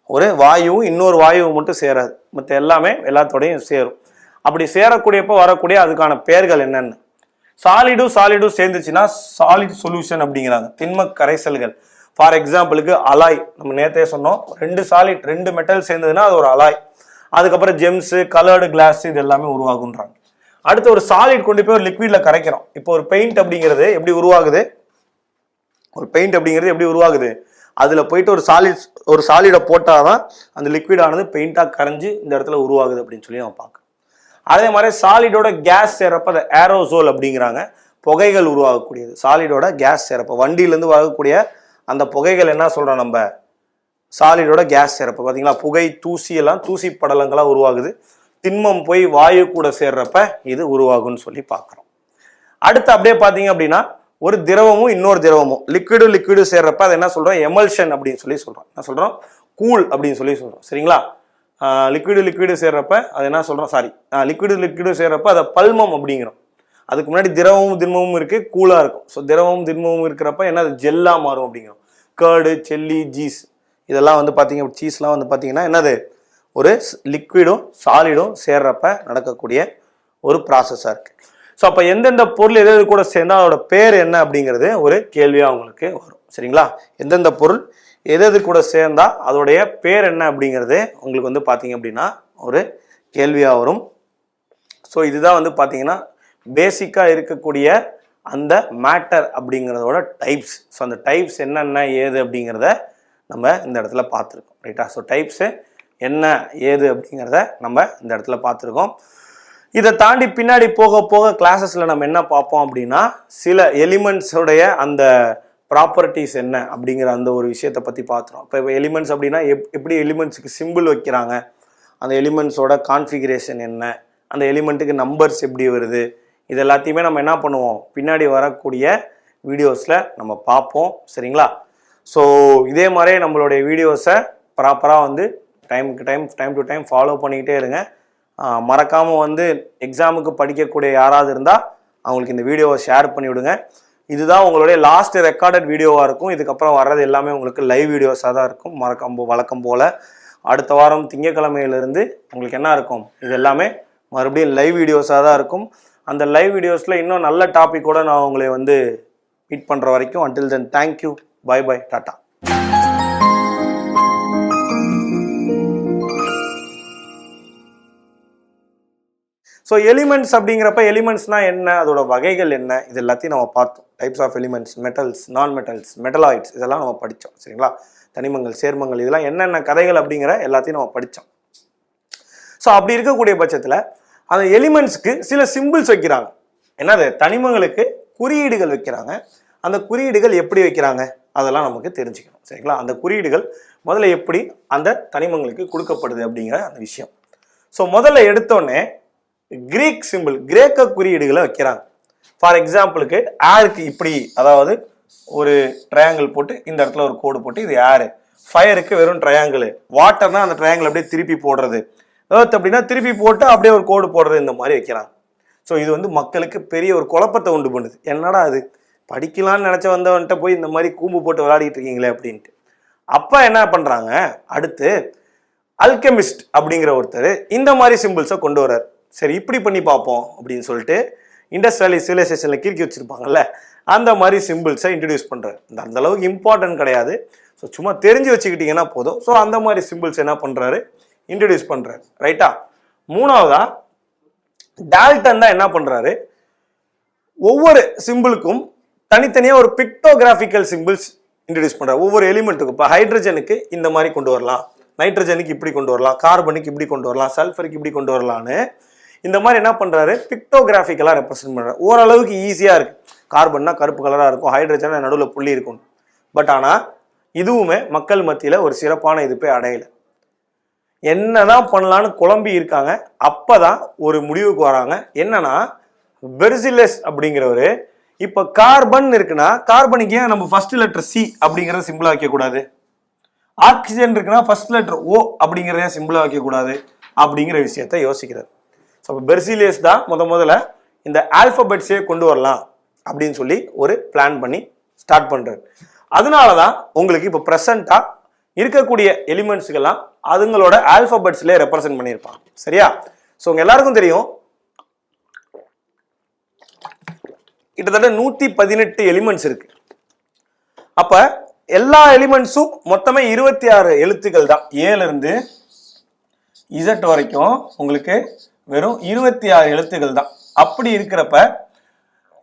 ஒரு வாயுவும் இன்னொரு வாயுவும் மட்டும் சேராது, மற்ற எல்லாமே எல்லாத்தோடையும் சேரும். அப்படி சேரக்கூடியப்போ வரக்கூடிய அதுக்கான பெயர்கள் என்னென்ன, சாலிடும் சேர்ந்துச்சுன்னா சாலிட் சொல்யூஷன் அப்படிங்கிறாங்க, திண்ம கரைசல்கள். ஃபார் எக்ஸாம்பிளுக்கு அலாய், நம்ம நேற்றே சொன்னோம், 2 மெட்டல் சேர்ந்ததுன்னா அது ஒரு அலாய். அதுக்கப்புறம் ஜெம்ஸு, கலர்டு கிளாஸ் இது எல்லாமே உருவாகுன்றாங்க. அடுத்து ஒரு சாலிட் கொண்டு போய் ஒரு லிக்விட்ல கரைக்கிறோம். இப்போ ஒரு பெயிண்ட் அப்படிங்கிறது எப்படி உருவாகுது, அதுல போயிட்டு ஒரு சாலிடை போட்டாதான் அந்த லிக்விடானது பெயிண்டாக கரைஞ்சி இந்த இடத்துல உருவாகுது அப்படின்னு சொல்லி நம்ம பார்க்கணும். அதே மாதிரி சாலிடோட கேஸ் சேரப்ப அதை ஏரோசோல் அப்படிங்கிறாங்க, புகைகள் உருவாகக்கூடியது. சாலிடோட கேஸ் சேரப்ப வண்டியிலேருந்து வரக்கூடிய அந்த புகைகள் என்ன சொல்றோம் நம்ம, சாலிடோட கேஸ் சேரப்ப பார்த்தீங்களா, புகை, தூசி படலங்களாக உருவாகுது. திண்மம் போய் வாயு கூட சேர்றப்ப இது உருவாகும்னு சொல்லி பார்க்குறோம். அடுத்து அப்படியே பார்த்தீங்க அப்படின்னா ஒரு திரவமும் இன்னொரு திரவமும் லிக்விடு சேர்றப்ப அதை என்ன சொல்றோம், எமல்ஷன் அப்படின்னு சொல்லி சொல்றோம். என்ன சொல்றோம், கூல் அப்படின்னு சொல்லி சொல்றோம். சரிங்களா, லிக்விடு சேர்றப்ப அது என்ன சொல்றோம், சாரி லிக்விடு சேர்றப்ப அதை பல்மம் அப்படிங்கிறோம். அதுக்கு முன்னாடி திரவமும் திண்மமும் இருக்கு, கூலா இருக்கும். ஸோ திரவமும் திண்மமும் இருக்கிறப்ப என்ன ஜெல்லா மாறும் அப்படிங்கிறோம். கர்டு, செல்லி, சீஸ் இதெல்லாம் வந்து பார்த்தீங்க, சீஸ்லாம் வந்து பார்த்தீங்கன்னா என்னது, ஒரு லிக்விடும் சாலிடும் சேர்றப்ப நடக்கக்கூடிய ஒரு ப்ராசஸாக இருக்கு. ஸோ அப்போ எந்தெந்த பொருள் எது கூட சேர்ந்தா அதோட பேர் என்ன அப்படிங்கிறது ஒரு கேள்வியாக உங்களுக்கு வரும். சரிங்களா, எந்தெந்த பொருள் எது கூட சேர்ந்தா அதோடைய பேர் என்ன அப்படிங்கிறது உங்களுக்கு வந்து பார்த்தீங்க அப்படின்னா ஒரு கேள்வியாக வரும். ஸோ இதுதான் வந்து பார்த்தீங்கன்னா பேசிக்காக இருக்கக்கூடிய அந்த மேட்டர் அப்படிங்கிறதோட டைப்ஸ். ஸோ அந்த டைப்ஸ் என்னென்ன ஏது அப்படிங்கிறத நம்ம இந்த இடத்துல பார்த்துருக்கோம். ரைட்டா, ஸோ டைப்ஸு என்ன ஏது அப்படிங்கிறத நம்ம இந்த இடத்துல பார்த்துருக்கோம். இதை தாண்டி பின்னாடி போக போக கிளாஸஸில் நம்ம என்ன பார்ப்போம் அப்படின்னா சில எலிமெண்ட்ஸோடைய அந்த ப்ராப்பர்ட்டிஸ் என்ன அப்படிங்கிற அந்த ஒரு விஷயத்தை பற்றி பார்த்துறோம். இப்போ எலிமெண்ட்ஸ் அப்படின்னா எப்படி எலிமெண்ட்ஸுக்கு சிம்பிள் வைக்கிறாங்க, அந்த எலிமெண்ட்ஸோட கான்ஃபிகரேஷன் என்ன, அந்த எலிமெண்ட்டுக்கு நம்பர்ஸ் எப்படி வருது, இது எல்லாத்தையுமே நம்ம என்ன பண்ணுவோம் பின்னாடி வரக்கூடிய வீடியோஸில் நம்ம பார்ப்போம். சரிங்களா, ஸோ இதே மாதிரியே நம்மளுடைய வீடியோஸை ப்ராப்பராக வந்து டைம் டு டைம் ஃபாலோ பண்ணிக்கிட்டே இருங்க. மறக்காமல் வந்து எக்ஸாமுக்கு படிக்கக்கூடிய யாராவது இருந்தால் அவங்களுக்கு இந்த வீடியோவை ஷேர் பண்ணி விடுங்க. இதுதான் உங்களுடைய லாஸ்ட் ரெக்கார்டட் வீடியோவாக இருக்கும். இதுக்கப்புறம் வர்றது எல்லாமே உங்களுக்கு லைவ் வீடியோஸாக தான் இருக்கும். வழக்கம் போல் அடுத்த வாரம் திங்கட்கிழமையிலிருந்து உங்களுக்கு என்ன இருக்கும், இது எல்லாமே மறுபடியும் லைவ் வீடியோஸாக தான் இருக்கும். அந்த லைவ் வீடியோஸில் இன்னும் நல்ல டாப்பிக்கோடு நான் உங்களை வந்து மீட் பண்ணுற வரைக்கும் until then thank you, bye bye, tata. So elements அப்படிங்கிறப்ப எலிமெண்ட்ஸ்னா என்ன, அதோட வகைகள் என்ன, இது எல்லாத்தையும் நம்ம பார்த்தோம். Types of elements, metals, non metals, metalloids இதெல்லாம் நம்ம படித்தோம். சரிங்களா, தனிமங்கள், சேர்மங்கள் இதெல்லாம் என்னென்ன கதைகள் அப்படிங்கிற எல்லாத்தையும் நம்ம படித்தோம். ஸோ அப்படி இருக்கக்கூடிய பட்சத்தில் அந்த எலிமெண்ட்ஸ்க்கு சில சிம்பிள்ஸ் வைக்கிறாங்க. என்னது, தனிமங்களுக்கு குறியீடுகள் வைக்கிறாங்க. அந்த குறியீடுகள் எப்படி வைக்கிறாங்க அதெல்லாம் நமக்கு தெரிஞ்சுக்கணும். சரிங்களா, அந்த குறியீடுகள் முதல்ல எப்படி அந்த தனிமங்களுக்கு கொடுக்கப்படுது அப்படிங்கிற அந்த விஷயம். ஸோ முதல்ல எடுத்தோடனே கிரீக் சிம்பிள், கிரேக்க குறியீடுகளை வைக்கிறாங்க. ஃபார் எக்ஸாம்பிளுக்கு ஏருக்கு இப்படி, அதாவது ஒரு ட்ரையாங்கிள் போட்டு இந்த இடத்துல ஒரு கோடு போட்டு இது ஏரு, ஃபயருக்கு வெறும் ட்ரையாங்கிள், வாட்டர்னா அந்த ட்ரையாங்கிள் அப்படியே திருப்பி போடுறது, எர்த் அப்படின்னா திருப்பி போட்டு அப்படியே ஒரு கோடு போடுறது, இந்த மாதிரி வைக்கிறாங்க. ஸோ இது வந்து மக்களுக்கு பெரிய ஒரு குழப்பத்தை உண்டு பண்ணுது. என்னடா அது படிக்கலாம்னு நினச்ச வந்தவன்ட்ட போய் இந்த மாதிரி கூம்பு போட்டு விளையாடிட்டு இருக்கீங்களே அப்படின்ட்டு. அப்போ என்ன பண்ணுறாங்க, அடுத்து அல்கெமிஸ்ட் அப்படிங்கிற ஒருத்தர் இந்த மாதிரி சிம்பிள்ஸை கொண்டு வர்றார். சரி இப்படி பண்ணி பார்ப்போம் அப்படின்னு சொல்லிட்டு இண்டஸ்ட்ரியல் சிவிலைசேஷனில் கிறுக்கி வச்சுருப்பாங்கல்ல, அந்த மாதிரி சிம்பிள்ஸை இன்ட்ரடியூஸ் பண்ணுறாரு. அந்த அளவுக்கு இம்பார்ட்டன்ட் கிடையாது, ஸோ சும்மா தெரிஞ்சு வச்சுக்கிட்டிங்கன்னா போதும். ஸோ அந்த மாதிரி சிம்பிள்ஸ் என்ன பண்ணுறாரு, இன்ட்ரடியூஸ் பண்ணுறாரு. ரைட்டா, மூணாவதா டால்டன் தான் என்ன பண்ணுறாரு, ஒவ்வொரு சிம்பிளுக்கும் தனித்தனியாக ஒரு பிக்டோகிராஃபிக்கல் சிம்பிள்ஸ் இன்ட்ரடியூஸ் பண்ணுறாரு. ஒவ்வொரு எலிமெண்ட்டுக்கும் இப்போ ஹைட்ரஜனுக்கு இந்த மாதிரி கொண்டு வரலாம், நைட்ரஜனுக்கு இப்படி கொண்டு வரலாம், கார்பனுக்கு இப்படி கொண்டு வரலாம், சல்ஃபருக்கு இப்படி கொண்டு வரலான்னு இந்த மாதிரி என்ன பண்ணுறாரு, பிக்டோகிராஃபிக்கலாக ரெப்ரசென்ட் பண்ணுறாரு. ஓரளவுக்கு ஈஸியாக இருக்குது. கார்பன்னா கருப்பு கலராக இருக்கும், ஹைட்ரஜன் நடுவில் புள்ளி இருக்கும். பட் ஆனால் இதுவுமே மக்கள் மத்தியில் ஒரு சிறப்பான இது போய் அடையலை. என்னதான் பண்ணலான்னு குழம்பி இருக்காங்க. அப்போ தான் ஒரு முடிவுக்கு வராங்க. என்னன்னா பெர்சிலஸ் அப்படிங்கிறவர் இப்போ கார்பன் இருக்குன்னா கார்பனுக்கு ஏன் நம்ம ஃபர்ஸ்ட் லெட்டர் சி அப்படிங்கிறத சிம்பிளாக வைக்கக்கூடாது, ஆக்சிஜன் இருக்குன்னா ஃபர்ஸ்ட் லெட்டர் ஓ அப்படிங்கிறத சிம்பிளாக வைக்கக்கூடாது அப்படிங்கிற விஷயத்த யோசிக்கிறார். ஸோ பெர்சிலியஸ் தான் முதல்ல இந்த ஆல்பபெட்ஸே கொண்டு வரலாம் அப்படின்னு சொல்லி ஒரு பிளான் பண்ணி ஸ்டார்ட் பண்ணுறாரு. அதனால தான் உங்களுக்கு இப்போ ப்ரெசண்ட்டாக இருக்கக்கூடிய எலிமெண்ட்ஸுக்கெல்லாம் அதுங்களோட ஆல்பபெட்ஸ்லேயே ரெப்ரசென்ட் பண்ணியிருப்பாங்க. சரியா, ஸோ உங்க எல்லாருக்கும் தெரியும் கிட்டத்தட்ட 118 எலிமெண்ட்ஸ் இருக்கு. அப்ப எல்லா எலிமெண்ட்ஸும் மொத்தமே 26 எழுத்துக்கள் தான். ஏல இருந்து இசட் வரைக்கும் உங்களுக்கு வெறும் 26 எழுத்துக்கள் தான். அப்படி இருக்கிறப்ப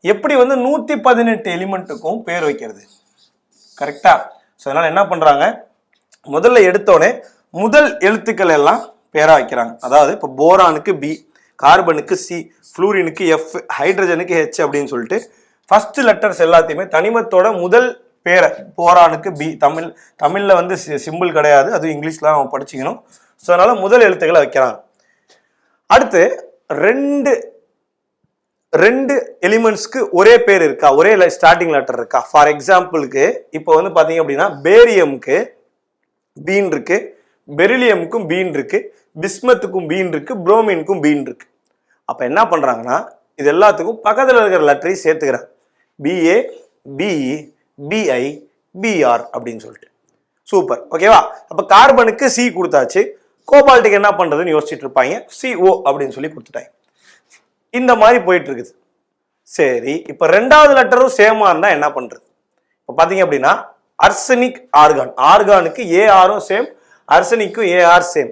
எப்படி வந்து 118 எலிமெண்ட்டுக்கும் பேர் வைக்கிறது, கரெக்டா? ஸோ அதனால என்ன பண்றாங்க, முதல்ல எடுத்தோடனே முதல் எழுத்துக்கள் எல்லாம் பேரா வைக்கிறாங்க. அதாவது இப்போ போரானுக்கு பி, கார்பனுக்கு சி, ஃப்ளூரினுக்கு எஃப், ஹைட்ரஜனுக்கு ஹெச் அப்படின்னு சொல்லிட்டு ஃபர்ஸ்ட் லெட்டர்ஸ் எல்லாத்தையுமே தனிமத்தோட முதல் பேரை, போரானுக்கு பி, தமிழில் வந்து சிம்பிள் கிடையாது, அது இங்கிலீஷ்ல நம்ம படிச்சுக்கணும். ஸோ அதனால முதல் எழுத்துக்களை வைக்கிறாங்க. அடுத்து 2 ரெண்டு எலிமெண்ட்ஸ்க்கு ஒரே பேர் இருக்கா, ஒரே ஸ்டார்டிங் லெட்டர் இருக்கா? ஃபார் எக்ஸாம்பிளுக்கு இப்போ வந்து பாத்தீங்க அப்படின்னா பேரியமுக்கு பீன் இருக்கு, பெரிலியமுக்கும் பீன் இருக்கு, பிஸ்மத்துக்கும் பீன் இருக்கு, புரோமினுக்கும் பீன் இருக்கு. அப்ப என்ன பண்றாங்கன்னா இது எல்லாத்துக்கும் பக்கத்துல இருக்கிற லெட்டரை சேர்த்துக்கிறாங்க. பிஏ, பிஇ, பிஐ, பிஆர் அப்படின்னு சொல்லிட்டு. சூப்பர், ஓகேவா? அப்ப கார்பனுக்கு சி கொடுத்தாச்சு, கோபால்ட்டுக்கு என்ன பண்றதுன்னு யோசிச்சுட்டு இருப்பாங்க, CO அப்படின்னு சொல்லி கொடுத்துட்டாங்க. இந்த மாதிரி போயிட்டு இருக்குது. சரி, இப்ப ரெண்டாவது லெட்டரும் சேமா இருந்தா என்ன பண்றது? இப்ப பாத்தீங்க அப்படின்னா அர்சனிக் ஆர்கான், ஆர்கானுக்கு ஏஆரும் சேம், அர்சனிக்கும் ஏஆர் சேம்.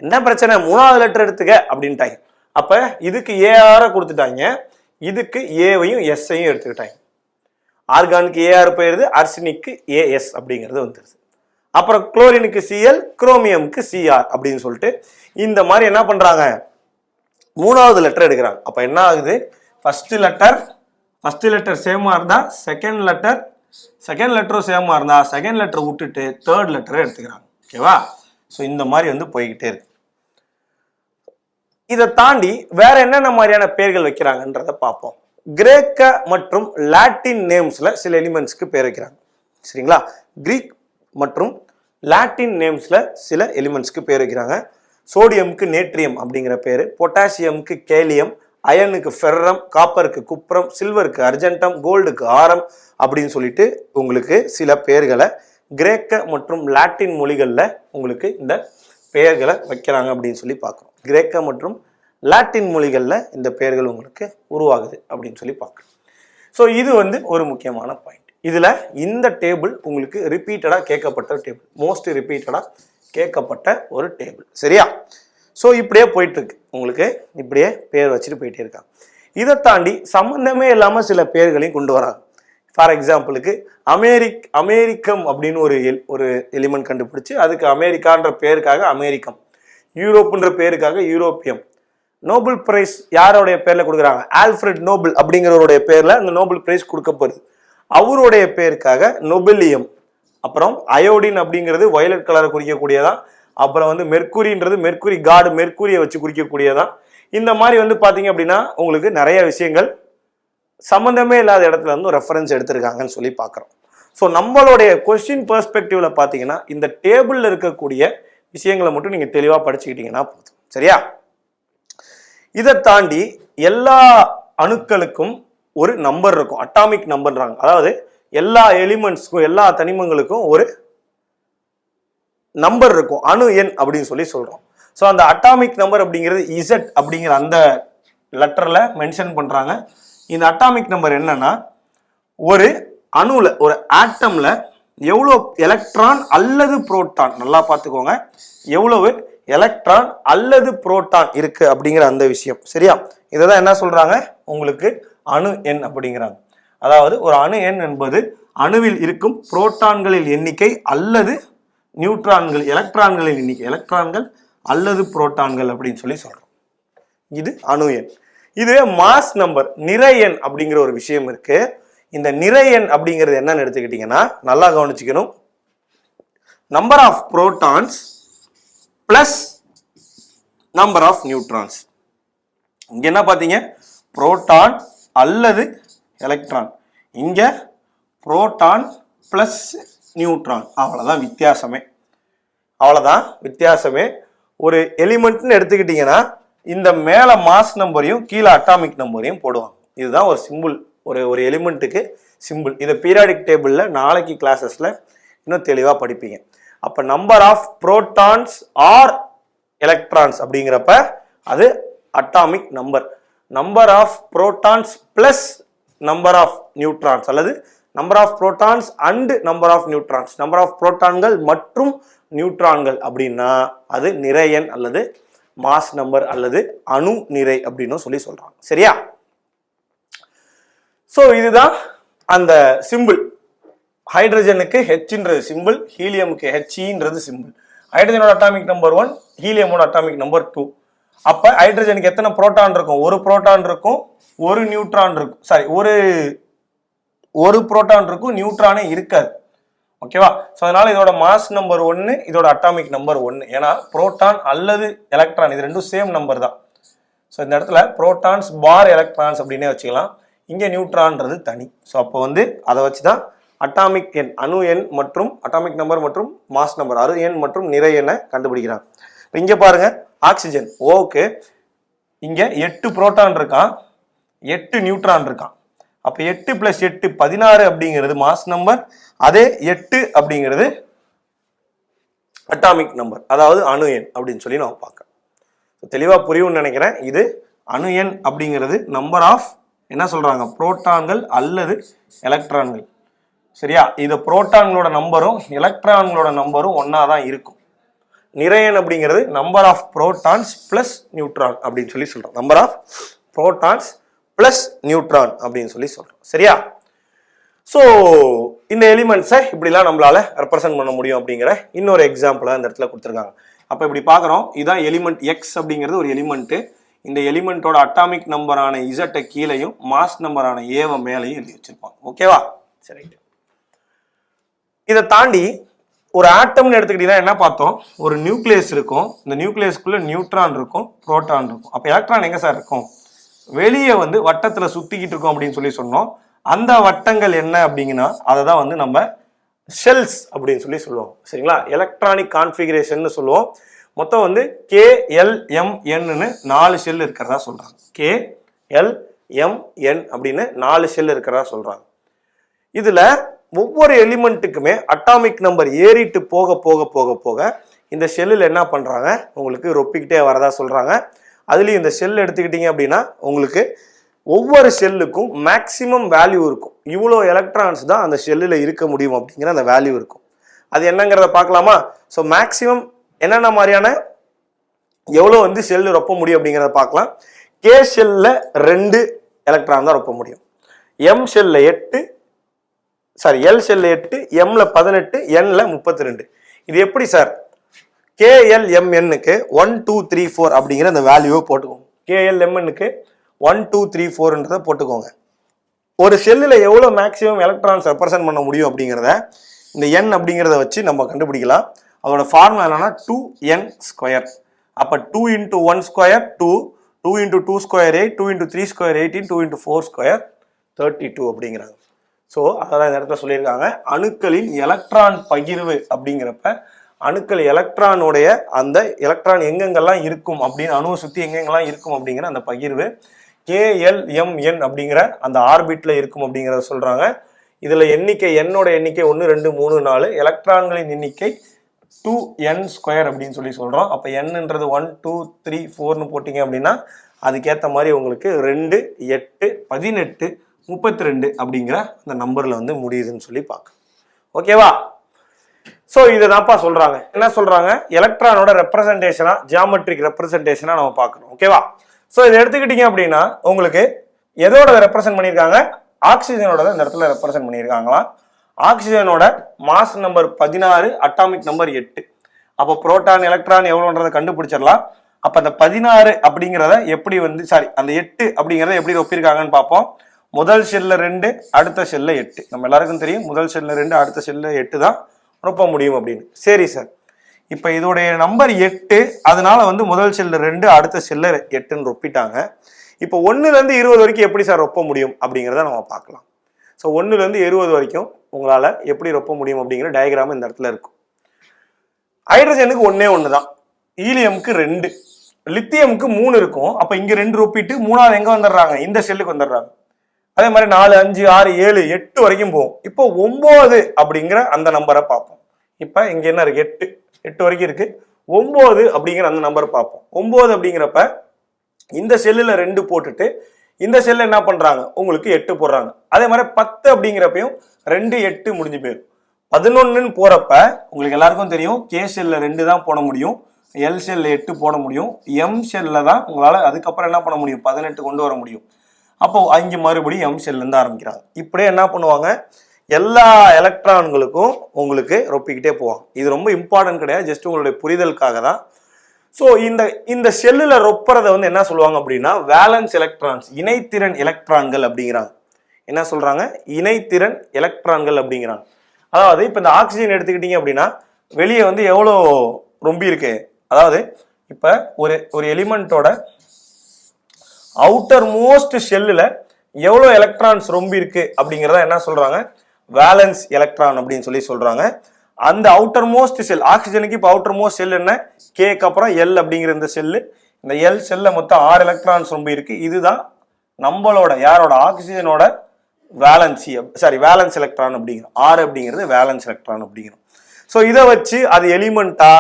என்ன பிரச்சனை? மூணாவது லெட்டர் எடுத்துக்க அப்படின்ட்டாங்க. அப்ப இதுக்கு ஏஆர கொடுத்துட்டாங்க, இதுக்கு ஏவையும் எஸ்ஐயும் எடுத்துக்கிட்டாங்க. ஆர்கானுக்கு ஏஆர் போயிருது, அர்சனிக்கு ஏஎஸ் அப்படிங்கிறது வந்துருது. அப்புறம் குளோரினுக்கு சிஎல், குரோமியமுக்கு சிஆர் அப்படின்னு சொல்லிட்டு இந்த மாதிரி என்ன பண்றாங்க, மூணாவது லெட்டர் எடுக்கிறாங்க. அப்ப என்ன ஆகுது, ஃபர்ஸ்ட் லெட்டர் சேமா இருந்தா செகண்ட் லெட்டரும் சேமா இருந்தா செகண்ட் லெட்டர் விட்டுட்டு தேர்ட் லெட்டரை எடுத்துக்கிறாங்க. ஓகேவா? ஸோ இந்த மாதிரி வந்து போய்கிட்டே இருக்கு. இதை தாண்டி வேற என்னென்ன மாதிரியான பேர்கள் வைக்கிறாங்கன்றத பார்ப்போம். கிரேக்க மற்றும் லாட்டின் நேம்ஸ்ல சில எலிமெண்ட்ஸ்க்கு பேர் வைக்கிறாங்க. சரிங்களா? கிரீக் மற்றும் லாட்டின் நேம்ஸ்ல சில எலிமெண்ட்ஸ்க்கு பேர் வைக்கிறாங்க. சோடியமுக்கு நேட்ரியம் அப்படிங்கிற பேரு, பொட்டாசியமுக்கு கேலியம், அயனுக்கு ஃபெர்ரம், காப்பருக்கு குப்ரம், சில்வருக்கு அர்ஜென்டம், கோல்டுக்கு ஆரம் அப்படின்னு சொல்லிட்டு உங்களுக்கு சில பேர்களை கிரேக்க மற்றும் லாட்டின் மொழிகளில் உங்களுக்கு இந்த பெயர்களை வைக்கிறாங்க அப்படின்னு சொல்லி பார்க்குறோம். கிரேக்க மற்றும் லாட்டின் மொழிகளில் இந்த பெயர்கள் உங்களுக்கு உருவாகுது அப்படின்னு சொல்லி பார்க்குறோம். ஸோ இது வந்து ஒரு முக்கியமான பாயிண்ட். இதில் இந்த டேபிள் உங்களுக்கு ரிப்பீட்டடாக கேட்கப்பட்ட டேபிள், மோஸ்ட் ரிப்பீட்டடாக கேட்கப்பட்ட ஒரு டேபிள். சரியா? ஸோ இப்படியே போயிட்டு இருக்கு, உங்களுக்கு இப்படியே பேர் வச்சுட்டு போயிட்டே இருக்காங்க. இதை தாண்டி சம்பந்தமே இல்லாமல் சில பேர்களையும் கொண்டு வராங்க. ஃபார் எக்ஸாம்பிளுக்கு அமெரிக்கம் அப்படின்னு ஒரு எலிமெண்ட் கண்டுபிடிச்சு அதுக்கு அமெரிக்கான்ற பேருக்காக அமெரிக்கம், யூரோப்புன்ற பேருக்காக யூரோப்பியம். நோபல் பிரைஸ் யாரோடைய பேர்ல கொடுக்குறாங்க? ஆல்ஃபிரட் நோபல் அப்படிங்கிறவருடைய பேர்ல அந்த நோபல் பிரைஸ் கொடுக்கப்படுது. அவருடைய பேருக்காக நொபெலியம். அப்புறம் அயோடின் அப்படிங்கிறது வயலட் கலரை குறிக்கக்கூடியதான். அப்புறம் வந்து மெர்க்குரின்றது மெர்க்குரி காடு, மெர்க்குரியை வச்சு குறிக்கக்கூடியதான். இந்த மாதிரி வந்து பாத்தீங்க அப்படின்னா உங்களுக்கு நிறைய விஷயங்கள் சம்பந்தமே இல்லாத இடத்துல இருந்து ரெஃபரன்ஸ் எடுத்திருக்காங்கன்னு சொல்லி பார்க்குறோம். ஸோ நம்மளுடைய கொஸ்டின் பெர்ஸ்பெக்டிவ்ல பார்த்தீங்கன்னா இந்த டேபிளில் இருக்கக்கூடிய விஷயங்களை மட்டும் நீங்கள் தெளிவாக படிச்சுக்கிட்டீங்கன்னா போதும். சரியா? இதை தாண்டி எல்லா அணுக்களுக்கும் ஒரு நம்பர் இருக்கும், அட்டாமிக் நம்பர்ன்றாங்க. அதாவது எல்லா எலிமெண்ட்ஸ்க்கும் எல்லா தனிமங்களுக்கும் ஒரு நம்பர் இருக்கும், அணு எண் அப்படின்னு சொல்லி சொல்றோம். ஸோ அந்த அட்டாமிக் நம்பர் அப்படிங்கிறது இசட் அப்படிங்கிற அந்த லெட்டர்ல மென்ஷன் பண்றாங்க. இந்த அட்டாமிக் நம்பர் என்னன்னா ஒரு அணுல, ஒரு ஆட்டம்ல எவ்வளவு எலக்ட்ரான் அல்லது புரோட்டான், நல்லா பார்த்துக்கோங்க, எவ்வளவு எலக்ட்ரான் அல்லது புரோட்டான் இருக்கு அப்படிங்கிற அந்த விஷயம். சரியா? இதைதான் என்ன சொல்றாங்க உங்களுக்கு அணு எண் அப்படிங்கிறாங்க. அதாவது ஒரு அணு எண் என்பது அணுவில் இருக்கும் புரோட்டான்களின் எண்ணிக்கை அல்லது நியூட்ரான்கள், எலக்ட்ரான்களின் எண்ணிக்கை, எலக்ட்ரான்கள் அல்லது புரோட்டான்கள் அப்படின்னு சொல்லி சொல்றோம். இது அணு எண். இதுவே மாஸ் நம்பர், நிறை எண் அப்படிங்கிற ஒரு விஷயம் இருக்கு. இந்த நிறை எண் அப்படிங்கிறது என்னன்னு எடுத்துக்கிட்டீங்கன்னா நல்லா கவனிச்சுக்கணும். Number of protons plus number of neutrons. இங்க என்ன பாத்தீங்க? புரோட்டான் அல்லது எலக்ட்ரான். இங்க புரோட்டான் பிளஸ் நியூட்ரான். அவ்வளவுதான் வித்தியாசமே, அவ்வளவுதான் வித்தியாசமே. ஒரு எலிமெண்ட்னு எடுத்துக்கிட்டீங்கன்னா இந்த மேல மாஸ் நம்பரையும் கீழே அட்டாமிக் நம்பரையும் போடுவாங்க. இதுதான் ஒரு சிம்பிள், ஒரு எலிமெண்ட்டுக்கு சிம்பிள். இதை பீரியாடிக் டேபிள்ல நாளைக்கு கிளாஸஸ்ல இன்னும் தெளிவா படிப்பீங்க. அப்ப number of protons or electrons அப்படிங்கிறப்ப அது atomic number. Number of protons plus number of neutrons அல்லது number of protons and number of neutrons, number of புரோட்டான்கள் மற்றும் நியூட்ரான்கள் அப்படின்னா அது நிறை எண் அல்லது மாஸ் நம்பர் அல்லது அணு நிறை அப்படின்னு சொல்லி சொல்றாங்க. சரியா? சோ இதுதான் அந்த சிம்பிள். ஹைட்ரஜனுக்கு ஹெச்ன்றது சிம்பிள், ஹீலியமுக்கு ஹெச்இன்றது சிம்பிள். ஹைட்ரஜனோட அட்டாமிக் நம்பர் 1, ஹீலியமோட அட்டாமிக் நம்பர் 2. அப்ப ஹைட்ரஜனுக்கு எத்தனை புரோட்டான் இருக்கும்? ஒரு புரோட்டான் இருக்கும், ஒரு நியூட்ரான் இருக்கும். சாரி, ஒரு புரோட்டான் இருக்கும், நியூட்ரானே இருக்காது. ஓகேவா? ஸோ அதனால இதோட மாஸ் நம்பர் 1, இதோட அட்டாமிக் நம்பர் 1. ஏன்னா புரோட்டான் அல்லது எலக்ட்ரான் இது ரெண்டும் சேம் நம்பர் தான். ஸோ இந்த இடத்துல புரோட்டான்ஸ் பார் எலக்ட்ரான்ஸ் அப்படின்னே வச்சுக்கலாம். இங்கே நியூட்ரான்றது தனி. ஸோ அப்போ வந்து அதை வச்சு தான் அட்டாமிக் எண், அணு எண் மற்றும் அட்டாமிக் நம்பர் மற்றும் மாஸ் நம்பர், அணு எண் மற்றும் நிறை எண்ணை கண்டுபிடிக்கிறாங்க. இப்போ இங்கே பாருங்க ஆக்சிஜன் ஓகே, இங்கே 8 புரோட்டான் இருக்கான், 8 நியூட்ரான் இருக்கான். அப்போ 8 + 8 16 அப்படிங்கிறது மாஸ் நம்பர், அதே 8 அப்படிங்கிறது அட்டாமிக் நம்பர், அதாவது அணு எண் அப்படின்னு சொல்லி நம்ம பார்க்கலாம். தெளிவாக புரியும்னு நினைக்கிறேன். இது அணு எண் அப்படிங்கிறது நம்பர் ஆஃப் என்ன சொல்றாங்க, புரோட்டான்கள் அல்லது எலக்ட்ரான்கள். சரியா, இது புரோட்டான்களோட நம்பரும் எலக்ட்ரான்களோட நம்பரும் ஒன்னா தான் இருக்கும். நிறை எண் அப்படிங்கிறது number of protons plus neutron அப்படின்னு சொல்லி சொல்றோம். Number of protons plus neutron அப்படின்னு சொல்லி சொல்றோம். சரியா, ஸோ இந்த எலிமெண்ட்ஸை இப்படிலாம் நம்மளால ரெப்ரசென்ட் பண்ண முடியும் அப்படிங்கிற இன்னொரு எக்ஸாம்பிளா இந்த இடத்துல கொடுத்துருக்காங்க. அப்போ இப்படி பார்க்குறோம், இதுதான் எலிமெண்ட் எக்ஸ் அப்படிங்கிறது ஒரு எலிமெண்ட்டு. இந்த எலிமெண்ட்டோட அட்டாமிக் நம்பரான இசட்டை கீழையும் மாஸ் நம்பரான ஏவை மேலையும் எழுதி வச்சிருப்பாங்க. ஓகேவா, சரி. இதை தாண்டி ஒரு ஆட்டம்னு எடுத்துக்கிட்டீங்கன்னா என்ன பார்த்தோம், ஒரு நியூக்ளியஸ் இருக்கும், இந்த நியூக்ளியஸ்க்குள்ள நியூட்ரான் இருக்கும், புரோட்டான் இருக்கும். அப்போ எலக்ட்ரான் எங்க சார் இருக்கும், வெளியே வந்து வட்டத்தில் சுத்திக்கிட்டு இருக்கும் அப்படின்னு சொல்லி சொன்னோம். அந்த வட்டங்கள் என்ன அப்படிங்கன்னா அதை தான் வந்து நம்ம ஷெல்ஸ் அப்படின்னு சொல்லி சொல்லுவோம். சரிங்களா, எலக்ட்ரானிக் கான்ஃபிகரேஷன் சொல்லுவோம். மொத்தம் வந்து KLMNன்னு 4 ஷெல் இருக்கிறதா சொல்றாங்க. KLMN அப்படின்னு 4 ஷெல் இருக்கிறதா சொல்றாங்க. இதுல ஒவ்வொரு எலிமெண்ட்டுக்குமே அட்டாமிக் நம்பர் ஏறிட்டு போக போக போக போக இந்த ஷெல்லில் என்ன பண்றாங்க, உங்களுக்கு ரொப்பிக்கிட்டே வரதா சொல்றாங்க. அதுலயும் இந்த ஷெல் எடுத்துக்கிட்டீங்க அப்படின்னா உங்களுக்கு ஒவ்வொரு செல்லுக்கும் மேக்சிமம் வேல்யூ இருக்கும். இவ்வளோ எலக்ட்ரான்ஸ் தான் அந்த செல்லில் இருக்க முடியும் அப்படிங்கிற அந்த வேல்யூ இருக்கும். அது என்னங்கிறத பார்க்கலாமா. ஸோ மேக்சிமம் என்னென்ன மாதிரியான எவ்வளோ வந்து செல்லு ரொப்ப முடியும் அப்படிங்கிறத பார்க்கலாம். கே செல்லில் 2 எலக்ட்ரான் தான் ரொப்ப முடியும். எம் செல்லில் 8, எல் செல்லில் 8, எம்ல 18, என்ல 32. இது எப்படி சார், KLMNக்கு 1 2 3 4 அப்படிங்கிற அந்த வேல்யூவை போட்டுக்கோங்க. KLMNக்கு 1 2 3 4ன்றதை போட்டுக்கோங்க. ஒரு செல்லில் எவ்வளோ மேக்ஸிமம் எலக்ட்ரான்ஸ் ரெப்ரசென்ட் பண்ண முடியும் அப்படிங்கிறத இந்த என் அப்படிங்கிறத வச்சு நம்ம கண்டுபிடிக்கலாம். அதோட ஃபார்முலா என்னன்னா 2n². அப்போ 2 × 1² 2, 2 × 2² 8, 2 × 3² 18, 2 × 4² 32 அப்படிங்கிறாங்க. ஸோ அதான் இந்த இடத்துல சொல்லியிருக்காங்க, அணுக்களின் எலக்ட்ரான் பகிர்வு அப்படிங்கிறப்ப அணுக்கள் எலக்ட்ரானுடைய அந்த எலக்ட்ரான் எங்கெங்கெல்லாம் இருக்கும் அப்படின்னு, அணுவை சுற்றி எங்கெங்கெல்லாம் இருக்கும் அப்படிங்கிற அந்த பகிர்வு KLMN அப்படிங்கிற அந்த ஆர்பிட்ல இருக்கும் அப்படிங்கிறத சொல்றாங்க. இதுல எண்ணிக்கை, என்னோட எண்ணிக்கை 1 2 3 4, எலக்ட்ரான்களின் எண்ணிக்கை 2n² அப்படின்னு சொல்லி சொல்றோம். அப்ப nன்றது 1 2 3 4ன்னு போட்டீங்க அப்படின்னா அதுக்கேற்ற மாதிரி உங்களுக்கு 2 8 18 32 அப்படிங்கிற அந்த நம்பர்ல வந்து முடியுதுன்னு சொல்லி பார்க்க. ஓகேவா, ஸோ இதை தான்ப்பா சொல்றாங்க. என்ன சொல்றாங்க, எலக்ட்ரானோட ரெப்ரசன்டேஷனா, ஜியாமெட்ரிக் ரெப்ரசன்டேஷனா நம்ம பார்க்கணும். ஓகேவா, ஸோ இதை எடுத்துக்கிட்டீங்க அப்படின்னா உங்களுக்கு எதோட ரெப்ரசென்ட் பண்ணியிருக்காங்க, ஆக்சிஜனோட இந்த இடத்துல ரெப்ரசென்ட் பண்ணியிருக்காங்களா. ஆக்சிஜனோட மாஸ் நம்பர் 16, அட்டாமிக் நம்பர் 8. அப்போ புரோட்டான் எலக்ட்ரான் எவ்வளோன்றதை கண்டுபிடிச்சிடலாம். அப்போ அந்த 16 அப்படிங்கிறத எப்படி வந்து அந்த 8 அப்படிங்கிறத எப்படி ஒப்பிருக்காங்கன்னு பார்ப்போம். முதல் செல்ல 2, அடுத்த செல்ல 8. நம்ம எல்லாருக்கும் தெரியும் முதல் செல்ல 2, அடுத்த செல்ல 8 தான் ரொப்ப முடியும் அப்படின்னு. சரி சார், இப்போ இதோடைய நம்பர் 8, அதனால வந்து முதல் செல்ல 2, அடுத்த செல்ல 8ன்னு ரொப்பிட்டாங்க. இப்போ 1லேருந்து 20 வரைக்கும் எப்படி சார் ரொப்ப முடியும் அப்படிங்கிறத நம்ம பார்க்கலாம். ஸோ 1லேருந்து 20 வரைக்கும் உங்களால் எப்படி ரொப்ப முடியும் அப்படிங்கிற டயக்ராம் இந்த இடத்துல இருக்கும். ஹைட்ரஜனுக்கு 1 தான், ஈலியமுக்கு 2, லித்தியமுக்கு 3 இருக்கும். அப்போ இங்கே 2 ரொப்பிட்டு 3வது எங்கே வந்துடுறாங்க, இந்த செல்லுக்கு வந்துடுறாங்க. அதே மாதிரி 4 5 6 7 8 வரைக்கும் போகும். இப்போ 9 அப்படிங்கிற அந்த நம்பரை பார்ப்போம். இப்போ இங்கே என்ன இருக்கு, 8 வரைக்கும் இருக்கு. 9 அப்படிங்கிற அந்த நம்பர் பார்ப்போம். 9 அப்படிங்கிறப்ப இந்த செல்லுல 2 போட்டுட்டு இந்த செல்ல என்ன பண்றாங்க, உங்களுக்கு 8 போடுறாங்க. அதே மாதிரி 10 அப்படிங்கிறப்பையும் 2 8 முடிஞ்சு போயிடும். 11ன்னு போறப்ப உங்களுக்கு எல்லாருக்கும் தெரியும் கே செல்ல 2 தான் போட முடியும், எல் செல்ல 8 போட முடியும், எம் செல்ல தான் உங்களால அதுக்கப்புறம் என்ன பண்ண முடியும், 18 கொண்டு வர முடியும். அப்போ அங்கே மறுபடியும் எம் செல்ல இருந்து ஆரம்பிக்கிறாங்க. இப்படியே என்ன பண்ணுவாங்க, எல்லா எலக்ட்ரான்களுக்கும் உங்களுக்கு ரொப்பிக்கிட்டே போவாங்க. இது ரொம்ப இம்பார்ட்டன்ட் கிடையாது, ஜஸ்ட் உங்களுடைய புரிதலுக்காக தான். ஸோ இந்த செல்லுல ரொப்புறத வந்து என்ன சொல்லுவாங்க அப்படின்னா வேலன்ஸ் எலக்ட்ரான்ஸ், இணைத்திறன் எலக்ட்ரான்கள் அப்படிங்கிறாங்க. என்ன சொல்றாங்க, இணைத்திறன் எலக்ட்ரான்கள் அப்படிங்கிறாங்க. அதாவது இப்போ இந்த ஆக்சிஜன் எடுத்துக்கிட்டீங்க அப்படின்னா வெளியே வந்து எவ்வளோ ரொம்பி இருக்கு, அதாவது இப்போ ஒரு எலிமெண்ட்டோட அவுட்டர் மோஸ்ட் ஷெல்லுல எவ்வளோ எலக்ட்ரான்ஸ் ரொம்ப இருக்கு அப்படிங்கிறத என்ன சொல்றாங்க, வேலன்ஸ் எலக்ட்ரான் அப்படின்னு சொல்லி சொல்றாங்க. அந்த அவுட்டர் மோஸ்ட் செல் ஆக்சிஜனுக்கு இப்போ அவுட்டர் மோஸ்ட் செல் என்ன, கேக்கு அப்புறம் எல் அப்படிங்கிற இந்த செல்லு, இந்த எல் செல்ல மொத்தம் 6 எலக்ட்ரான்ஸ் ரொம்ப இருக்கு. இதுதான் நம்மளோட யாரோட ஆக்சிஜனோட வேலன்சி வேலன்ஸ் எலக்ட்ரான் அப்படிங்கிறோம். 6 அப்படிங்கிறது வேலன்ஸ் எலக்ட்ரான் அப்படிங்கிறோம். ஸோ இதை வச்சு அது எலிமெண்டா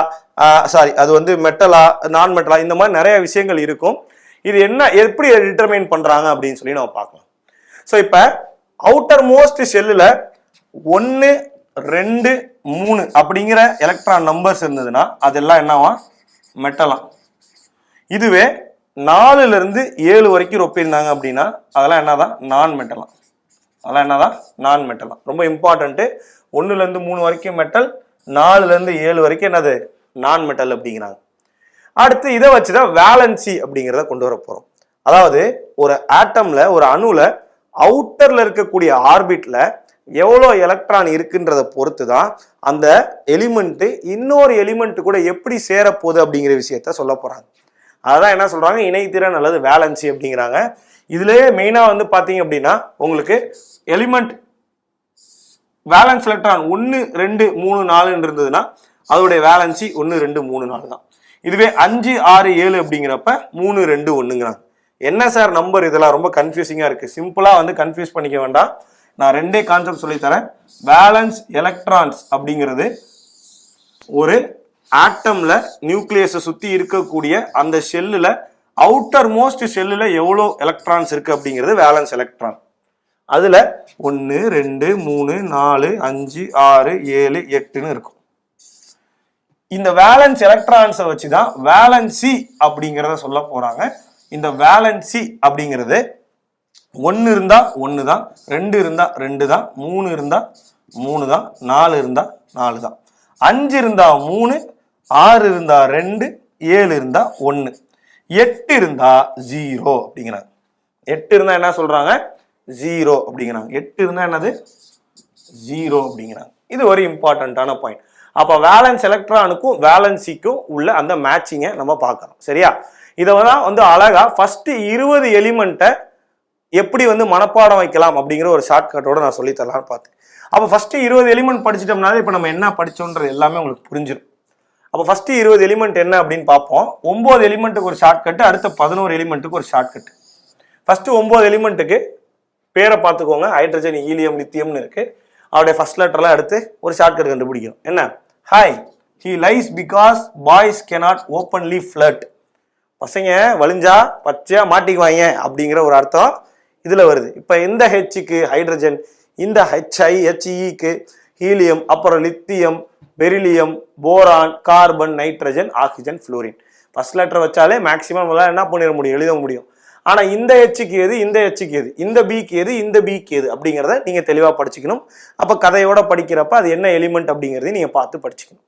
அது வந்து மெட்டலா நான் மெட்டலா இந்த மாதிரி நிறைய விஷயங்கள் இருக்கும். இது என்ன எப்படி டிட்டர்மைன் பண்றாங்க அப்படின்னு சொல்லி நம்ம பார்க்கலாம். ஸோ இப்போ அவுட்டர் மோஸ்ட் செல்லுல 1, 2, 3 அப்படிங்கிற எலக்ட்ரான் நம்பர்ஸ் இருந்ததுன்னா அதெல்லாம் என்னவா, மெட்டலாம். இதுவே 4ல இருந்து 7 வரைக்கும் ரொப்பியிருந்தாங்க அப்படின்னா அதெல்லாம் என்னதான், நான் மெட்டலாம். அதெல்லாம் என்னதான், நான் மெட்டலாம். ரொம்ப இம்பார்ட்டன்ட்டு. 1ல இருந்து 3 வரைக்கும் மெட்டல், 4ல இருந்து 7 வரைக்கும் என்னது, நான் மெட்டல் அப்படிங்கிறாங்க. அடுத்து இதை வச்சுதான் வேலன்சி அப்படிங்கிறத கொண்டு வர போறோம். அதாவது ஒரு ஆட்டம்ல, ஒரு அணுல அவுட்டர்ல இருக்கக்கூடிய ஆர்பிட்ல எவ்வளோ எலக்ட்ரான் இருக்குன்றத பொறுத்து தான் அந்த எலிமெண்ட் இன்னொரு எலிமெண்ட் கூட எப்படி சேரப்போகுது அப்படிங்கிற விஷயத்த சொல்ல போறாங்க. அதான் என்ன சொல்றாங்க, இணைத்திறன் அல்லது வேலன்சி அப்படிங்கிறாங்க. இதுலயே மெயினா வந்து பாத்தீங்க அப்படின்னா உங்களுக்கு எலிமெண்ட் வேலன்ஸ் எலக்ட்ரான் 1, 2, 3, 4 இருந்ததுன்னா அதோடைய வேலன்சி 1, 2, 3, 4 தான். இதுவே 5, 6, 7 அப்படிங்கிறப்ப 3, 2, 1ங்கிறாங்க. என்ன சார் நம்பர், இதெல்லாம் ரொம்ப கன்ஃபியூசிங்கா இருக்கு. சிம்பிளா வந்து கன்ஃபியூஸ் பண்ணிக்க வேண்டாம். நான் 2 கான்செப்ட் சொல்லி தரேன். வேலன்ஸ் எலக்ட்ரான்ஸ் அப்படிங்கிறது ஒரு ஆட்டம்ல நியூக்ளியஸை சுத்தி இருக்கக்கூடிய அந்த ஷெல்லுல அவுட்டர் மோஸ்ட் ஷெல்லுல எவ்வளோ எலக்ட்ரான்ஸ் இருக்கு அப்படிங்கிறது வேலன்ஸ் எலக்ட்ரான். அதுல 1, 2, 3, 4, 5, 6, 7, 8ன்னு இருக்கும். இந்த வேலன்ஸ் எலக்ட்ரான்ஸை வச்சுதான் வேலன்சி அப்படிங்கிறத சொல்ல போறாங்க. இந்த வேலன்சி அப்படிங்கிறது 1 இருந்தா 1 தான், 2 இருந்தா 2 தான், 3 இருந்தா 3 தான், 4 இருந்தா 4 தான், 5 இருந்தா 3, 6 இருந்தா 2, 7 இருந்தா 1, 8 இருந்தா 0 அப்படிங்கிறாங்க. 8 இருந்தா என்ன சொல்றாங்க, 0 அப்படிங்கிறாங்க. 8 இருந்தா என்னது, 0 அப்படிங்கிறாங்க. இது ஒரு இம்பார்ட்டன்டான பாயிண்ட். அப்ப வேலன்ஸ் எலக்ட்ரானுக்கும் வேலன்சிக்கும் உள்ள அந்த மேட்சிங்கை நம்ம பார்க்கறோம். சரியா? இதை வந்து அழகா ஃபர்ஸ்ட் 20 எலிமெண்ட்டை எப்படி வந்து மனப்பாடம் வைக்கலாம் அப்படிங்கிற ஒரு ஷார்ட்கட்டோட நான் சொல்லி தரலாம்னு பார்த்தேன். அப்போ ஃபர்ஸ்ட் 20 எலிமெண்ட் படிச்சிட்டோம்னாலே இப்போ நம்ம என்ன படிச்சோன்றது எல்லாமே உங்களுக்கு புரிஞ்சிடும். அப்போ ஃபர்ஸ்ட் 20 எலிமெண்ட் என்ன அப்படின்னு பார்ப்போம். 9 எலிமெண்ட்டுக்கு ஒரு ஷார்ட்கட்டு, அடுத்த 11 எலிமெண்ட்டுக்கு ஒரு ஷார்ட்கட்டு. ஃபர்ஸ்ட் 9 எலிமெண்ட்டுக்கு பேரை பார்த்துக்கோங்க. ஹைட்ரஜன், ஹீலியம், லித்தியம்னு இருக்கு. அவருடைய ஃபர்ஸ்ட் லெட்டர்லாம் எடுத்து ஒரு ஷார்ட்கட் கண்டுபிடிக்கணும். என்ன, hi he lies because boys cannot openly flirt. பசங்க வலிஞ்சா பச்சையா மாட்டிக்குவாங்க அப்படிங்கிற ஒரு அர்த்தம் இதுல வருது. இப்ப இந்த ஹெச்சுக்கு ஹைட்ரஜன், இந்த ஹெச்இக்கு ஹீலியம், அப்புறம் lithium, beryllium, boron, carbon, nitrogen, oxygen, fluorine. First letter வச்சாலே மேக்சிமம் என்ன பண்ணிட முடியும், எழுத முடியும். ஆனா இந்த ஹெச்சுக்கு எது, இந்த ஹெச்சுக்கு எது, இந்த பிக்கு எது, இந்த பிக்கு எது அப்படிங்கிறத நீங்க தெளிவா படிச்சுக்கணும். அப்ப கதையோட படிக்கிறப்ப அது என்ன எலிமெண்ட் அப்படிங்கிறதையும் நீங்க பார்த்து படிச்சுக்கணும்.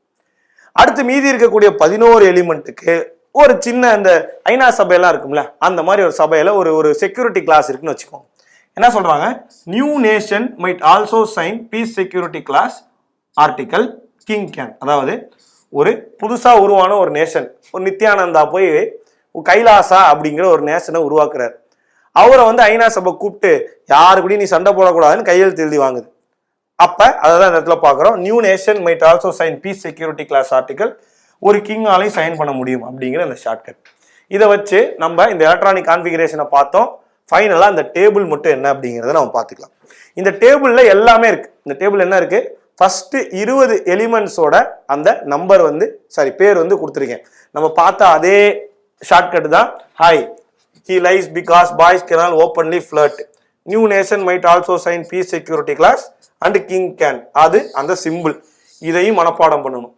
அடுத்து மீதி இருக்கக்கூடிய 11 எலிமெண்ட்டுக்கு ஒரு சின்ன அந்த ஐநா சபையெல்லாம் இருக்கும்ல, அந்த மாதிரி ஒரு சபையில ஒரு செக்யூரிட்டி கிளாஸ் இருக்குன்னு வச்சுக்கோங்க. என்ன சொல்றாங்க, new nation might also sign peace security class article king can. அதாவது ஒரு புதுசா உருவான ஒரு நேஷன், ஒரு நித்யானந்தா போய் கைலாசா அப்படிங்கிற ஒரு நேஷனை உருவாக்குறாரு. அவரை வந்து ஐநா சபை கூப்பிட்டு யாரு கூட நீ சண்டை போடக்கூடாதுன்னு கையெழுத்து எழுதி வாங்குது. அப்ப அதான் இந்த இடத்துல பாக்குறோம், new nation might also sign peace security class article, ஒரு கிங்காலையும் சைன் பண்ண முடியும் அப்படிங்கிற அந்த ஷார்ட்கட். இதை வச்சு நம்ம இந்த எலக்ட்ரானிக் கான்ஃபிகரேஷனை பார்த்தோம். ஃபைனலா இந்த டேபிள் மட்டும் என்ன அப்படிங்கிறத நம்ம பார்த்துக்கலாம். இந்த டேபிள்ல எல்லாமே இருக்கு. இந்த டேபிள் என்ன இருக்கு, ஃபர்ஸ்ட் 20 எலிமெண்ட்ஸோட அந்த நம்பர் வந்து பேர் வந்து கொடுத்துருக்கேன். நம்ம பார்த்த அதே ஷார்ட்கட் தான். Hi he lies because boys cannot openly flirt, new nation might also sign peace security class and king can. அது அந்த சிம்பிள். இதையும் மனப்பாடம் பண்ணணும்.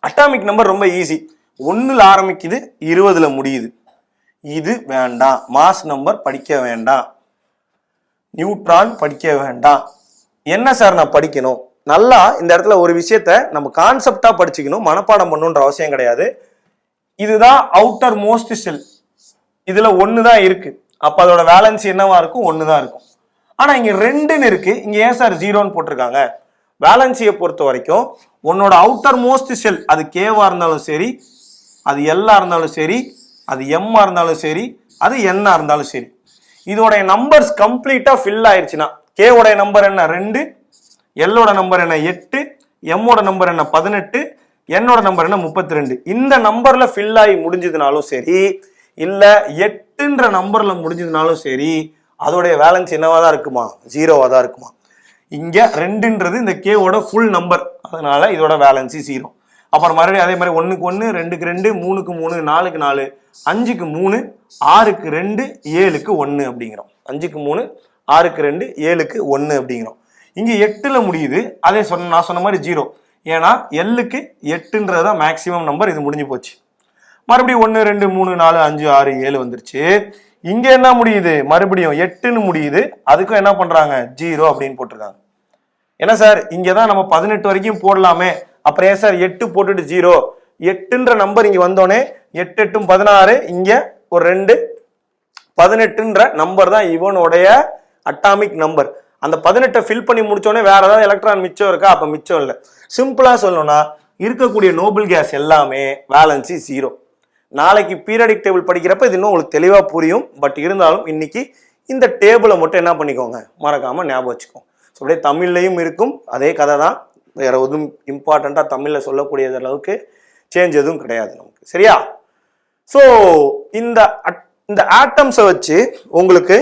அட்டாமிக் நம்பர் ரொம்ப ஈஸி. 1ல் ஆரம்பிக்குது, 20ல் முடியுது. இது வேண்டாம். மாஸ் நம்பர் படிக்க வேண்டாம், நியூட்ரான் படிக்க வேண்டாம். என்ன சார் நான் படிக்கணும்? நல்லா இந்த இடத்துல ஒரு விஷயத்த நம்ம கான்செப்டா படிச்சுக்கணும், மனப்பாடம் பண்ணணுன்ற அவசியம் கிடையாது. இதுதான் அவுட்டர் மோஸ்ட் செல். இதுல 1 தான் இருக்கு. அப்ப அதோட வேலன்சி என்னவா இருக்கும், 1 தான் இருக்கும். ஆனா இங்க 2ன்னு இருக்கு. இங்க ஏன் சார் 0ன்னு போட்டிருக்காங்க? வேலன்சியை பொறுத்த வரைக்கும் உன்னோட அவுட்டர் மோஸ்ட் செல், அது கேவா இருந்தாலும் சரி, அது எல்லா இருந்தாலும் சரி, அது எம்மா இருந்தாலும் சரி, அது என்ன இருந்தாலும் சரி. இதோடைய நம்பர்ஸ் கம்ப்ளீட்டா ஃபில் ஆயிடுச்சுன்னா K உடைய நம்பர் என்ன 2, L ஓட நம்பர் என்ன 8, M ஓட நம்பர் என்ன 18, N ஓட நம்பர் என்ன 32. இந்த நம்பர்ல ஃபில் ஆகி முடிஞ்சதுனாலும் சரி, இல்ல 8ன்ற நம்பர்ல முடிஞ்சதுனாலும் சரி, அதோடைய வேலன்ஸ் என்னவா தான் இருக்குமா? 0வா தான் இருக்குமா? இங்க 2ன்றது இந்த K ஓட ஃபுல் நம்பர், அதனால இதோட வேலன்ஸ் 0. அப்புறம் மறுபடியும் அதே மாதிரி 1க்கு 1, 2க்கு 2, 3க்கு 3, 4க்கு 4, 5க்கு 3, 6க்கு 2, 7க்கு 1 அப்படிங்கிறோம். 5க்கு 3, 6க்கு 2, 7க்கு 1 அப்படிங்கிறோம். இங்க 8ல முடியுது. அதே நான் சொன்ன மாதிரி 0. ஏன்னா Lக்கு 8ன்றது தான் மேக்சிமம் நம்பர். இது முடிஞ்சு போச்சு. மறுபடியும் 1, 2, 3, 4, 5, 6, 7 வந்துருச்சு. இங்க என்ன முடியுது? மறுபடியும் 8ன்னு முடியுது. அதுக்கும் என்ன பண்றாங்க? 0 அப்படின்னு போட்டிருக்காங்க. என்ன சார், இங்கதான் நம்ம 18 வரைக்கும் போடலாமே, அப்புறம் ஏன் சார் 8 போட்டுட்டு 0? 8ன்ற நம்பர் இங்க வந்தோடனே 8 8 16, இங்க ஒரு 2, 18ன்ற நம்பர் தான் இவனுடைய அட்டாமிக் நம்பர். அந்த 18 ஃபில் பண்ணி முடிச்சோடனே வேற ஏதாவது எலக்ட்ரான் மிச்சம் இருக்கா? அப்ப மிச்சம் இல்லை. சிம்பிளா சொல்லணும்னா இருக்கக்கூடிய நோபல் கேஸ் எல்லாமே வேலன்சி 0. நாளைக்கு பீரியாடிக் டேபிள் படிக்கிறப்ப இது இன்னும் உங்களுக்கு தெளிவா புரியும். பட் இருந்தாலும் இன்னைக்கு இந்த டேபிளை மட்டும் என்ன பண்ணிக்கோங்க, மறக்காம ஞாபகம் வச்சுக்கோங்க. அப்படியே தமிழ்லையும் இருக்கும் அதே கதை தான். வேற எதுவும் இம்பார்ட்டண்டா தமிழ்ல சொல்லக்கூடிய அளவுக்கு சேஞ்ச் எதுவும் கிடையாது நமக்கு. சரியா? ஸோ இந்த ஆட்டம்ஸை வச்சு உங்களுக்கு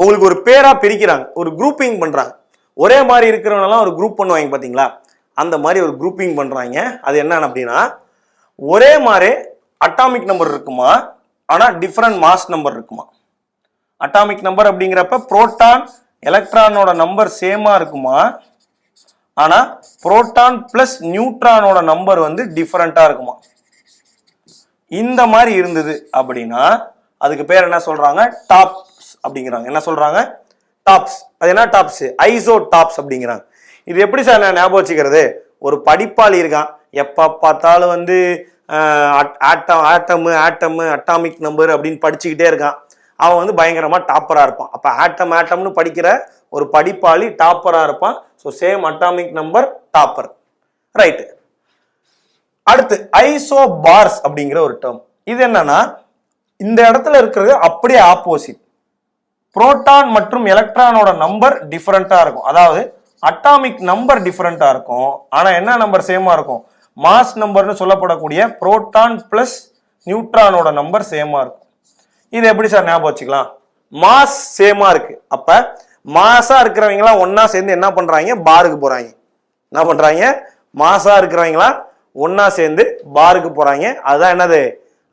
ஒரு பேரா பிரிக்கிறாங்க, ஒரு குரூப்பிங் பண்றாங்க. ஒரே மாதிரி இருக்கிறவனெல்லாம் ஒரு குரூப் பண்ணுவாங்க பாத்தீங்களா? அந்த மாதிரி ஒரு குரூப்பிங் பண்றாங்க. அது என்னன்னு அப்படின்னா, ஒரே மாதிரி அட்டாமிக் நம்பர் இருக்குமா, ஆனா டிஃபரண்ட் மாஸ் நம்பர் இருக்குமா? அட்டாமிக் நம்பர் அப்படிங்கிறப்ப புரோட்டான் எலக்ட்ரானோட நம்பர் சேமா இருக்குமா, ஆனா புரோட்டான் பிளஸ் நியூட்ரானோட நம்பர் வந்து டிஃபரண்டா இருக்குமா? இந்த மாதிரி இருந்தது அப்படின்னா அதுக்கு பேர் என்ன சொல்றாங்க? டாப்ஸ் அப்படிங்கிறாங்க. என்ன சொல்றாங்க? டாப்ஸ். அது என்ன டாப்ஸ்? ஐசோ டாப்ஸ் அப்படிங்கிறாங்க. இது எப்படி சார் நான் ஞாபகம் வச்சுக்கிறது? ஒரு படிப்பாளி இருக்கான், எப்ப பார்த்தாலும் வந்து அட்டாமிக் நம்பர் அப்படின்னு படிச்சுக்கிட்டே இருக்கான். அவன் வந்து பயங்கரமா டாப்பரா இருப்பான். அப்ப ஆட்டம்னு படிக்கிற ஒரு படிப்பாளி டாப்பரா இருப்பான். So same atomic number, topper. Right. அடுத்து ஐசோ பார்ஸ் அப்படிங்கிற ஒரு டேர்ம். இது என்னன்னா, இந்த இடத்துல இருக்கிறது அப்படியே ஆப்போசிட். புரோட்டான் மற்றும் எலக்ட்ரானோட நம்பர் டிஃபரெண்டா இருக்கும். அதாவது அட்டாமிக் நம்பர் டிஃபரெண்டா இருக்கும், ஆனா என்ன நம்பர் சேமா இருக்கும்? மாஸ் நம்பர்னு சொல்லப்படக்கூடிய புரோட்டான் பிளஸ் நியூட்ரானோட நம்பர் சேமா இருக்கும். இது எப்படி சார் ஞாபகம் வச்சுக்கலாம்? மாஸ் சேமா இருக்கு. அப்ப மாசா இருக்கிறவங்களாம் ஒன்னா சேர்ந்து என்ன பண்றாங்க? பாருக்கு போறாங்க. என்ன பண்றாங்க? மாசா இருக்கிறவங்களாம் ஒன்னா சேர்ந்து பாருக்கு போறாங்க. அதுதான் என்னது?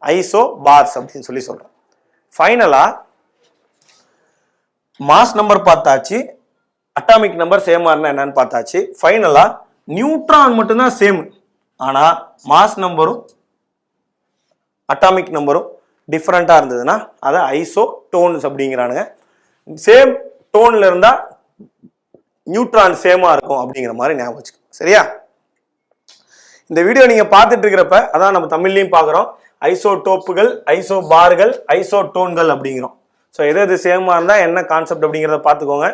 ஐசோ பார்ஸ் அப்படின்னு சொல்றோம். ஃபைனலா மாஸ் நம்பர் பார்த்தாச்சு, அட்டாமிக் நம்பர் சேமா இருந்தா என்னன்னு பார்த்தாச்சு. ஃபைனலா நியூட்ரான் மட்டும்தான் சேம், ஆனா மாஸ் நம்பரும் அட்டாமிக் நம்பரும் டிஃபரெண்டா இருந்ததுன்னா அதை ஐசோ டோன்ஸ் அப்படிங்கிறானுங்க. சேம் டோன்ல இருந்தா நியூட்ரான் சேமா இருக்கும் அப்படிங்கிற மாதிரி ஞாபகம் வச்சுக்கோங்க. சரியா? இந்த வீடியோ நீங்க பார்த்துட்டு இருக்கிறப்ப அதான் நம்ம தமிழ்லையும் பார்க்குறோம், ஐசோடோப்புகள், ஐசோ பார்கள், ஐசோ டோன்கள் அப்படிங்கிறோம். ஸோ எது சேமா இருந்தா என்ன கான்செப்ட் அப்படிங்கிறத பார்த்துக்கோங்க.